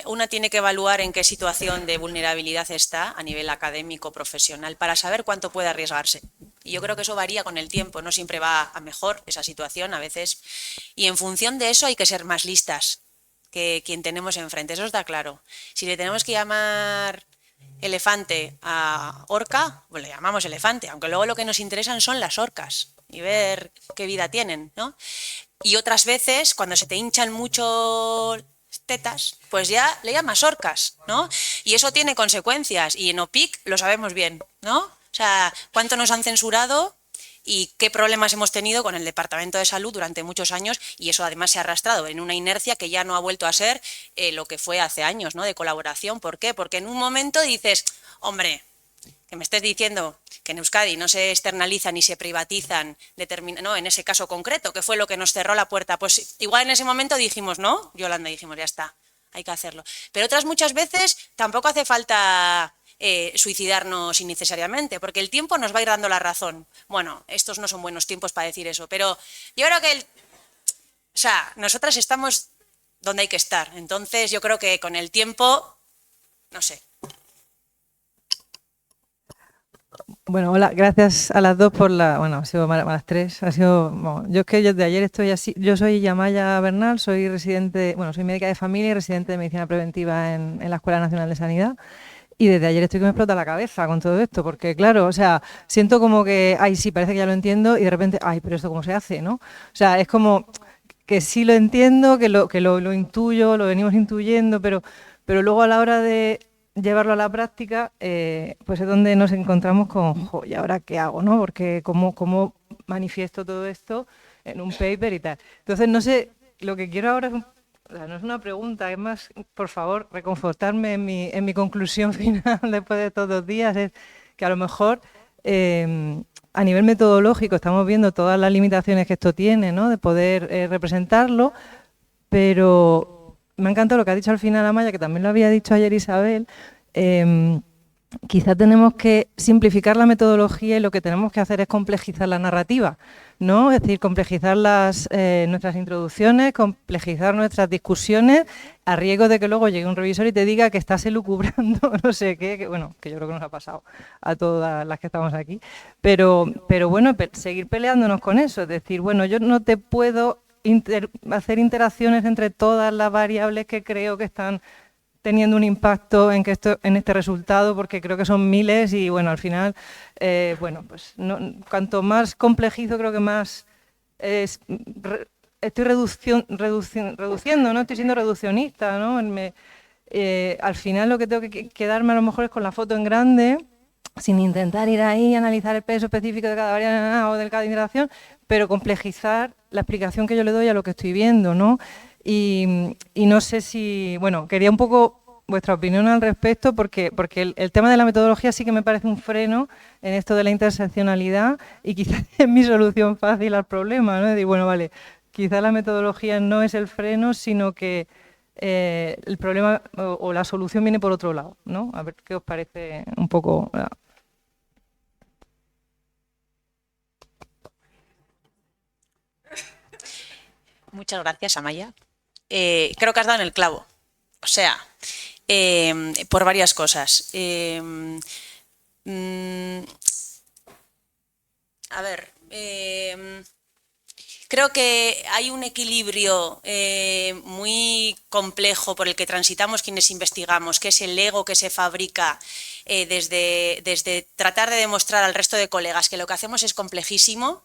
una tiene que evaluar en qué situación de vulnerabilidad está a nivel académico, profesional, para saber cuánto puede arriesgarse. Y yo creo que eso varía con el tiempo, no siempre va a mejor esa situación a veces. Y en función de eso hay que ser más listas que quien tenemos enfrente, eso está claro. Si le tenemos que llamar elefante a orca, pues le llamamos elefante, aunque luego lo que nos interesan son las orcas y ver qué vida tienen, ¿no? Y otras veces, cuando se te hinchan mucho tetas, pues ya le llamas orcas, ¿no? Y eso tiene consecuencias, y en OPIC lo sabemos bien, ¿no? O sea, cuánto nos han censurado y qué problemas hemos tenido con el Departamento de Salud durante muchos años, y eso además se ha arrastrado en una inercia que ya no ha vuelto a ser lo que fue hace años, ¿no?, de colaboración. ¿Por qué? Porque en un momento dices, hombre, que me estés diciendo que en Euskadi no se externalizan ni se privatizan, no, en ese caso concreto, que fue lo que nos cerró la puerta, pues igual en ese momento dijimos, no, Yolanda, dijimos, ya está, hay que hacerlo. Pero otras muchas veces tampoco hace falta suicidarnos innecesariamente, porque el tiempo nos va a ir dando la razón. Bueno, estos no son buenos tiempos para decir eso, pero yo creo que, nosotras estamos donde hay que estar. Entonces yo creo que con el tiempo, no sé. Bueno, hola, gracias a las dos por ha sido a las tres, yo es que desde ayer estoy así, yo soy Yamaya Bernal, soy soy médica de familia y residente de medicina preventiva en la Escuela Nacional de Sanidad, y desde ayer estoy que me explota la cabeza con todo esto, porque claro, siento como que, sí, parece que ya lo entiendo, y de repente, pero esto cómo se hace, ¿no? Es como que sí lo entiendo, que lo intuyo, lo venimos intuyendo, pero luego a la hora de llevarlo a la práctica, pues es donde nos encontramos con, ¿y ahora qué hago, no? Porque cómo manifiesto todo esto en un paper y tal. Entonces, no sé, lo que quiero ahora no es una pregunta, es más, por favor, reconfortarme en mi conclusión final después de todos los días, es que a lo mejor a nivel metodológico estamos viendo todas las limitaciones que esto tiene, ¿no? De poder representarlo, pero me ha encantado lo que ha dicho al final Amaya, que también lo había dicho ayer Isabel. Quizá tenemos que simplificar la metodología y lo que tenemos que hacer es complejizar la narrativa, ¿no? Es decir, complejizar nuestras introducciones, complejizar nuestras discusiones, a riesgo de que luego llegue un revisor y te diga que estás elucubrando no sé qué, que yo creo que nos ha pasado a todas las que estamos aquí. Pero bueno, seguir peleándonos con eso, es decir, bueno, yo no te puedo hacer interacciones entre todas las variables que creo que están teniendo un impacto en este resultado, porque creo que son miles y bueno, al final, pues cuanto más complejizo, creo que más estoy reduciendo, ¿no? Estoy siendo reduccionista, ¿no? Al final lo que tengo que quedarme a lo mejor es con la foto en grande, sin intentar ir ahí a analizar el peso específico de cada variable o de cada interacción, pero complejizar la explicación que yo le doy a lo que estoy viendo, ¿no? Y no sé si, quería un poco vuestra opinión al respecto, porque el tema de la metodología sí que me parece un freno en esto de la interseccionalidad y quizás es mi solución fácil al problema, ¿no? Es decir, vale, quizás la metodología no es el freno, sino que el problema o la solución viene por otro lado, ¿no? A ver qué os parece un poco. Muchas gracias, Amaya. Creo que has dado en el clavo. O sea, por varias cosas. A ver, creo que hay un equilibrio muy complejo por el que transitamos quienes investigamos, que es el ego que se fabrica desde tratar de demostrar al resto de colegas que lo que hacemos es complejísimo.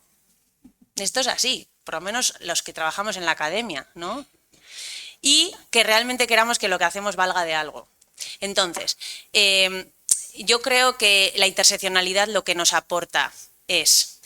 Esto es así, por lo menos los que trabajamos en la academia, ¿no? Y que realmente queramos que lo que hacemos valga de algo. Entonces, yo creo que la interseccionalidad lo que nos aporta es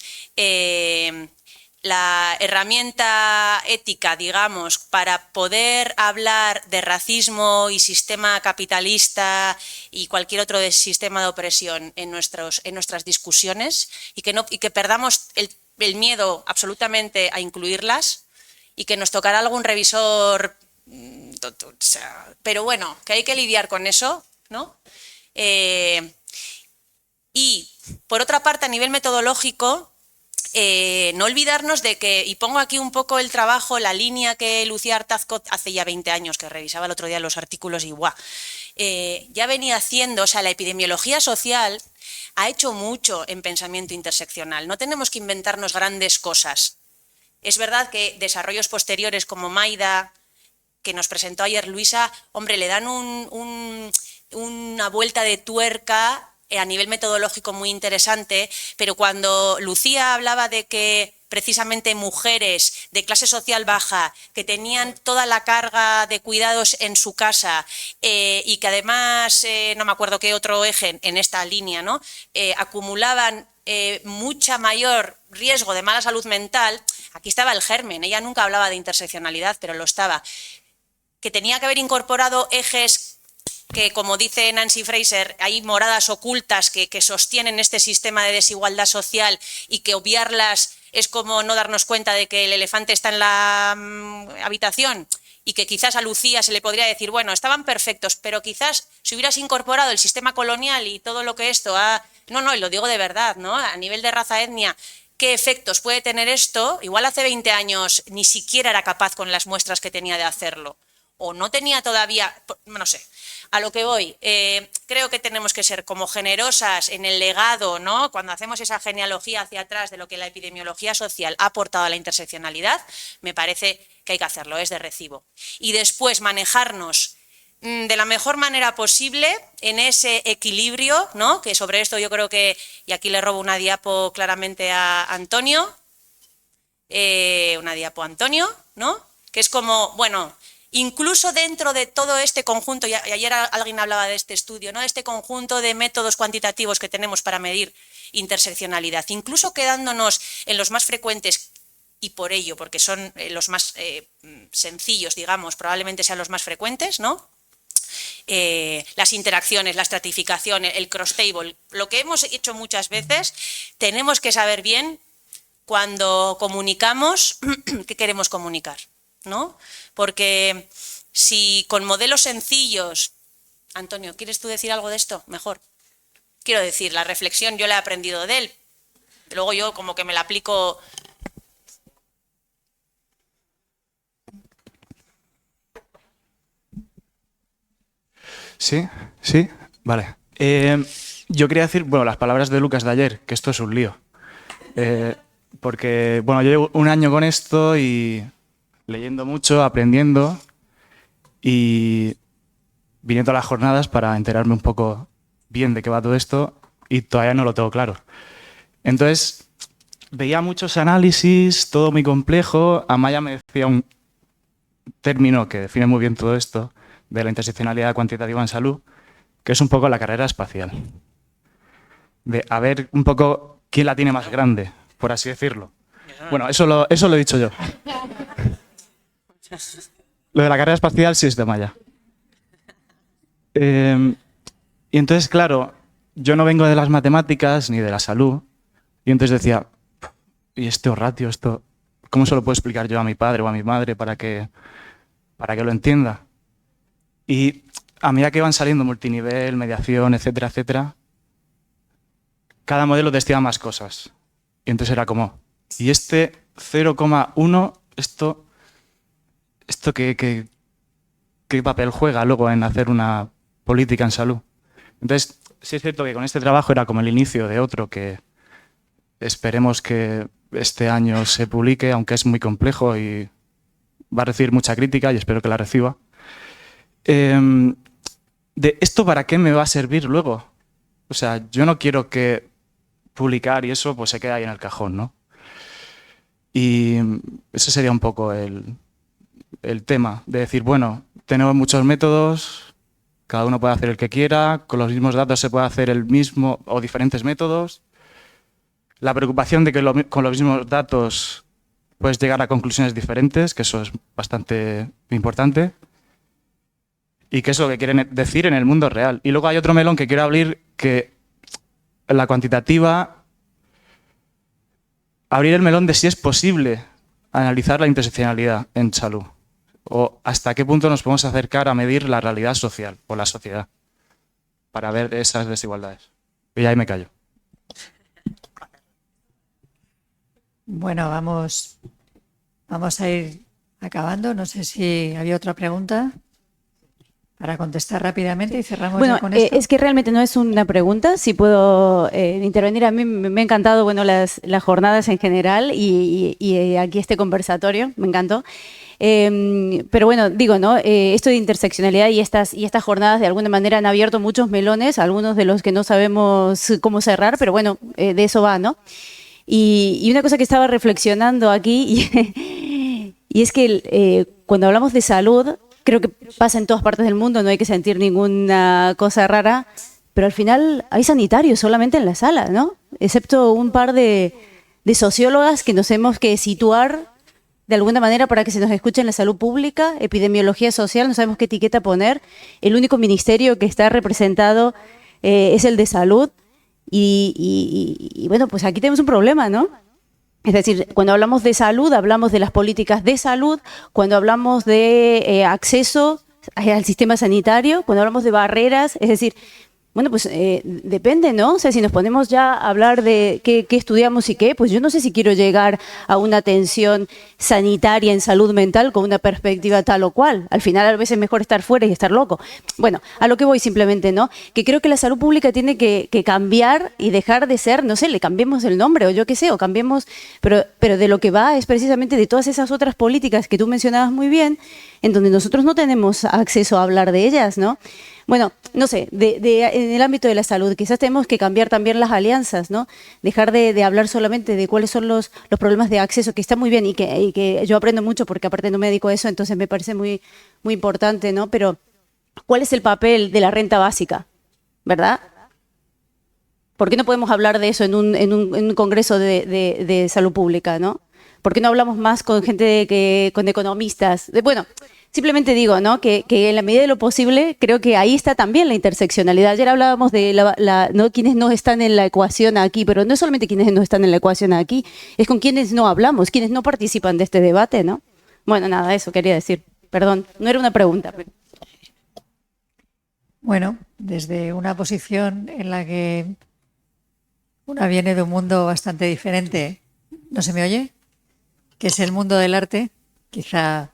la herramienta ética, digamos, para poder hablar de racismo y sistema capitalista y cualquier otro sistema de opresión en nuestras discusiones y que perdamos el miedo absolutamente a incluirlas y que nos tocará algún revisor, pero bueno, que hay que lidiar con eso, ¿no? Y por otra parte, a nivel metodológico, no olvidarnos de que, y pongo aquí un poco el trabajo, la línea que Lucía Artazco hace ya 20 años, que revisaba el otro día los artículos y ya venía haciendo, la epidemiología social ha hecho mucho en pensamiento interseccional. No tenemos que inventarnos grandes cosas. Es verdad que desarrollos posteriores como Maida, que nos presentó ayer Luisa, hombre, le dan una vuelta de tuerca a nivel metodológico muy interesante, pero cuando Lucía hablaba de que precisamente mujeres de clase social baja que tenían toda la carga de cuidados en su casa y que además, no me acuerdo qué otro eje en esta línea, ¿no? Acumulaban mucha mayor riesgo de mala salud mental, aquí estaba el germen, ella nunca hablaba de interseccionalidad, pero lo estaba, que tenía que haber incorporado ejes que, como dice Nancy Fraser, hay moradas ocultas que sostienen este sistema de desigualdad social y que obviarlas es como no darnos cuenta de que el elefante está en la habitación y que quizás a Lucía se le podría decir, bueno, estaban perfectos, pero quizás si hubieras incorporado el sistema colonial y todo lo que esto ha... No, y lo digo de verdad, ¿no? A nivel de raza, etnia, ¿qué efectos puede tener esto? Igual hace 20 años ni siquiera era capaz con las muestras que tenía de hacerlo. O no tenía todavía, no sé, a lo que voy. Creo que tenemos que ser como generosas en el legado, ¿no? Cuando hacemos esa genealogía hacia atrás de lo que la epidemiología social ha aportado a la interseccionalidad, me parece que hay que hacerlo, es de recibo. Y después manejarnos de la mejor manera posible en ese equilibrio, ¿no? Que sobre esto yo creo que, y aquí le robo una diapo claramente a Antonio, ¿no? Que es como, bueno... Incluso dentro de todo este conjunto, y ayer alguien hablaba de este estudio, ¿no? De este conjunto de métodos cuantitativos que tenemos para medir interseccionalidad, incluso quedándonos en los más frecuentes, y por ello, porque son los más sencillos, digamos, probablemente sean los más frecuentes, ¿no? Las interacciones, la estratificación, el cross-table, lo que hemos hecho muchas veces, tenemos que saber bien cuando comunicamos qué queremos comunicar, ¿no? Porque si con modelos sencillos... Antonio, ¿quieres tú decir algo de esto? Mejor. Quiero decir, la reflexión yo la he aprendido de él. Luego yo como que me la aplico... Sí, vale. Yo quería decir, bueno, las palabras de Lucas de ayer, que esto es un lío. Porque, bueno, yo llevo un año con esto y... leyendo mucho, aprendiendo y viniendo a las jornadas para enterarme un poco bien de qué va todo esto y todavía no lo tengo claro. Entonces, veía muchos análisis, todo muy complejo. Amaya me decía un término que define muy bien todo esto de la interseccionalidad cuantitativa en salud, que es un poco la carrera espacial. De a ver un poco quién la tiene más grande, por así decirlo. Bueno, eso lo he dicho yo. Lo de la carrera espacial sí es de Maya. Y entonces, claro, yo no vengo de las matemáticas ni de la salud. Y entonces decía, ¿y este ratio, esto, cómo se lo puedo explicar yo a mi padre o a mi madre para que lo entienda? Y a medida que van saliendo multinivel, mediación, etcétera, etcétera, cada modelo destina más cosas. Y entonces era como, ¿y este 0,1, esto qué papel juega luego en hacer una política en salud? Entonces, sí es cierto que con este trabajo era como el inicio de otro que esperemos que este año se publique, aunque es muy complejo y va a recibir mucha crítica y espero que la reciba. De esto, ¿para qué me va a servir luego? O sea, yo no quiero que publicar y eso pues se quede ahí en el cajón, ¿no? Y ese sería un poco el tema, de decir, bueno, tenemos muchos métodos, cada uno puede hacer el que quiera, con los mismos datos se puede hacer el mismo o diferentes métodos. La preocupación de que con los mismos datos puedes llegar a conclusiones diferentes, que eso es bastante importante, y que es lo que quieren decir en el mundo real. Y luego hay otro melón que quiero abrir, que la cuantitativa, abrir el melón de si es posible analizar la interseccionalidad en salud, o hasta qué punto nos podemos acercar a medir la realidad social o la sociedad para ver esas desigualdades. Y ahí me callo. Bueno, vamos a ir acabando. No sé si había otra pregunta para contestar rápidamente y cerramos ya con esto. Es que realmente no es una pregunta, si puedo intervenir. A mí me ha encantado, bueno, las jornadas en general y aquí este conversatorio, me encantó. Pero bueno, digo, ¿no? Esto de interseccionalidad y estas jornadas de alguna manera han abierto muchos melones, algunos de los que no sabemos cómo cerrar, pero bueno, de eso va, ¿no? Y una cosa que estaba reflexionando aquí, y es que cuando hablamos de salud, creo que pasa en todas partes del mundo, no hay que sentir ninguna cosa rara, pero al final hay sanitarios solamente en la sala, ¿no? Excepto un par de sociólogas que nos hemos que situar de alguna manera para que se nos escuche en la salud pública, epidemiología social, no sabemos qué etiqueta poner. El único ministerio que está representado es el de salud y bueno, pues aquí tenemos un problema, ¿no? Es decir, cuando hablamos de salud, hablamos de las políticas de salud, cuando hablamos de acceso al sistema sanitario, cuando hablamos de barreras, es decir, bueno, pues depende, ¿no? O sea, si nos ponemos ya a hablar de qué estudiamos y qué, pues yo no sé si quiero llegar a una atención sanitaria en salud mental con una perspectiva tal o cual. Al final a veces es mejor estar fuera y estar loco. Bueno, a lo que voy simplemente, ¿no? Que creo que la salud pública tiene que cambiar y dejar de ser, no sé, le cambiemos el nombre o yo qué sé, o cambiemos, pero de lo que va es precisamente de todas esas otras políticas que tú mencionabas muy bien, en donde nosotros no tenemos acceso a hablar de ellas, ¿no? Bueno, no sé, en el ámbito de la salud, quizás tenemos que cambiar también las alianzas, ¿no? Dejar de hablar solamente de cuáles son los problemas de acceso, que está muy bien y que yo aprendo mucho porque aparte no me dedico a eso, entonces me parece muy, muy importante, ¿no? Pero, ¿cuál es el papel de la renta básica? ¿Verdad? ¿Por qué no podemos hablar de eso en un congreso de salud pública, ¿no? ¿Por qué no hablamos más con gente con economistas? Bueno, simplemente digo, ¿no? Que en la medida de lo posible, creo que ahí está también la interseccionalidad. Ayer hablábamos de ¿no? quienes no están en la ecuación aquí, pero no es solamente quienes no están en la ecuación aquí, es con quienes no hablamos, quienes no participan de este debate, ¿no? Bueno, nada, eso quería decir. Perdón, no era una pregunta. Pero... Bueno, desde una posición en la que una viene de un mundo bastante diferente, ¿no se me oye? Que es el mundo del arte, quizá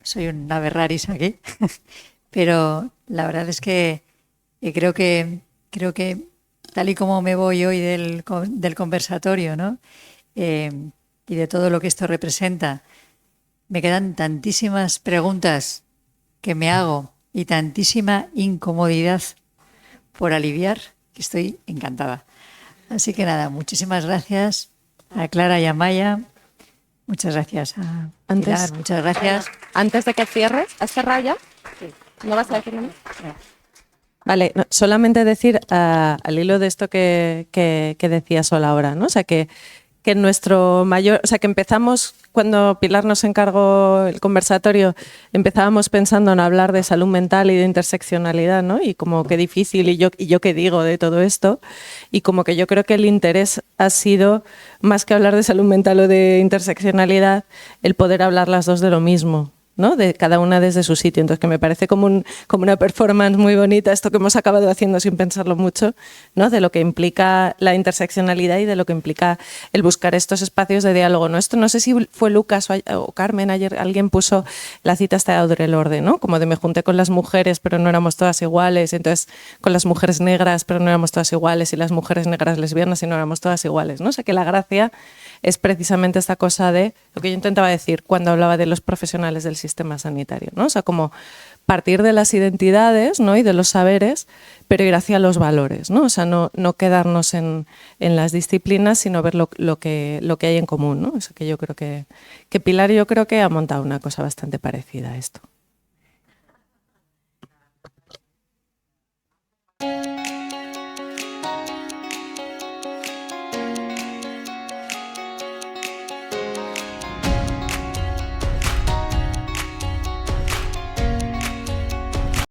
soy un ave raris aquí, pero la verdad es que creo que tal y como me voy hoy del conversatorio, ¿no? Y de todo lo que esto representa, me quedan tantísimas preguntas que me hago y tantísima incomodidad por aliviar que estoy encantada. Así que nada, muchísimas gracias a Clara y a Maya. Muchas gracias a Pilar, muchas gracias. Antes de que cierres, ¿has cerrado ya? Sí. ¿No vas a decir nada? Vale, no, solamente decir al hilo de esto que decía Sol ahora, ¿no? O sea, que nuestro mayor, o sea, que empezamos, cuando Pilar nos encargó el conversatorio, empezábamos pensando en hablar de salud mental y de interseccionalidad, ¿no? Y como qué difícil, y yo qué digo de todo esto, y como que yo creo que el interés ha sido, más que hablar de salud mental o de interseccionalidad, el poder hablar las dos de lo mismo, ¿no? De cada una desde su sitio. Entonces, que me parece como una performance muy bonita esto que hemos acabado haciendo sin pensarlo mucho, ¿no? De lo que implica la interseccionalidad y de lo que implica el buscar estos espacios de diálogo, ¿no? Esto no sé si fue Lucas o Carmen, ayer alguien puso la cita hasta de Audre Lorde, ¿no? Como de me junté con las mujeres pero no éramos todas iguales, entonces con las mujeres negras pero no éramos todas iguales y las mujeres negras lesbianas y no éramos todas iguales, ¿no? O sea, que la gracia es precisamente esta cosa de lo que yo intentaba decir cuando hablaba de los profesionales del sistema sanitario, ¿no? O sea, como partir de las identidades, ¿no? Y de los saberes, pero ir hacia los valores, ¿no? O sea, no quedarnos en las disciplinas, sino ver lo que hay en común, ¿no? O sea, que yo creo que Pilar yo creo que ha montado una cosa bastante parecida a esto.